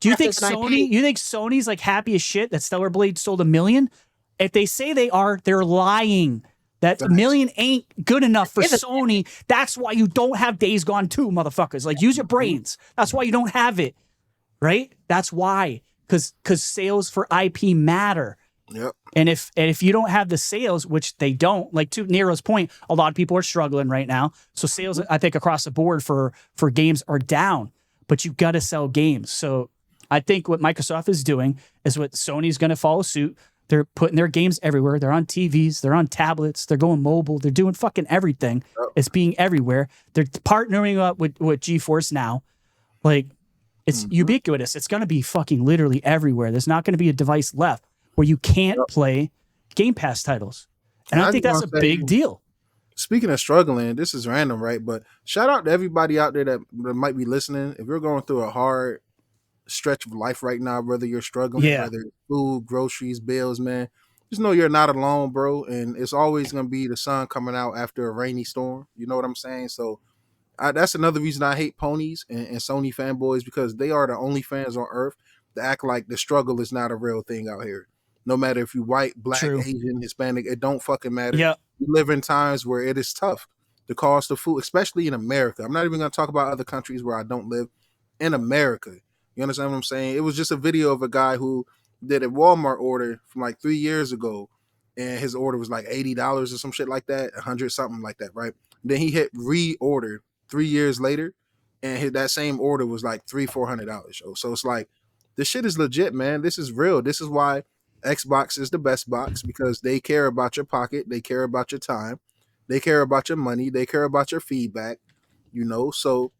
Do you think Sony's like happy as shit that Stellar Blade sold 1 million? If they say they are, they're lying. That 1 million ain't good enough for Sony. That's why you don't have Days Gone 2, motherfuckers. Like, use your brains. That's why you don't have it, right? That's why, because sales for IP matter. Yep. And if you don't have the sales, which they don't, like to Nero's point, a lot of people are struggling right now. So sales, I think, across the board for games are down, but you've got to sell games. So I think what Microsoft is doing is what Sony's going to follow suit. They're putting their games everywhere. They're on TVs. They're on tablets. They're going mobile. They're doing fucking everything. It's being everywhere. They're partnering up with GeForce Now. Like, it's ubiquitous. It's going to be fucking literally everywhere. There's not going to be a device left where you can't play Game Pass titles. And I think that's a big deal. Speaking of struggling, this is random, right? But shout out to everybody out there that might be listening. If you're going through a hard stretch of life right now, whether you're struggling, whether it's food, groceries, bills, man, just know you're not alone, bro. And it's always going to be the sun coming out after a rainy storm. You know what I'm saying? So that's another reason I hate ponies and Sony fanboys, because they are the only fans on earth that act like the struggle is not a real thing out here. No matter if you white, black, Asian, Hispanic, it don't fucking matter. Yeah. We live in times where it is tough. The cost of food, especially in America. I'm not even going to talk about other countries where I don't live. In America, you understand what I'm saying? It was just a video of a guy who did a Walmart order from like 3 years ago, and his order was like $80 or some shit like that, 100 something like that, right? Then he hit reorder 3 years later, and that same order was like $300-$400. So it's like, this shit is legit, man. This is real. This is why Xbox is the best box, because they care about your pocket, they care about your time, they care about your money, they care about your feedback, you know. So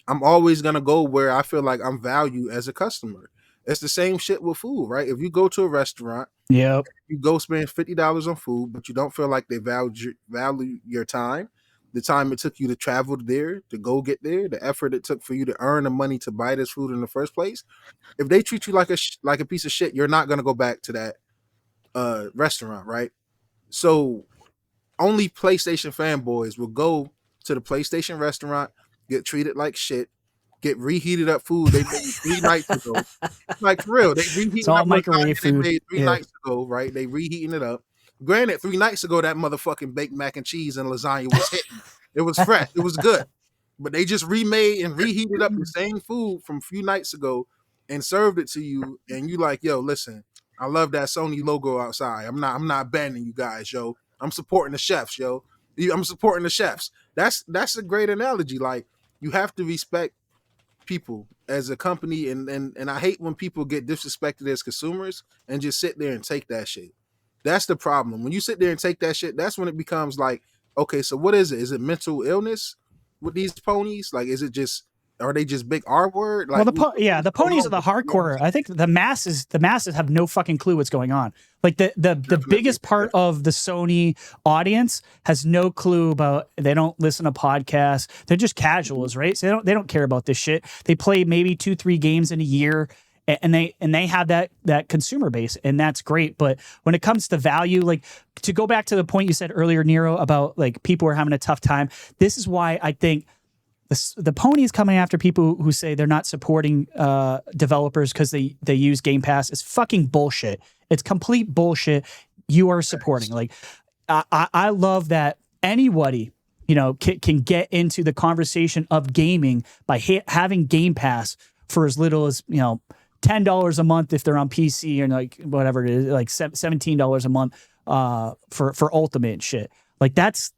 I'm always gonna go where I feel like I'm valued as a customer. It's the same shit with food, right? If you go to a restaurant, you go spend $50 on food, but you don't feel like they value your time, the time it took you to travel there, to go get there, the effort it took for you to earn the money to buy this food in the first place. If they treat you like a piece of shit, you're not gonna go back to that restaurant, right? So only PlayStation fanboys will go to the PlayStation restaurant, get treated like shit, get reheated up food they made 3 nights ago. Like, for real, they reheating up microwave food they made 3 nights ago, right? They reheating it up. Granted, 3 nights ago that motherfucking baked mac and cheese and lasagna was hitting. It was fresh. It was good. But they just remade and reheated up the same food from a few nights ago and served it to you, and you like, yo, listen, I love that Sony logo outside. I'm not abandoning you guys, yo. I'm supporting the chefs, yo. I'm supporting the chefs. That's a great analogy. Like, you have to respect people as a company, and I hate when people get disrespected as consumers and just sit there and take that shit. That's the problem. When you sit there and take that shit, that's when it becomes like, okay, so what is it? Is it mental illness with these ponies? Like, is it just, are they just big R word? Like, well, the ponies are the hardcore. I think the masses have no fucking clue what's going on. Like the biggest part of the Sony audience has no clue about. They don't listen to podcasts. They're just casuals, right? So they don't care about this shit. They play maybe 2-3 games in a year, and they have that consumer base, and that's great. But when it comes to value, like, to go back to the point you said earlier, Nero, about like people are having a tough time. This is why I think the ponies coming after people who say they're not supporting developers because they use Game Pass is fucking bullshit. It's complete bullshit. You are supporting. Like, I love that anybody, you know, can get into the conversation of gaming by having Game Pass for as little as, you know, $10 a month if they're on PC, and like whatever it is, like $17 a month for Ultimate and shit. Like, that's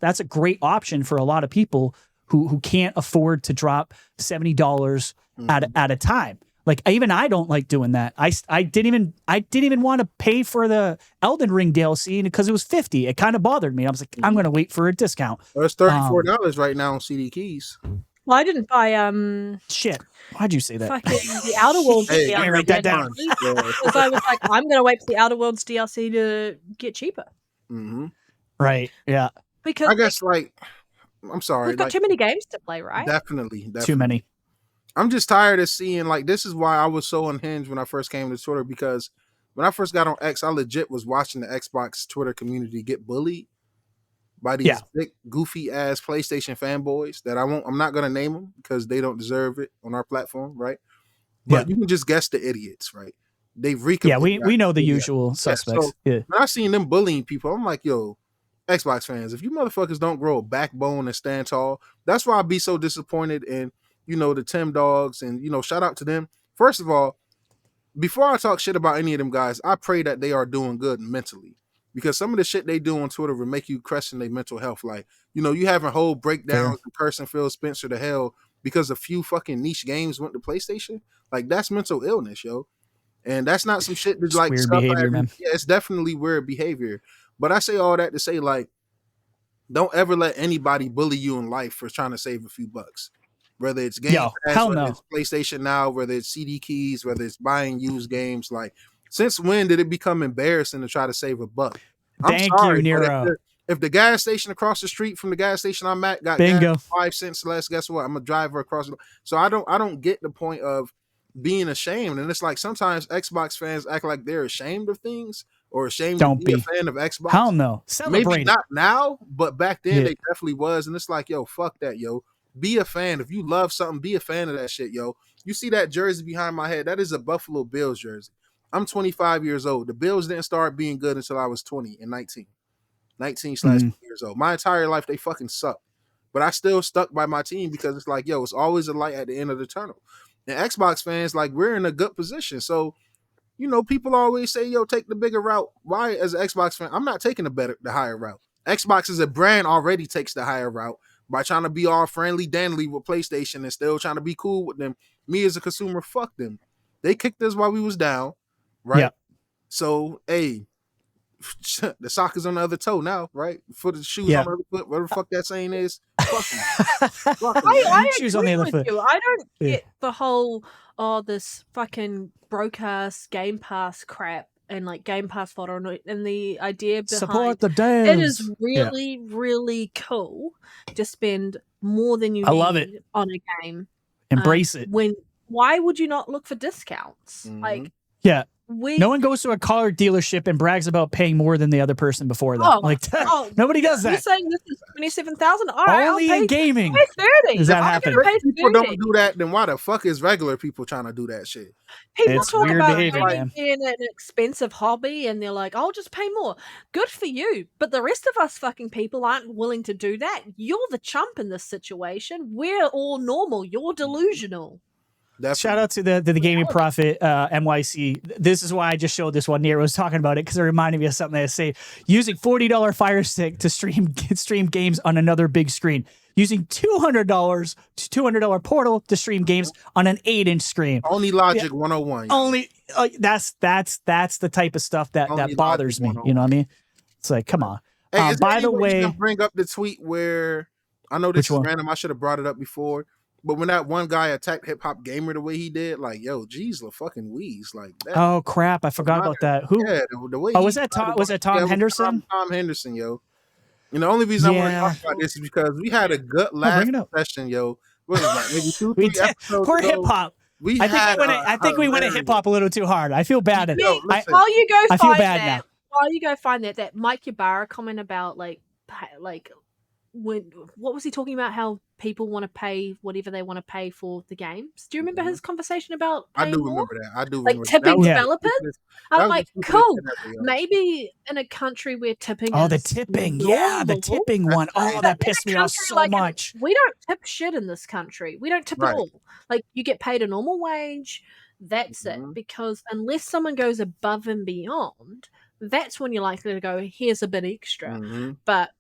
a great option for a lot of people who can't afford to drop $70 at a time. Like, even I don't like doing that. I didn't even want to pay for the Elden Ring DLC because it was $50. It kind of bothered me. I was like, I'm going to wait for a discount. Well, it's $34 right now on CD keys. Well, I didn't buy shit. Why'd you say that? Fucking the Outer Worlds Hey, DLC. let me write that down. Because I was like, I'm going to wait for the Outer Worlds DLC to get cheaper. Mm-hmm. Right. Yeah. Because I guess, like, I'm sorry. We've got too many games to play, right? Definitely. Too many. I'm just tired of seeing, like, this is why I was so unhinged when I first came to Twitter, because when I first got on X, I legit was watching the Xbox Twitter community get bullied by these big goofy ass PlayStation fanboys that I'm not gonna name them because they don't deserve it on our platform, right? But you can just guess the idiots, right? They we know the usual suspects. So when I seen them bullying people, I'm like, yo, Xbox fans, if you motherfuckers don't grow a backbone and stand tall, that's why I'd be so disappointed in, you know, the Tim Dogs, and, you know, shout out to them. First of all, before I talk shit about any of them guys, I pray that they are doing good mentally, because some of the shit they do on Twitter will make you question their mental health. Like, you know, you having whole breakdowns and cursing Phil Spencer to hell because a few fucking niche games went to PlayStation. Like, that's mental illness, yo. And that's not some shit that's Just like weird stuff. behavior, man. Yeah, it's definitely weird behavior. But I say all that to say, like, don't ever let anybody bully you in life for trying to save a few bucks. Whether it's Game Yo, Pass, hell whether no. it's PlayStation Now, whether it's CD keys, whether it's buying used games. Like, since when did it become embarrassing to try to save a buck? I'm Thank sorry, you, but Nero. if the gas station across the street from the gas station I'm at got Bingo. gas 5 cents less, guess what? I'm a driver across. So I don't get the point of being ashamed. And it's like sometimes Xbox fans act like they're ashamed of things or ashamed Don't to be a be. fan of Xbox. Hell no. Maybe Celebrate it. not now, but back then Yeah. they definitely was. And it's like, yo, fuck that, yo. Be a fan. If you love something, be a fan of that shit, yo. You see that jersey behind my head? That is a Buffalo Bills jersey. I'm 25 years old. The Bills didn't start being good until I was 20 and 19. 19/20 years old. My entire life, they fucking sucked. But I still stuck by my team because it's like, yo, it's always a light at the end of the tunnel. And Xbox fans, like, we're in a good position. So, you know, people always say, yo, take the bigger route. Why, as an Xbox fan, I'm not taking the higher route. Xbox as a brand already takes the higher route by trying to be all friendly dandy with PlayStation and still trying to be cool with them. Me as a consumer, fuck them. They kicked us while we was down, right? Yep. So, hey, the sock is on the other toe now, right? For the shoes on the other foot, whatever the fuck that saying is. Fuck them. Fuck them. I Shoes agree on the other with foot. you. I don't Yeah. get the whole this fucking broadcast Game Pass crap and like Game Pass photo and the idea behind Support the devs. it is really, really cool to spend more than you I love need on a game. Embrace it. Why would you not look for discounts? Like, yeah. No one goes to a car dealership and brags about paying more than the other person before them. Nobody does that. You're saying this is 27,000? All right, only in gaming. Pay 30. Does that happen? If people don't do that, then why the fuck is regular people trying to do that shit? People talk about gaming being an expensive hobby and they're like, I'll just pay more. Good for you. But the rest of us fucking people aren't willing to do that. You're the chump in this situation. We're all normal. You're delusional. Shout out to the Gaming Prophet NYC. This is why I just showed this one. Nero was talking about it because it reminded me of something I say. Using $40 Fire Stick to stream games on another big screen. Using $200 Portal to stream games on an 8-inch screen. Only Logic 101. Only that's the type of stuff that bothers me. You know what I mean? It's like, come on. Hey, by the way, you can bring up the tweet where I know this is random. I should have brought it up before. But when that one guy attacked Hip Hop Gamer the way he did, like, yo, geez, the fucking wheeze, like that. Oh crap, I forgot about that. Who? Yeah, the way. Oh, was that Tom Henderson? Tom Henderson, yo. And the only reason I want to talk about this is because we had a good last session, yo. What was that? Maybe 2-3 episodes. Poor Hip Hop. I think we went at Hip Hop a little too hard. I feel bad. While you go find that Mike Ybarra comment about like what was he talking about? How people want to pay whatever they want to pay for the games. Do you remember his conversation about? I do remember that. I do like remember tipping developers. I'm like, cool. Ever, maybe in a country where tipping. The tipping, the tipping one. Oh, that pissed me off so much. We don't tip shit in this country. We don't tip at all. Like you get paid a normal wage. That's it. Because unless someone goes above and beyond, that's when you're likely to go, here's a bit extra. But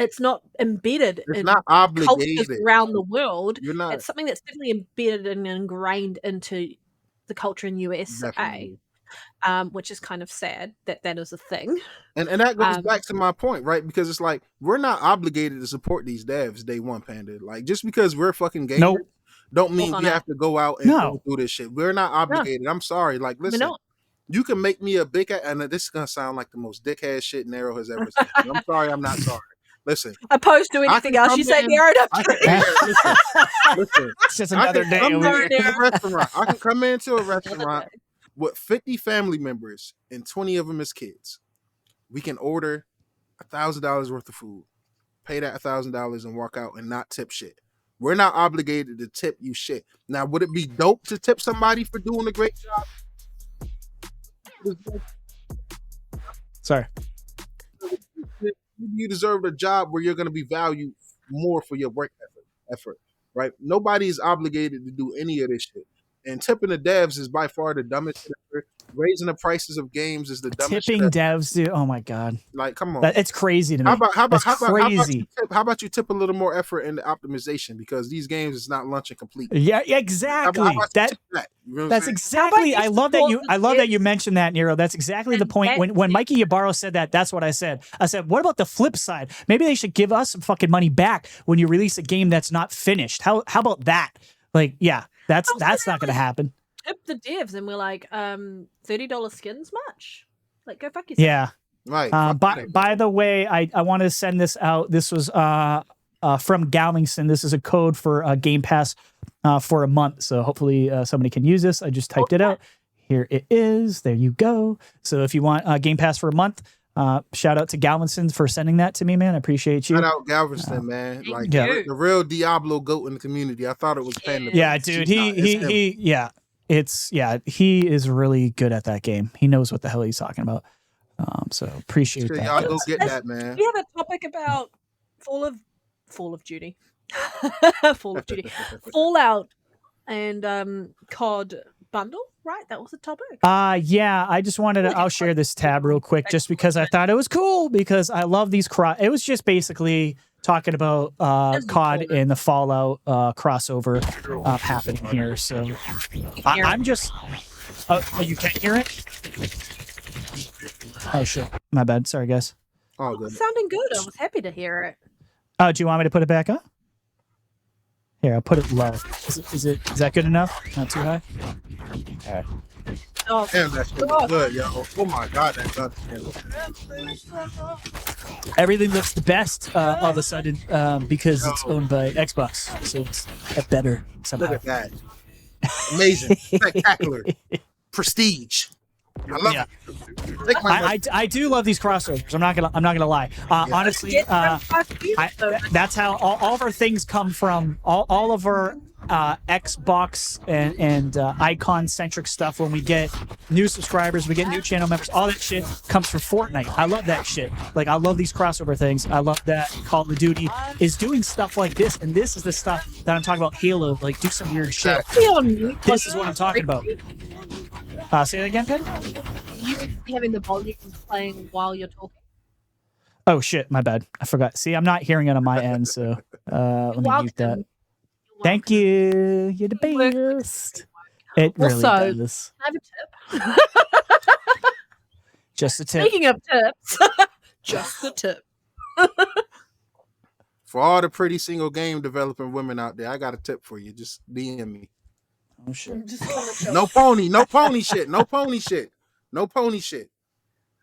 it's not embedded in cultures around the world. It's something that's definitely embedded and ingrained into the culture in USA, which is kind of sad that is a thing. And that goes back to my point, right? Because it's like we're not obligated to support these devs day one, Panda. Like just because we're fucking gamers don't mean we have to go out and go do this shit. We're not obligated. I'm sorry. Like listen. You can make me a big and this is gonna sound like the most dickhead shit Nero has ever said. I'm sorry, I'm not sorry. Listen, opposed to anything else you say, Nero. Listen, it's just another day. I can come into a restaurant with 50 family members and 20 of them as kids. We can order $1,000 worth of food, pay that $1,000 and walk out and not tip shit. We're not obligated to tip you shit. Now, would it be dope to tip somebody for doing a great job? Sorry. You deserve a job where you're going to be valued more for your work effort, right? Nobody is obligated to do any of this shit. And tipping the devs is by far the dumbest shit ever. Raising the prices of games is the dumbest Tipping shit ever. devs, dude. Oh my god, Like, come on. it's crazy to me. How crazy. about you tip a little more effort into optimization, because these games is not launching completely. Yeah, exactly. How about you tip that? You know what I'm That's saying? exactly. I love that you mentioned that, Nero. That's exactly the point. When Mikey Ybarra said that, that's what I said. I said, what about the flip side? Maybe they should give us some fucking money back when you release a game that's not finished. How about that? Yeah, that's not going to happen. Tip the devs, and we're like, $30 skins much? Like, go fuck yourself. Yeah. Right. By the way, I wanted to send this out. This was from Galvington. This is a code for Game Pass for a month. So hopefully somebody can use this. I just typed it out. Here it is. There you go. So if you want Game Pass for a month, shout out to Galvington for sending that to me, man. I appreciate you. Shout out Galveston, man. Like the real Diablo goat in the community. I thought it was paying. Yeah, dude. He is really good at that game. He knows what the hell he's talking about. So appreciate that. Y'all go get that, man. We have a topic about Fall of Duty. Fallout and COD bundle, right? That was the topic. Yeah, I just wanted to, I'll share this tab real quick just because I thought it was cool, because I love these it was just basically talking about COD and the Fallout crossover happening here. So I'm just you can't hear it? Oh shit. My bad. Sorry guys. Oh, good. Sounding good. I was happy to hear it. Oh, do you want me to put it back up? Here, I'll put it low. Is that good enough? Not too high? All right. Oh, damn, that's good, yo. Oh my god, that gun. Everything looks the best all of a sudden because it's owned by Xbox, so it's better somehow. Look at that. Amazing. Spectacular. Prestige. I love it. Take my money. I do love these crossovers. I'm not gonna lie. Honestly, that's how all of our things come from. All of our Xbox and icon centric stuff. When we get new subscribers, we get new channel members. All that shit comes from Fortnite. I love that shit. Like I love these crossover things. I love that Call of Duty is doing stuff like this, and this is the stuff that I'm talking about. Halo, like do some weird shit. This is what I'm talking about. Say that again, Pen? You having the volume playing while you're talking. Oh shit, my bad. I forgot. See, I'm not hearing it on my end, so let me mute that. Thank you. You're the best. It really does. I have a tip. Just a tip. Speaking of tips, just a tip. For all the pretty single game developing women out there, I got a tip for you. Just DM me. Oh shit. No pony shit. No pony shit. No pony shit.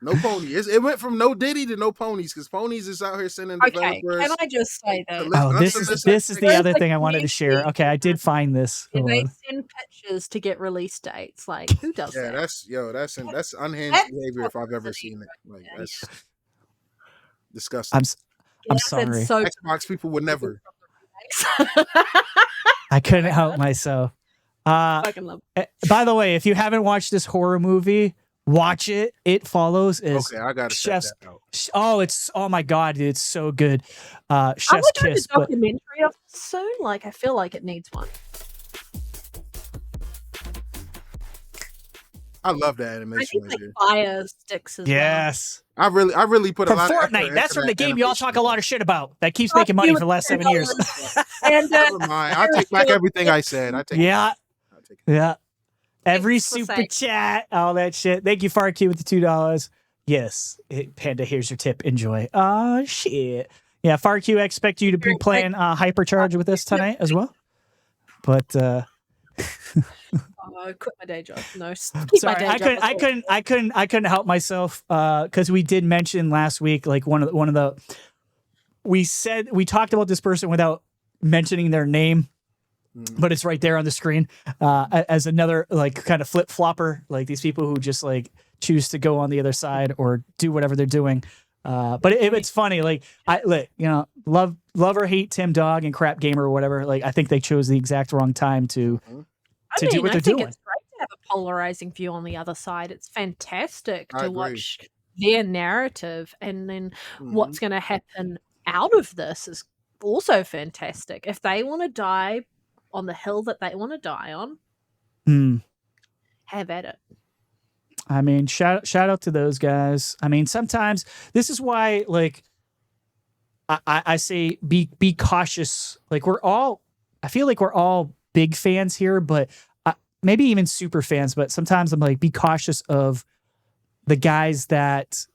No pony. It went from no Diddy to no ponies, because ponies is out here sending developers. Can I just say that? Oh, this is the other thing I wanted to share. Okay, I did find this. And they send pictures to get release dates. Like, who does that? That's unhinged behavior if I've ever seen it. Like that's disgusting. I'm sorry. So Xbox people would never. I couldn't help myself. Fucking love it. By the way, if you haven't watched this horror movie, watch it. It follows is okay. I gotta check that out. Oh my god, dude, it's so good. Chef's Kiss. A documentary of it soon. Like I feel like it needs one. I love the animation. I think like fire sticks as yes. Well. I really put from a lot Fortnite. of effort That's from the game y'all talk a lot of shit about. That keeps making money for the last 7 years. And never mind. I take back everything I said. Yeah. Every super chat, all that shit. Thank you, FarQ, with the $2. Yes, Panda, here's your tip. Enjoy. Oh shit. Yeah, FarQ, I expect you to be playing Hypercharge with us tonight as well. But I quit my day job. No, sorry, I couldn't help myself because we did mention last week, like one of the we talked about this person without mentioning their name. But it's right there on the screen as another like kind of flip flopper, like these people who just like choose to go on the other side or do whatever they're doing. But it's funny, like love or hate Tim Dog and Crap Gamer or whatever. Like I think they chose the exact wrong time to do what they're doing. It's great to have a polarizing view on the other side. It's fantastic to watch their narrative, and then what's going to happen out of this is also fantastic. If they want to die on the hill that they want to die on, Have at it. I mean, shout out to those guys. I mean, sometimes this is why, like, I say be cautious. Like, I feel like we're all big fans here, but maybe even super fans. But sometimes I'm like, be cautious of the guys that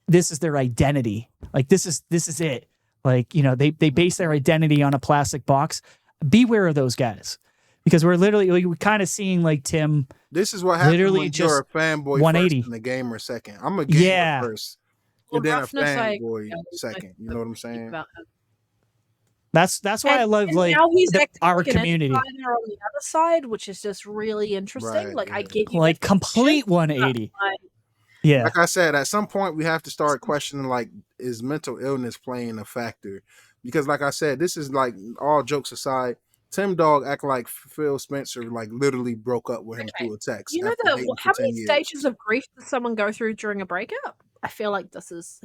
this is their identity. Like, this is it. Like, you know, they base their identity on a plastic box. Beware of those guys. Because we're kind of seeing like Tim. This is what happens literally when just you're a fanboy 180. first and a gamer second. I'm a gamer first, Well, and then a roughness, fanboy second. You know what I'm saying? That's why I love and like now he's acting our like an community. insider on the other side, which is just really interesting. Right, Like yeah. I get you, Like making complete shit, 180. but, like, Yeah. Like I said, at some point we have to start questioning, like, is mental illness playing a factor? Because like I said, this is like, all jokes aside, Tim Dog act like Phil Spencer like literally broke up with him Okay. through a text. You know after dating for how 10 many years. stages of grief does someone go through during a breakup? I feel like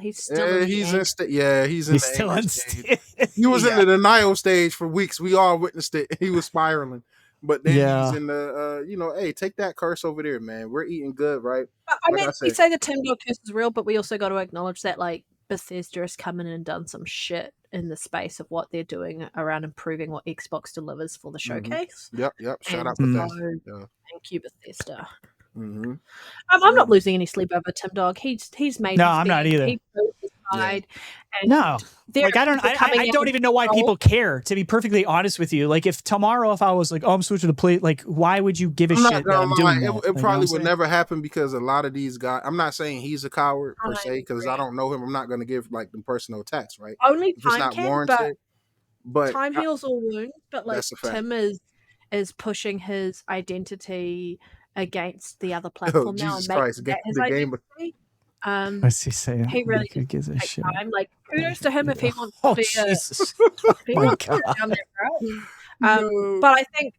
he's still in the He's anger. he's in He's the still anger on stage. He was in the denial stage for weeks. We all witnessed it. He was spiraling. But then he's in the, hey, take that curse over there, man. We're eating good, right? I mean, we say the Tim Dog curse is real, but we also got to acknowledge that, like, Bethesda has come in and done some shit in the space of what they're doing around improving what Xbox delivers for the showcase. Yep. Shout out And Bethesda. so, thank you, Bethesda. Mm-hmm. I'm not losing any sleep over Tim Dog. He's made. No, his I'm not bed. either. He proved his side. And No. Like, I coming don't out even know why of people care, to be perfectly honest with you. Like, if tomorrow, if I was like, oh, I'm switching to play, like, why would you give a I'm not shit that gonna I'm lie, doing that? it Like, you know probably what would I'm never happen because a lot of these guys, I'm not saying he's a coward per I se, because I don't know him. I'm not going to give like them personal attacks, right? Only If it's time not can, warranted. But time heals all wounds. But like That's a fact. Tim is pushing his identity against the other oh, platform now Jesus and Christ, making that his the game. identity. What's he saying? He really Who gives a take shit? time. Like kudos to him if he wants Oh, to be Jesus. if he my wants to God. go down that route. No. But I think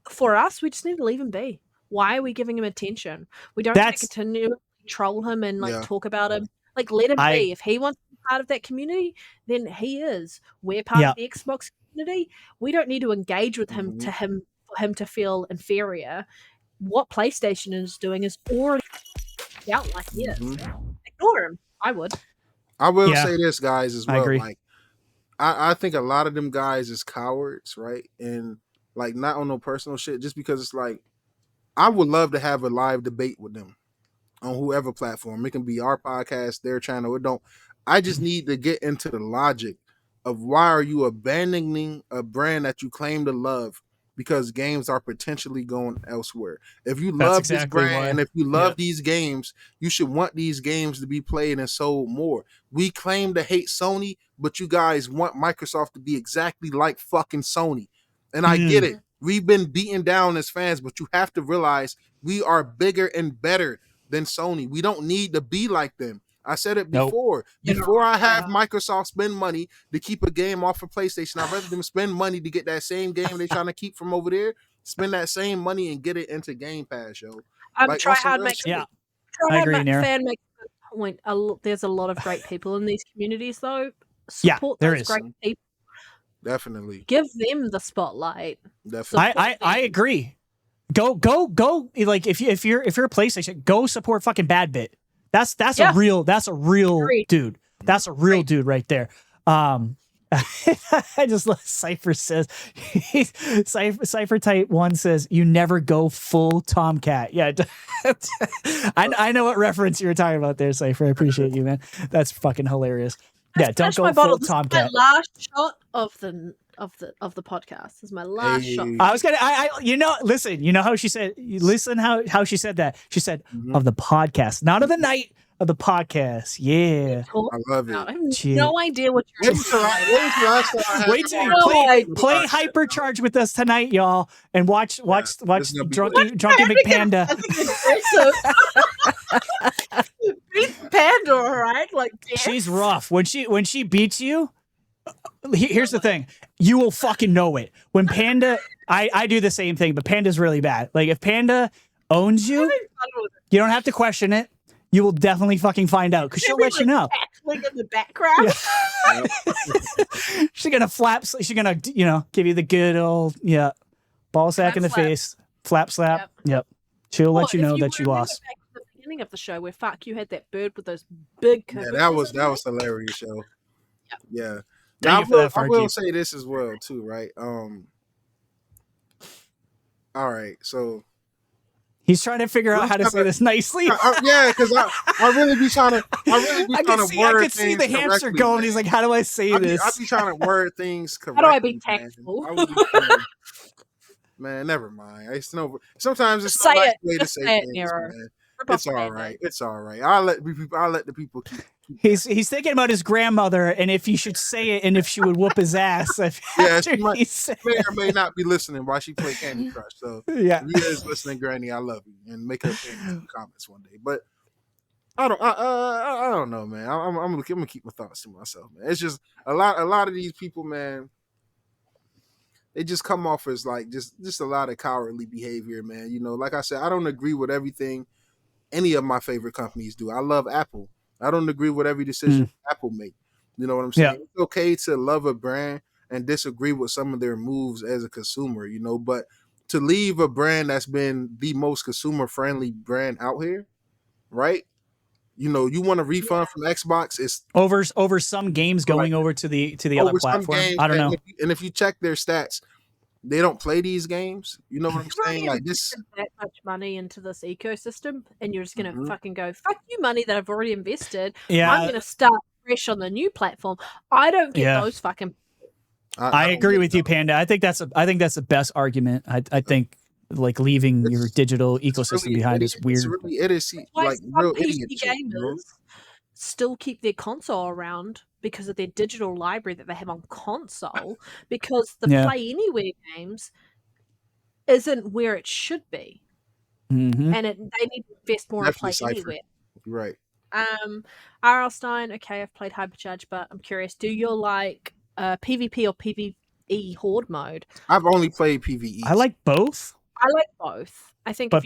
for us, we just need to leave him be. Why are we giving him attention? We don't need to continue to troll him and like talk about him. Like, let him be. If he wants to be part of that community, then he is. We're part of the Xbox community. We don't need to engage with him for him to feel inferior. What PlayStation is doing is already out like he is. Ignore him. I would. I will say this, guys, as well. I agree. Like, I think a lot of them guys is cowards, right? And like, not on no personal shit, just because it's like, I would love to have a live debate with them on whoever platform. It can be our podcast, their channel. It don't. I just need to get into the logic of why are you abandoning a brand that you claim to love because games are potentially going elsewhere. If you love this brand and if you love these games, you should want these games to be played and sold more. We claim to hate Sony, but you guys want Microsoft to be exactly like fucking Sony. And I get it. We've been beaten down as fans, but you have to realize we are bigger and better than Sony. We don't need to be like them. I said it before. Before I have Microsoft spend money to keep a game off of PlayStation, I'd rather them spend money to get that same game they're trying to keep from over there, spend that same money and get it into Game Pass, yo. Like, Try hard makes I agree, Nira. fan makes a good point. There's a lot of great people in these communities, though. Support those great people. Definitely. Give them the spotlight. Definitely. I agree. Go. Like, if you're a PlayStation, go support fucking Bad Bit. That's a real dude. That's a real dude right there. I just love Cypher says Cypher Type 1 says you never go full Tomcat. Yeah. I know what reference you were talking about there, Cypher. I appreciate you, man. That's fucking hilarious. Don't go full Tomcat. This is my last shot of the podcast. This is my last shot. I was gonna listen, you know how she said how she said that. She said of the podcast, not of the night, of the podcast. Yeah. I love it. I have no idea what you're doing. Wait till you play Hypercharge with us tonight, y'all, and watch Drunky McPanda. Beat Panda, right? Like, she's rough. When she beats you, here's the thing. You will fucking know it. When Panda, I do the same thing, but Panda's really bad. Like, if Panda owns you, you don't have to question it. You will definitely fucking find out because she'll let you know. Like in the background. She's gonna flap. She's gonna, give you the good old ball sack in the face. Flap slap. Yep. Yep. She'll Or let you if know that you remember lost. back at the beginning of the show where fuck you had that bird with those big Yeah, cabooses that on was hilarious, yo. Yep. Yeah. Thank Now you for that, I will Farky. say this as well too, right? All right, so He's trying to figure out how to say this nicely. yeah, because I really be trying to I can see the hamster going. Man. He's like, how do I say this? I be trying to word things correctly. How do I be tactful? I would be man, never mind. Sometimes it's the say right it. way to say things, Nero. man. Rip It's off the all Band-Aid. right. It's all right. I'll let the people keep He's thinking about his grandmother and if he should say it and if she would whoop his ass. Yeah, she may or may not be listening while she play Candy Crush. So yeah, if you is listening, Granny, I love you, and make her opinions in the comments one day. But I don't know, man. I'm gonna keep my thoughts to myself, man. It's just a lot of these people, man. They just come off as like just a lot of cowardly behavior, man. You know, like I said, I don't agree with everything any of my favorite companies do. I love Apple. I don't agree with every decision Apple make. You know what I'm saying? Yeah. It's okay to love a brand and disagree with some of their moves as a consumer, you know, but to leave a brand that's been the most consumer friendly brand out here, right? You know, you want a refund from Xbox, it's over some games going over to the other platform. I don't know. And if you check their stats, they don't play these games. You know what I'm saying? Like this, that much money into this ecosystem, and you're just gonna fucking go fuck you, money that I've already invested. Yeah, I'm gonna start fresh on the new platform. I don't get those fucking. I agree with you, Panda. I think that's the best argument. I think like leaving your digital ecosystem behind is weird. It's really idiocy, like real idiot gamers still keep their console around because of their digital library that they have on console, because the Play Anywhere games isn't where it should be, and they need to invest more in Play Anywhere. Right. R.L. Stein, okay, I've played Hypercharge, but I'm curious, do you like PvP or PvE Horde mode? I've only played PvE. I like both. I like both. I think, but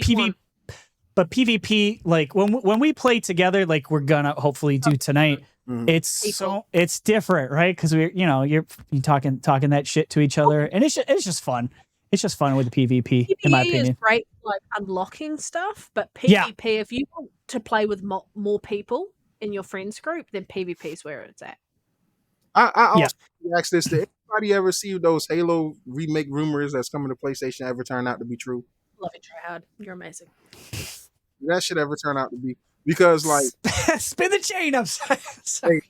But PvP, like when we play together, like we're gonna hopefully do tonight, it's different, right? Because you're talking that shit to each other, and it's just fun. It's just fun with the PvP, in my opinion. Is great, like unlocking stuff, but PvP, if you want to play with more people in your friends group, then PvP is where it's at. I also ask this: did anybody ever see those Halo remake rumors that's coming to PlayStation ever turn out to be true? Love it, try hard. You're amazing. Did that shit ever turn out to be? Because like spin the chain. I'm sorry.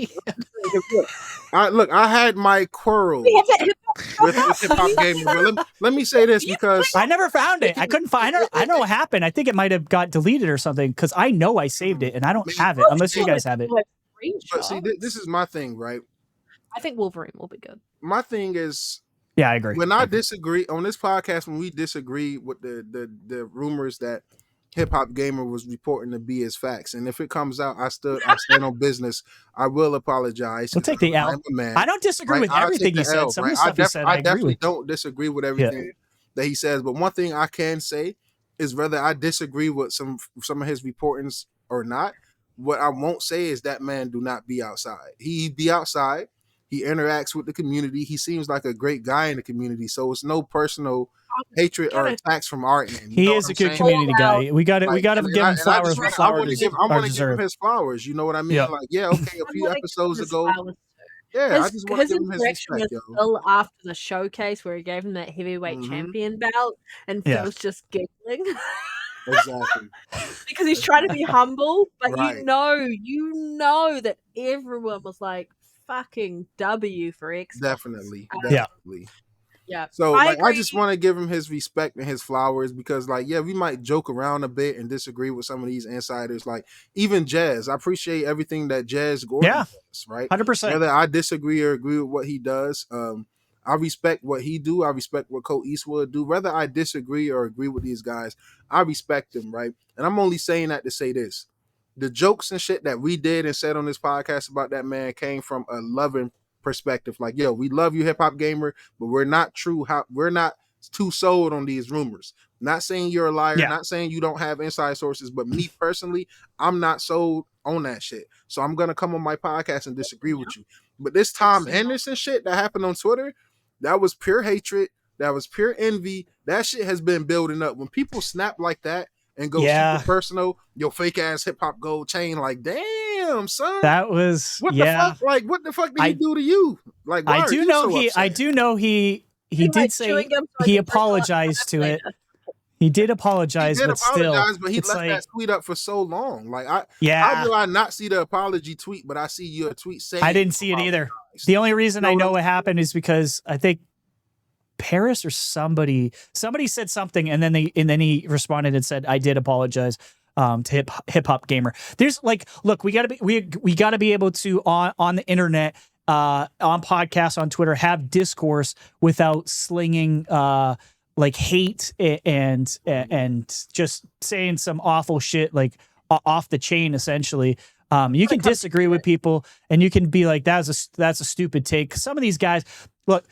I had my quarrel with Hip Hop Gamer, but let me say this because I never found it. I couldn't find it. I don't know what happened. I think it might have got deleted or something because I know I saved it and I don't have it unless you guys have it. But see, this is my thing, right? I think Wolverine will be good. My thing is, I agree. When I disagree on this podcast, when we disagree with the rumors that Hip Hop Gamer was reporting to be as facts, and if it comes out, I stand on business. I will apologize. We'll take the L. I don't disagree with everything he said. Some of the stuff he said, I definitely don't disagree with everything that he says. But one thing I can say is whether I disagree with some of his reportings or not. What I won't say is that man do not be outside. He be outside. He interacts with the community. He seems like a great guy in the community. So it's no personal hatred or attacks from our end. He is a good community guy. We got to give him flowers. I want to give him his flowers. You know what I mean? Yep. Like, okay, a few episodes ago. Yeah, I just want to give him his respect, yo. Phil after the showcase where he gave him that heavyweight champion belt, and Phil's just giggling. Exactly. Because he's trying to be humble, but you know that everyone was like, fucking W for Xbox. Definitely. Yeah. So I just want to give him his respect and his flowers because we might joke around a bit and disagree with some of these insiders. Like even Jazz, I appreciate everything that Jazz Gordon does, right? 100%. Whether I disagree or agree with what he does, I respect what he do. I respect what Colt Eastwood do. Whether I disagree or agree with these guys, I respect them, right? And I'm only saying that to say this. The jokes and shit that we did and said on this podcast about that man came from a loving perspective. Like, yo, we love you, Hip Hop Gamer, but we're not too sold on these rumors. Not saying you're a liar, not saying you don't have inside sources, but me personally, I'm not sold on that shit. So I'm gonna come on my podcast and disagree with you. But this Tom Henderson shit that happened on Twitter, that was pure hatred. That was pure envy. That shit has been building up. When people snap like that and go super personal, your fake ass hip hop gold chain, like, damn, son. That was what the fuck? Like, what the fuck did he do to you? Like, why are you so upset? I do know he did say he apologized to it. He did apologize, but he left that tweet up for so long. Like, how do I not see the apology tweet, but I see your tweet saying I didn't see it either. The only reason I know what happened is because I think Paris or somebody said something, and then he responded and said, I did apologize to hip hop gamer. There's like, look, we gotta be able to on the internet, on podcasts, on Twitter, have discourse without slinging like hate and just saying some awful shit, like off the chain, essentially. You can disagree with people and you can be like, that's a stupid take. Some of these guys, look,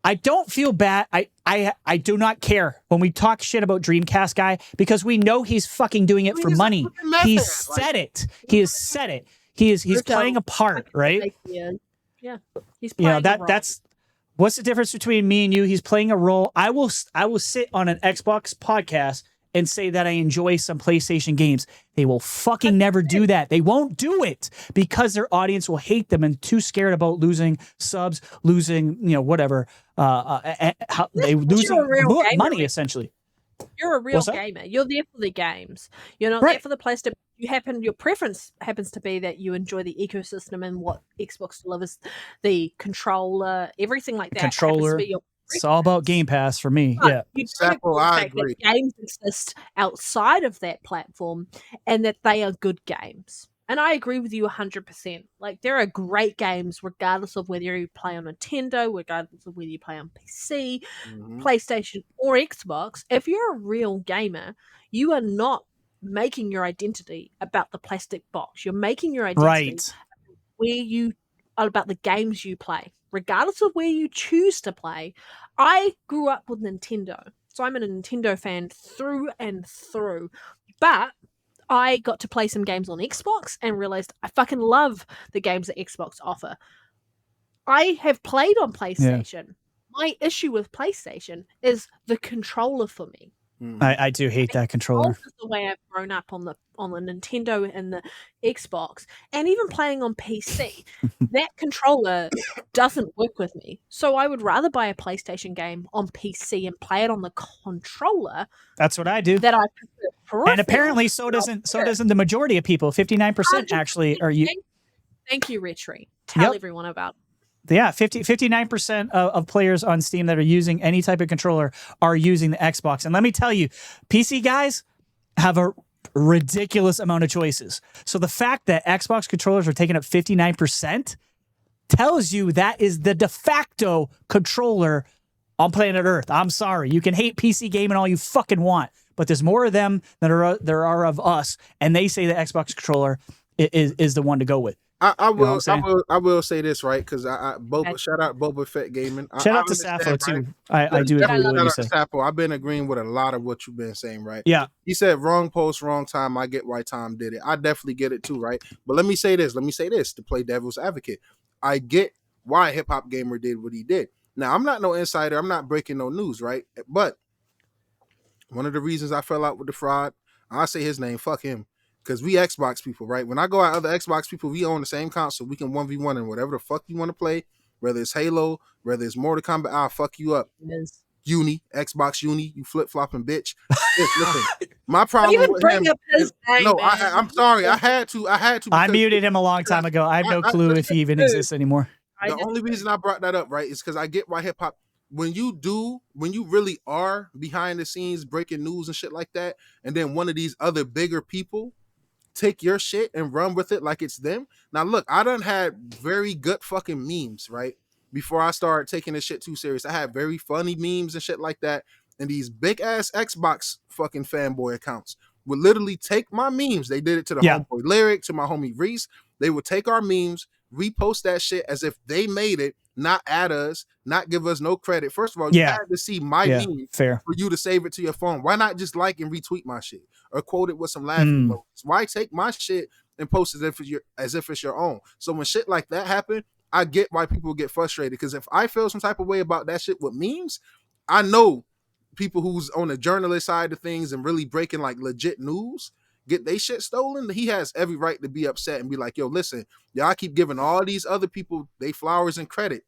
I don't feel bad. I do not care when we talk shit about Dreamcast guy, because we know he's fucking doing it for money. He said it. He has said it. He's playing a part, right? Yeah. He's playing a role. That's what's the difference between me and you? He's playing a role. I will sit on an Xbox podcast and say that I enjoy some PlayStation games. They will fucking never do that. They won't do it because their audience will hate them and too scared about losing subs, losing, whatever. They losing money, essentially. You're a real gamer. You're there for the games. You're not there for the PlayStation. Your preference happens to be that you enjoy the ecosystem and what Xbox delivers, the controller, everything like that. Controller. It's all about Game Pass for me. But I agree. Games exist outside of that platform and that they are good games. And I agree with you 100%. Like, there are great games regardless of whether you play on Nintendo, regardless of whether you play on PC, PlayStation, or Xbox. If you're a real gamer, you are not making your identity about the plastic box. You're making your identity about the games you play. Regardless of where you choose to play. I grew up with Nintendo, so I'm a Nintendo fan through and through. But I got to play some games on Xbox and realized I fucking love the games that Xbox offer. I have played on PlayStation. Yeah. My issue with PlayStation is the controller for me. I do hate that controller. Is the way I've grown up on the Nintendo and the Xbox, and even playing on PC. That controller doesn't work with me. So I would rather buy a PlayStation game on PC and play it on the controller. That's what I do. That I prefer. And apparently, so doesn't the majority of people. 59% actually are you. Thank you, Retry. Tell everyone about it. Yeah, 59% of players on Steam that are using any type of controller are using the Xbox. And let me tell you, PC guys have a ridiculous amount of choices. So the fact that Xbox controllers are taking up 59% tells you that is the de facto controller on planet Earth. I'm sorry. You can hate PC gaming all you fucking want, but there's more of them than there are of us. And they say the Xbox controller is the one to go with. I will say this, right? Because shout out Boba Fett Gaming. Shout out to Sappho too. I do agree with what you said. Sappho, I've been agreeing with a lot of what you've been saying, right? Yeah. He said wrong post, wrong time. I get why Tom did it. I definitely get it too, right? But let me say this to play devil's advocate. I get why Hip Hop Gamer did what he did. Now, I'm not no insider. I'm not breaking no news, right? But one of the reasons I fell out with the fraud, I say his name, fuck him. Because we Xbox people, right? When I go out other Xbox people, we own the same console. We can 1v1 and whatever the fuck you want to play, whether it's Halo, whether it's Mortal Kombat, I'll fuck you up. Yes. Xbox Uni, you flip-flopping bitch. Listen, my problem with him is, I'm sorry. I had to. I muted him a long time ago. I have no clue if he even exists anymore. The only reason I brought that up, right, is because I get why hip-hop, when you really are behind the scenes breaking news and shit like that, and then one of these other bigger people take your shit and run with it like it's them. Now, look, I done had very good fucking memes, right? Before I started taking this shit too serious. I had very funny memes and shit like that. And these big ass Xbox fucking fanboy accounts would literally take my memes. They did it to the homeboy Lyric, to my homie Reese. They would take our memes, repost that shit as if they made it, not add us, not give us no credit. First of all, you had to see my meme for you to save it to your phone. Why not just like and retweet my shit or quote it with some laughing emojis? Why take my shit and post it as if it's your own? So when shit like that happen, I get why people get frustrated, because if I feel some type of way about that shit with memes, I know people who's on the journalist side of things and really breaking like legit news get they shit stolen, he has every right to be upset and be like, yo, listen, y'all keep giving all these other people they flowers and credit,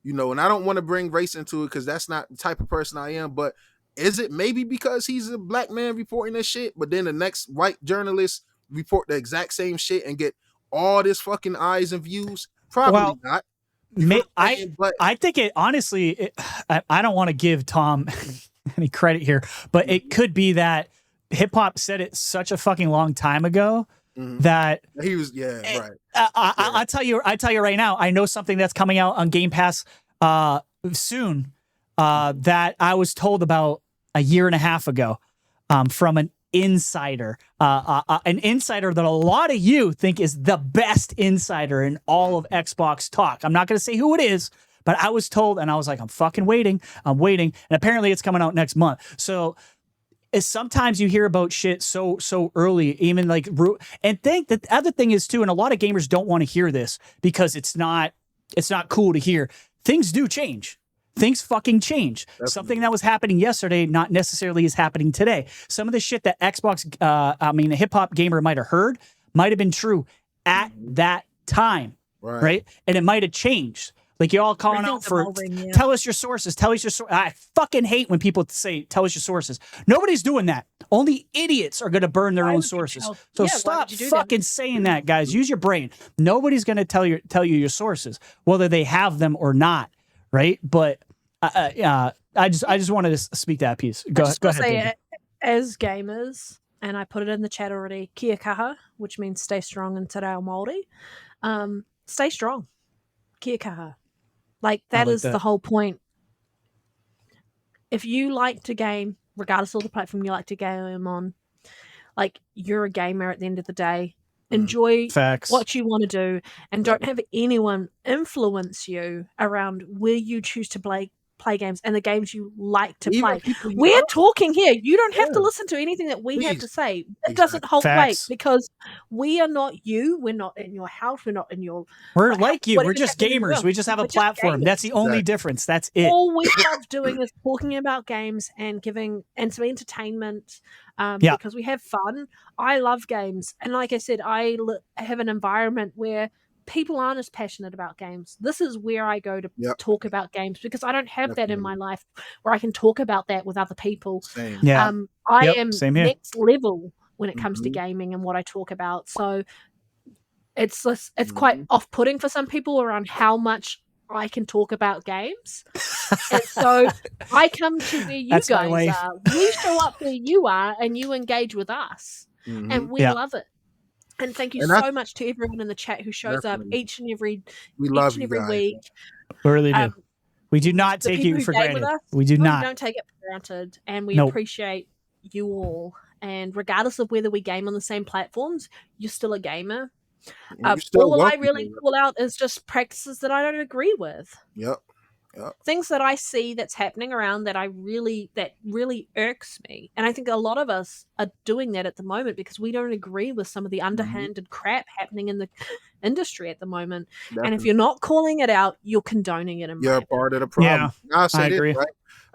you know, and I don't want to bring race into it because that's not the type of person I am, but is it maybe because he's a black man reporting this shit, but then the next white journalist report the exact same shit and get all this fucking eyes and views? Probably not. I think it honestly, I don't want to give Tom any credit here, but it could be that hip hop said it such a fucking long time ago that he was right. I tell you right now, I know something that's coming out on Game Pass soon that I was told about a year and a half ago from an insider that a lot of you think is the best insider in all of Xbox talk. I'm not going to say who it is, but I was told, and I was like, I'm fucking waiting. I'm waiting. And apparently it's coming out next month. So sometimes you hear about shit so early, even like, and think that the other thing is too, and a lot of gamers don't want to hear this because it's not cool to hear. Things do change. Things fucking change. Definitely. Something that was happening yesterday not necessarily is happening today. Some of the shit that Xbox, the hip hop gamer might have heard might have been true at that time, right? And it might have changed. Like you're all calling out for, tell us your sources, tell us your sources. I fucking hate when people say, tell us your sources. Nobody's doing that. Only idiots are going to burn their own sources. So stop fucking saying that, guys. Use your brain. Nobody's going to tell you your sources, whether they have them or not, right? But I just wanted to speak that piece. Go ahead. As gamers, and I put it in the chat already, kia kaha, which means stay strong in te reo Māori. Stay strong. Kia kaha. Like that is the whole point. If you like to game, regardless of the platform you like to game on, like you're a gamer at the end of the day. Enjoy what you want to do and don't have anyone influence you around where you choose to play games and the games you like to play. We're talking here. You don't have to listen to anything that we have to say. It doesn't hold weight because we are not you. We're not in your house. We're not in your... We're like you. We're just gamers. We just have a platform. That's the only difference. That's it. All we love doing is talking about games and giving and some entertainment because we have fun. I love games. And like I said, I have an environment where people aren't as passionate about games. This is where I go to talk about games because I don't have that in my life where I can talk about that with other people. Same. Yeah. I am next level when it comes to gaming and what I talk about. So it's quite off-putting for some people around how much I can talk about games. And so I come to where you guys are. We show up where you are and you engage with us. And we love it. And thank you so much to everyone in the chat who shows up each and every week. We really do. We do not take you for granted. We do not. We don't take it for granted, and we appreciate you all. And regardless of whether we game on the same platforms, you're still a gamer. All I really call out is just practices that I don't agree with. Yep. Things that I see that's happening around that really irks me. And I think a lot of us are doing that at the moment because we don't agree with some of the underhanded crap happening in the industry at the moment. Definitely. And if you're not calling it out, you're condoning it. You're part of the problem. Yeah, I agree. Right?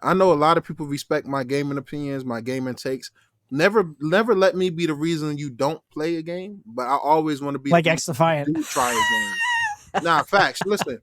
I know a lot of people respect my gaming opinions, my gaming takes. Never let me be the reason you don't play a game, but I always want to be like X-Defiant. Try a game. Nah, facts. Listen,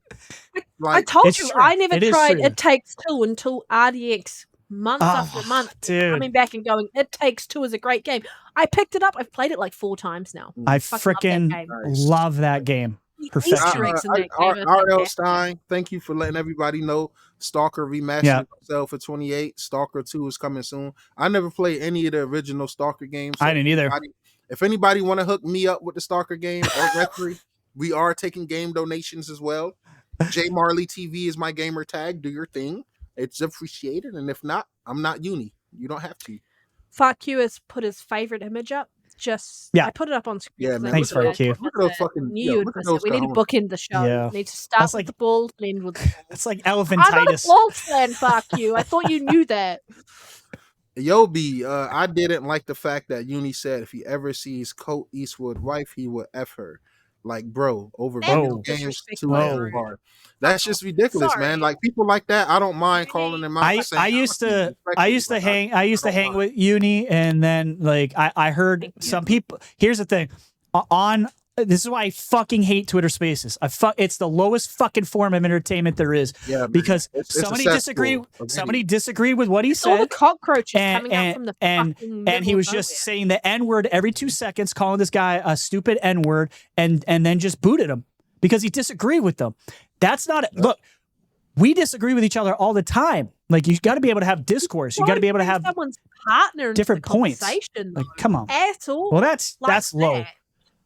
I told you I never tried It Takes Two until RDX month after month coming back and going, It Takes Two is a great game. I picked it up. I've played it like 4 times now. I freaking love that game. Perfection. R.L. Stein, thank you for letting everybody know Stalker remastered itself for 28. Stalker 2 is coming soon. I never played any of the original Stalker games. So I didn't either. If anybody want to hook me up with the Stalker game or referee, we are taking game donations as well. J Marley TV is my gamer tag. Do your thing. It's appreciated. And if not, I'm not uni. You don't have to. Fuck You has put his favorite image up. I put it up on screen. Yeah, man. Thanks, Fuck You. Look at those fucking. We need to bookend the show. Yeah. We need to start with the balls and end with the balls. It's like elephantitis. I'm not a balls fan, Fuck You. I thought you knew that. Yo, B, I didn't like the fact that Uni said if he ever sees Colt Eastwood's wife, he would F her. Like, bro, over And video it's games disrespectful, too Whoa. bro. far. That's just ridiculous, man. Sorry. Like people like that, I don't mind calling them out. I saying, used to respectfully, like, I used to don't hang mind. with Uni, and then like I heard Thank you. some people. Here's the thing, on this is why I fucking hate Twitter Spaces. It's the lowest fucking form of entertainment there is, Yeah, man. because It's somebody a disagree cesspool of somebody idiots. disagreed with what he It's all the said, cockroaches and coming out from the fucking and middle he was of just nowhere. saying the N-word every 2 seconds, calling this guy a stupid N-word, and then just booted him because he disagreed with them. That's not it. Look, we disagree with each other all the time. Like, you got to be able to have discourse. You got to be able to have someone's partner into different the points. conversation, Like, though, come on. at all. Well, that's like low. that.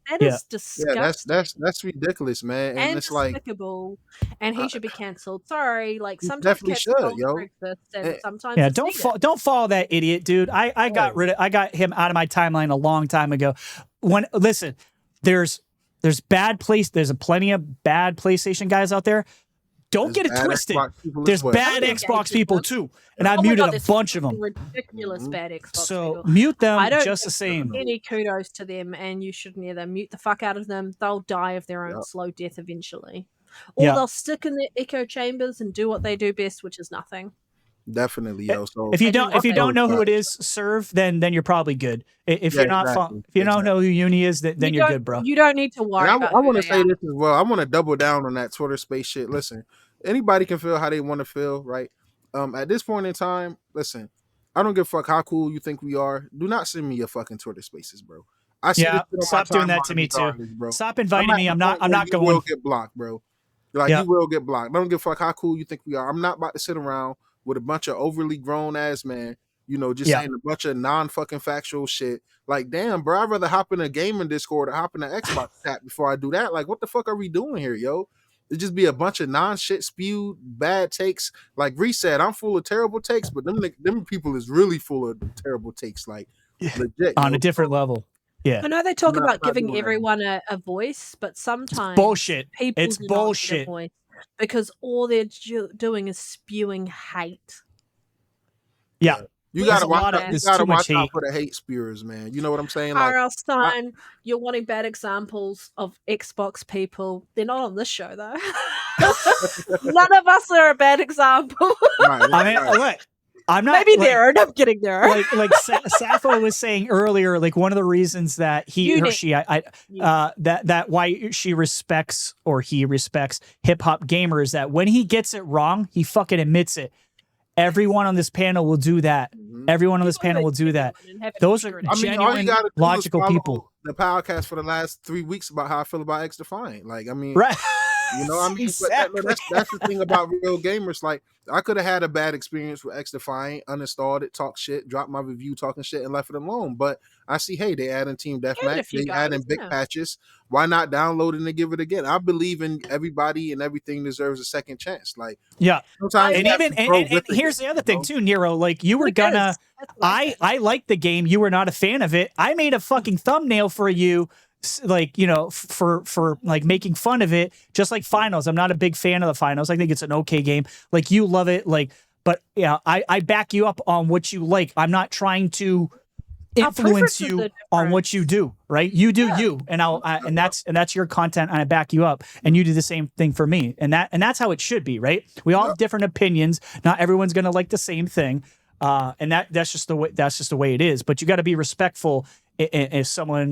That Yeah. is disgusting. Yeah, that's ridiculous, man. And and it's like despicable, and he should be cancelled. Sorry, like he sometimes definitely cats should, culture yo. exists, and And- sometimes Yeah, it's needed. don't follow that idiot, dude. I got him out of my timeline a long time ago. Listen, there's there's plenty of bad PlayStation guys out there. Don't There's get it bad twisted. Xbox people as There's well. bad I'm Xbox engaged people with too, and I Oh my muted God, a there's bunch of fucking them. ridiculous Mhm. bad Xbox So people. mute them I don't just the give same. any kudos to them, and you shouldn't either. Mute the fuck out of them. They'll die of their own Yep. slow death eventually, or Yeah. they'll stick in their echo chambers and do what they do best, which is nothing. Definitely, yo. So If you I do don't if you nothing. don't know who it is, serve, then you're probably good. If Yeah, you're not exactly, if you don't know who Uni is, then You you're don't- good, bro. You don't need to worry And about I who want to they say are. this as well. I want to double down on that Twitter space shit. Listen, anybody can feel how they want to feel, right? At this point in time, listen, I don't give a fuck how cool you think we are. Do not send me your fucking Twitter spaces, bro. I see Yeah, this shit on stop my doing that timeline to me too. regardless, bro. Stop inviting me. at I'm the not point where you going. will get blocked, bro. Like, Yeah. you will get blocked. I don't give a fuck how cool you think we are. I'm not about to sit around with a bunch of overly grown ass men, just Yeah. saying a bunch of non fucking factual shit. Like, damn, bro, I'd rather hop in a gaming Discord or hop in an Xbox chat before I do that. Like, what the fuck are we doing here, yo? It just be a bunch of non shit spewed bad takes. Like Reese said, I'm full of terrible takes, but them people is really full of terrible takes. Like, legit, On yo. a different level. Yeah. I know they talk Not- about not giving doing that. everyone a voice, but sometimes Bullshit. people It's do not need a bullshit. voice because all they're doing is spewing hate. Yeah. You There's gotta a watch lot of- out. You there's gotta too much watch out hate. for the hate spewers, man. You know what I'm saying? Like, R.L. Stein, you're wanting bad examples of Xbox people. They're not on this show, though. None of us are a bad example. right, I mean, right. look, I'm not Maybe like, there. I'm getting there. like Sappho was saying earlier, like one of the reasons that that why she respects or he respects hip hop gamers, that when he gets it wrong, he fucking admits it. Everyone on this panel will do that. Mhm. Everyone on this panel will do that. Those are I mean, all you genuine, gotta do logical is follow people. the podcast for the last 3 weeks about how I feel about X Defiant. Like, I mean, Right. you know what I mean? Exactly. But that's the thing about real gamers. Like, I could have had a bad experience with X Defiant, uninstalled it, talk shit, dropped my review talking shit, and left it alone. But I see, hey, they adding Team Give it a Deathmatch, few they adding goes, big yeah. patches. Why not download it and give it again? I believe in everybody and everything deserves a second chance. Like, Yeah. sometimes And you have even to grow and with it, here's the other you thing know? too, Nero. Like, you were Because gonna that's what I I liked the game. You were not a fan of it. I made a fucking thumbnail for you, like, for like making fun of it, just like Finals. I'm not a big fan of the Finals. I think it's an okay game. Like, you love it, like, but yeah, I back you up on what you like. I'm not trying to influence preferences you are on what you do, right? You do you, and and that's your content, and I back you up, and you do the same thing for me, and that's how it should be, right? We all have different opinions. Not everyone's gonna like the same thing, and that's just the way it is. But you got to be respectful if someone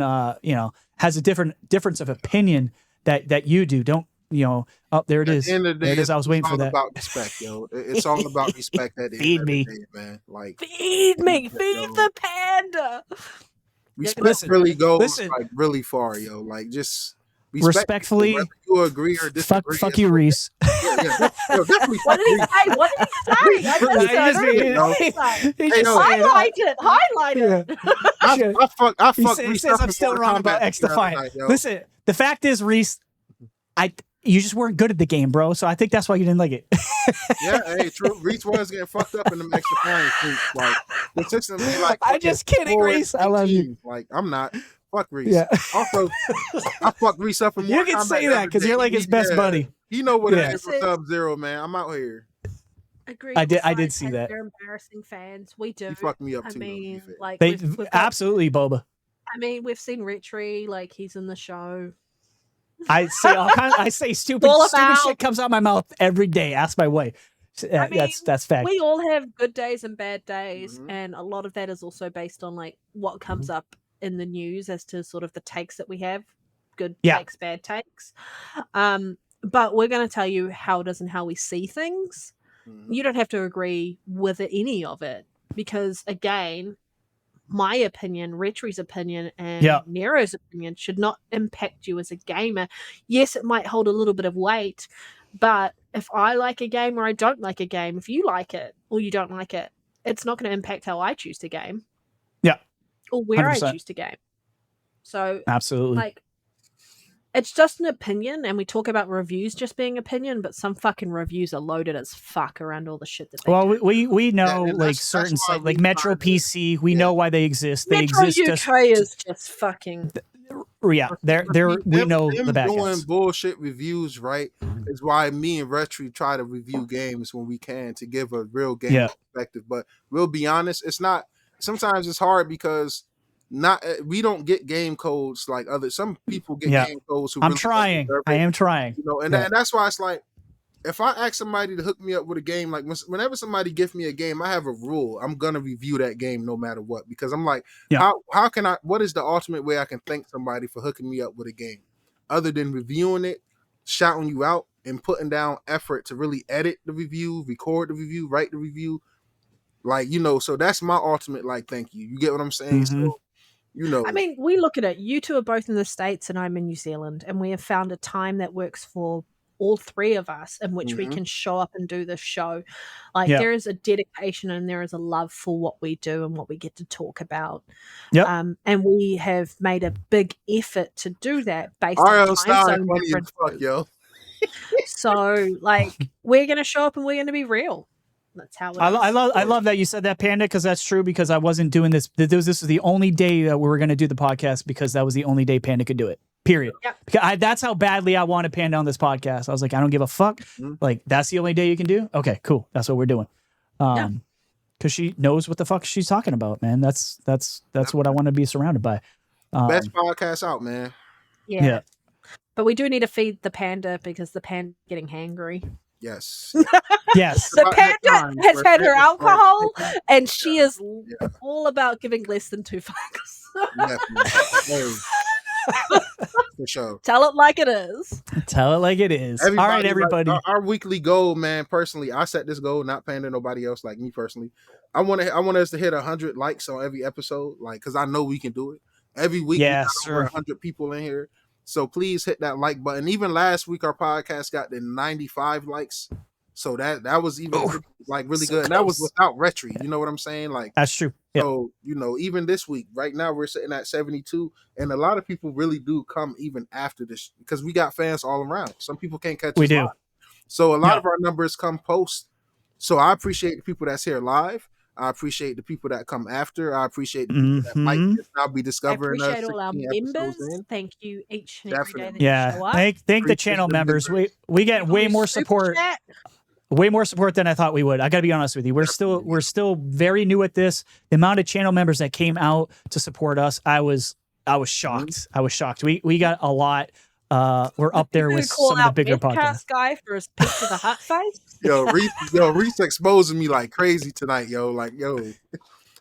has a difference of opinion that you do. Don't oh, there it At is. the end of the There day, it is. I was waiting for all that. about respect, yo. It's all about respect at the Feed end of me. the day, man. Like, Feed me, yo, feed the panda. respect Listen, really goes listen. like really far, yo. Like, just Respectfully, whether you agree or disagree. fuck you, Reese. Yeah, definitely What fuck did he Reese. say? What did he say? I Nah, missed he it. just- I don't he- know what he said. he Hey, just yo. said, Highlight it. yeah. Shit. I fuck He Reese says up I'm in still Mortal wrong about Kombat X the other Defiant. night, yo. Listen, the fact is, Reese, you just weren't good at the game, bro. So I think that's why you didn't like it. Yeah, hey, true. Reese was getting fucked up in the X Defiant suits, like consistently. Like, I'm just kidding, 4 Reese. I love you. 18. Like, I'm not. Fuck Reese. Yeah. Also, I fucked Reese up in You Mortal can Kombat say the that other because day. you're like his best buddy. He know what Yeah. it is for Sub-Zero, man. I'm out here. Agree. I did Besides, see has that. their embarrassing fans. We do. He fucked me up I too. though, to be mean, fair. like They we've got- absolutely, Boba. I mean, we've seen Retri, like he's in the show. I say all kinds. I say stupid All stupid about- shit comes out my mouth every day. Ask my wife. I mean, That's fact. We all have good days and bad days, Mhm. and a lot of that is also based on like what comes up in the news as to sort of the takes that we have, good Yeah. takes, bad takes. But we're going to tell you how it is and how we see things. Mhm. You don't have to agree with any of it because, again, my opinion, Retri's opinion, and Yeah. Nero's opinion should not impact you as a gamer. Yes, it might hold a little bit of weight, but if I like a game or I don't like a game, if you like it or you don't like it, it's not going to impact how I choose to game. Yeah. Or where 100%. I choose to game. So, Absolutely. like, it's just an opinion, and we talk about reviews just being opinion, but some fucking reviews are loaded as fuck around all the shit that they Well, do. we know Yeah, and like that's certain why sites like we Metro find it. PC. We Yeah. know why they exist. They Metro exist. UK is just fucking. Yeah, they're we Them- know them the bad doing guys. bullshit reviews, right? Is why me and Retri try to review games when we can to give a real game Yeah. perspective. But we'll be honest, it's not. Sometimes it's hard because we don't get game codes like other. Some people get Yeah. game codes. Who I'm really don't trying. deserve I it, am trying. you know, and, Yeah. and that's why it's like. If I ask somebody to hook me up with a game, like whenever somebody gives me a game, I have a rule. I'm gonna review that game no matter what because I'm like, Yeah. how can I? What is the ultimate way I can thank somebody for hooking me up with a game, other than reviewing it, shouting you out, and putting down effort to really edit the review, record the review, write the review, like so that's my ultimate like thank you. You get what I'm saying? Mhm. So I mean, we look at it. You two are both in the States and I'm in New Zealand, and we have found a time that works for all three of us in which we Mhm. can show up and do this show. Like Yeah. there is a dedication and there is a love for what we do and what we get to talk about. Yep. And we have made a big effort to do that based on RL time style zone funny as difference. fuck, yo. So like we're gonna show up and we're gonna be real. That's how it is. I love that you said that, Panda, because that's true. Because I wasn't doing this. This was the only day that we were going to do the podcast because that was the only day Panda could do it. Period. Yep. Because that's how badly I wanted Panda on this podcast. I was like, I don't give a fuck. Mhm. Like that's the only day you can do. Okay, cool. That's what we're doing. Because she knows what the fuck she's talking about, man. That's what I want to be surrounded by. Best podcast out, man. Yeah. But we do need to feed the panda because the panda's getting hangry. Yes. Yes. The About that panda time has where had her Panda started alcohol thinking- and she is Yeah. all about giving less than 2 fucks. Definitely. Hey. For sure. Tell it like it is. Tell it like it is. All right, like, everybody. our weekly goal, man. Personally, I set this goal, not Panda, nobody else. Like me personally, I want us to hit 100 likes on every episode, like because I know we can do it. Every week, we Yeah, got over sure. 100 people in here. So please hit that like button. Even last week, our podcast got to 95 likes. So that was even really so good. And that was close. without Retri. You know what I'm saying? Like That's true. Yeah. so, even this week, right now we're sitting at 72, and a lot of people really do come even after this because we got fans all around. Some people can't catch We us do. live. So a lot Yeah. of our numbers come post. So I appreciate the people that's here live. I appreciate the people that come after. I appreciate the people that might Mhm. just now be I discovering us. appreciate all our 16 members. episodes in. Thank you each and every day that Definitely. you Yeah. show up. Thank the Appreciate channel the members. members. We get way more Super support. chat. Way more support than I thought we would. I got to be honest with you. We're still very new at this. The amount of channel members that came out to support us, I was shocked. I was shocked. We got a lot. We're up there with some of the bigger podcasts. Guy for his pizza the hut face. Reese exposing me like crazy tonight, yo. Like, yo,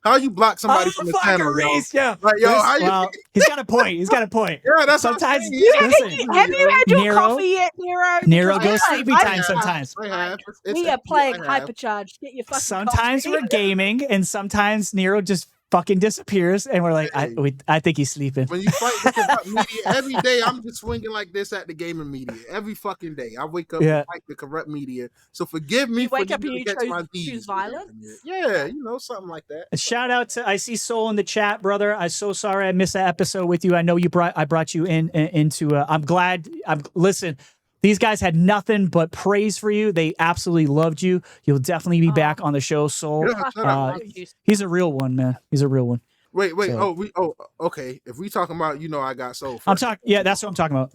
how you block somebody from the fucking channel, yo? Reese, yeah. Like, yo, how you? Well, he's got a point. He's got a point. Yeah, that's Sometimes, what I'm saying. listen, Have you had your Nero- coffee yet, Nero? Nero Because goes we sleepy are- time sometimes. I have. We are playing hypercharged. Get your fucking Sometimes coffee. we're gaming, and sometimes Nero just fucking disappears, and we're like, I think he's sleeping. When you fight the corrupt media, every day I'm just swinging like this at the gaming media. Every fucking day, I wake up and fight the corrupt media. So forgive me You for wake up and you against my choose deeds. violence? Yeah, something like that. A shout out to I see Soul in the chat, brother. I'm so sorry I missed that episode with you. I know I brought you into. I'm glad. Listen. These guys had nothing but praise for you. They absolutely loved you. You'll definitely be back on the show, Soul. Yeah, shut up. He's a real one, man. He's a real one. Wait. So- Okay. If we talking about, I got soul. I'm talking. Yeah, that's what I'm talking about.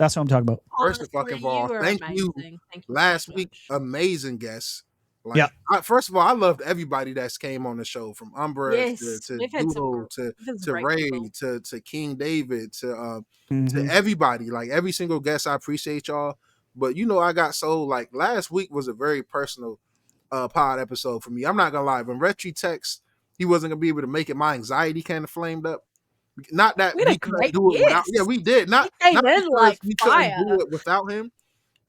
First of all, thank you. Thank you Last so week, much. amazing guests. Like, Yeah. First of all, I loved everybody that's came on the show, from Umbra Yes, to we've had some Doodle we've had some to great Ray people. to King David to Mhm. everybody. Like every single guest, I appreciate y'all. But you know, I got so like last week was a very personal pod episode for me. I'm not gonna lie. When Retri text he wasn't gonna be able to make it, my anxiety kind of flamed up. Not that We had a we couldn't great do it without. Yeah, guest. we did. He came in Because like we couldn't do fire. it without him.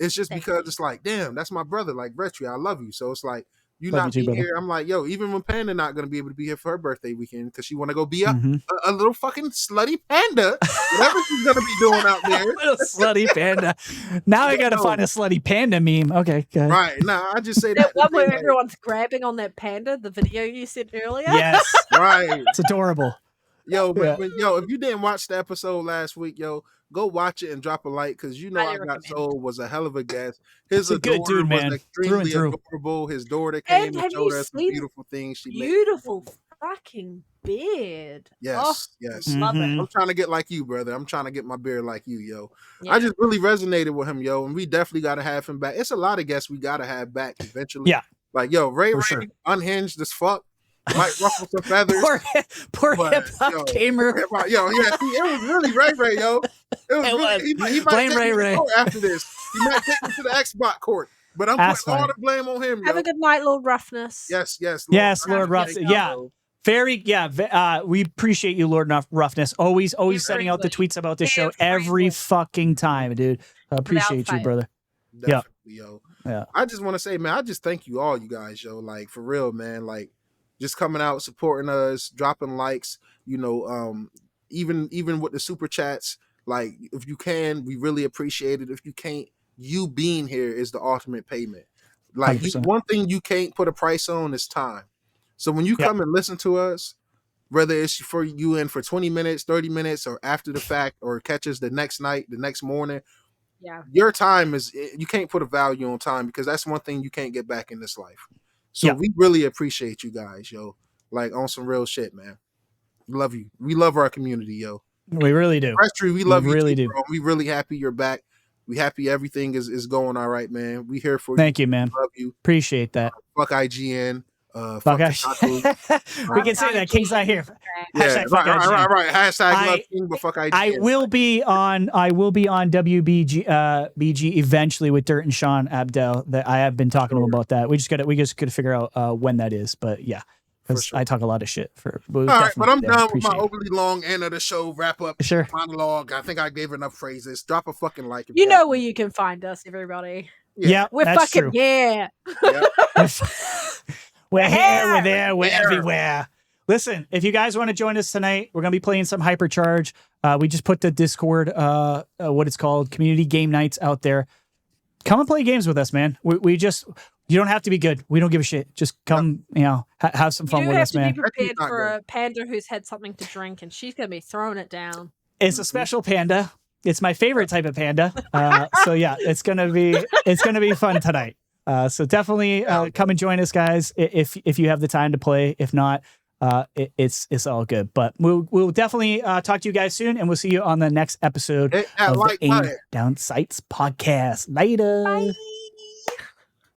It's just Thank because you. it's like, damn, that's my brother. Like Retri, I love you. So it's like you Love you not too, being brother. here. I'm like, yo, even when Panda not gonna be able to be here for her birthday weekend because she want to go be a Mhm. little fucking slutty panda, whatever she's gonna be doing out there. Little slutty panda. Now I got to Yo. find a slutty panda meme. Okay, good. Right. Nah, I just say That that. one to where say, like, everyone's grabbing on that panda, the video you sent earlier. Yes, right. it's adorable. Yo, Yeah. if you didn't watch the episode last week, yo, go watch it and drop a like because you know Highly I Got recommend. Soul was a hell of a guest. His He's a good adorer dude, was man. extremely Through and through. adorable. His daughter And came and have showed you us some seen beautiful things she made. beautiful fucking beard? Yes, Oh, yes. love Mhm. I'm trying to get like you, brother. I'm trying to get my beard like you, yo. it. I just really resonated with him, yo, and we definitely got to have him back. It's a lot of guests we got to have back eventually. Yeah. Like, yo, Ray For Ray, sure. unhinged as fuck, might ruffle some feathers. Poor But, hip hop yo, gamer. Yo, yeah, see, it was really Ray Ray, yo. It was It really, was. He might Blame take Ray me to Ray. court after this. He might take me to the Xbox court. But I'm That's putting all fine. the blame on him, Have yo. a good night, Lord Roughness. Yes, Lord. Yes, Lord Roughness. Roughness. Yeah. We appreciate you, Lord Roughness. Always You're sending out the friendly. tweets about the show You're every friendly. fucking time, dude. I appreciate you, fail. brother. Definitely, yo. Yeah. I just want to say, man, I just thank you all, you guys, yo. Like, for real, man. Like, just coming out, supporting us, dropping likes, you know, even with the super chats. Like, if you can, we really appreciate it. If you can't, you being here is the ultimate payment. Like, 100%. one thing you can't put a price on is time. So when you Yep. come and listen to us, whether it's for you in for 20 minutes, 30 minutes, or after the fact, or catch us the next night, the next morning, Yeah. your time is, you can't put a value on time because that's one thing you can't get back in this life. So Yeah. we really appreciate you guys, yo. Like, on some real shit, man. Love you. We love our community, yo. We really do. Restry, we love you really too, do. bro. We really happy you're back. We happy everything is going all right, man. We here for you. Thank you, man. Love you. Appreciate that. Fuck IGN. Fuck Kotaku. we can say that. King's not here. Yeah, Hashtag fuck IGN. right. Hashtag I- love King, but fuck IGN. I will be on WBG BG eventually with Dirt and Sean Abdel. That I have been talking to him about that. We just gotta figure out when that is. But yeah, because sure. I talk a lot of shit for. All right, but I'm done with my Appreciate it. overly long end of the show wrap up Sure. monologue. I think I gave enough phrases. Drop a fucking like. If You know haven't. where you can find us, everybody. Yeah, We're that's fucking true. here. Yeah. We're here, we're there, we're Here. everywhere. Listen, if you guys want to join us tonight, we're gonna be playing some Hypercharge. We just put the Discord, what it's called, community game nights out there. Come and play games with us, man. We just, you don't have to be good. We don't give a shit. Just come, have some You fun do with have us, to man. be prepared That's not for good. a panda who's had something to drink, and she's gonna be throwing it down. It's a special panda. It's my favorite type of panda. So yeah, it's gonna be fun tonight. So definitely come and join us, guys. If you have the time to play. If not, it's all good. But we'll definitely talk to you guys soon, and we'll see you on the next episode Hit that of like the Aim button. Down Sights podcast. Later. Bye.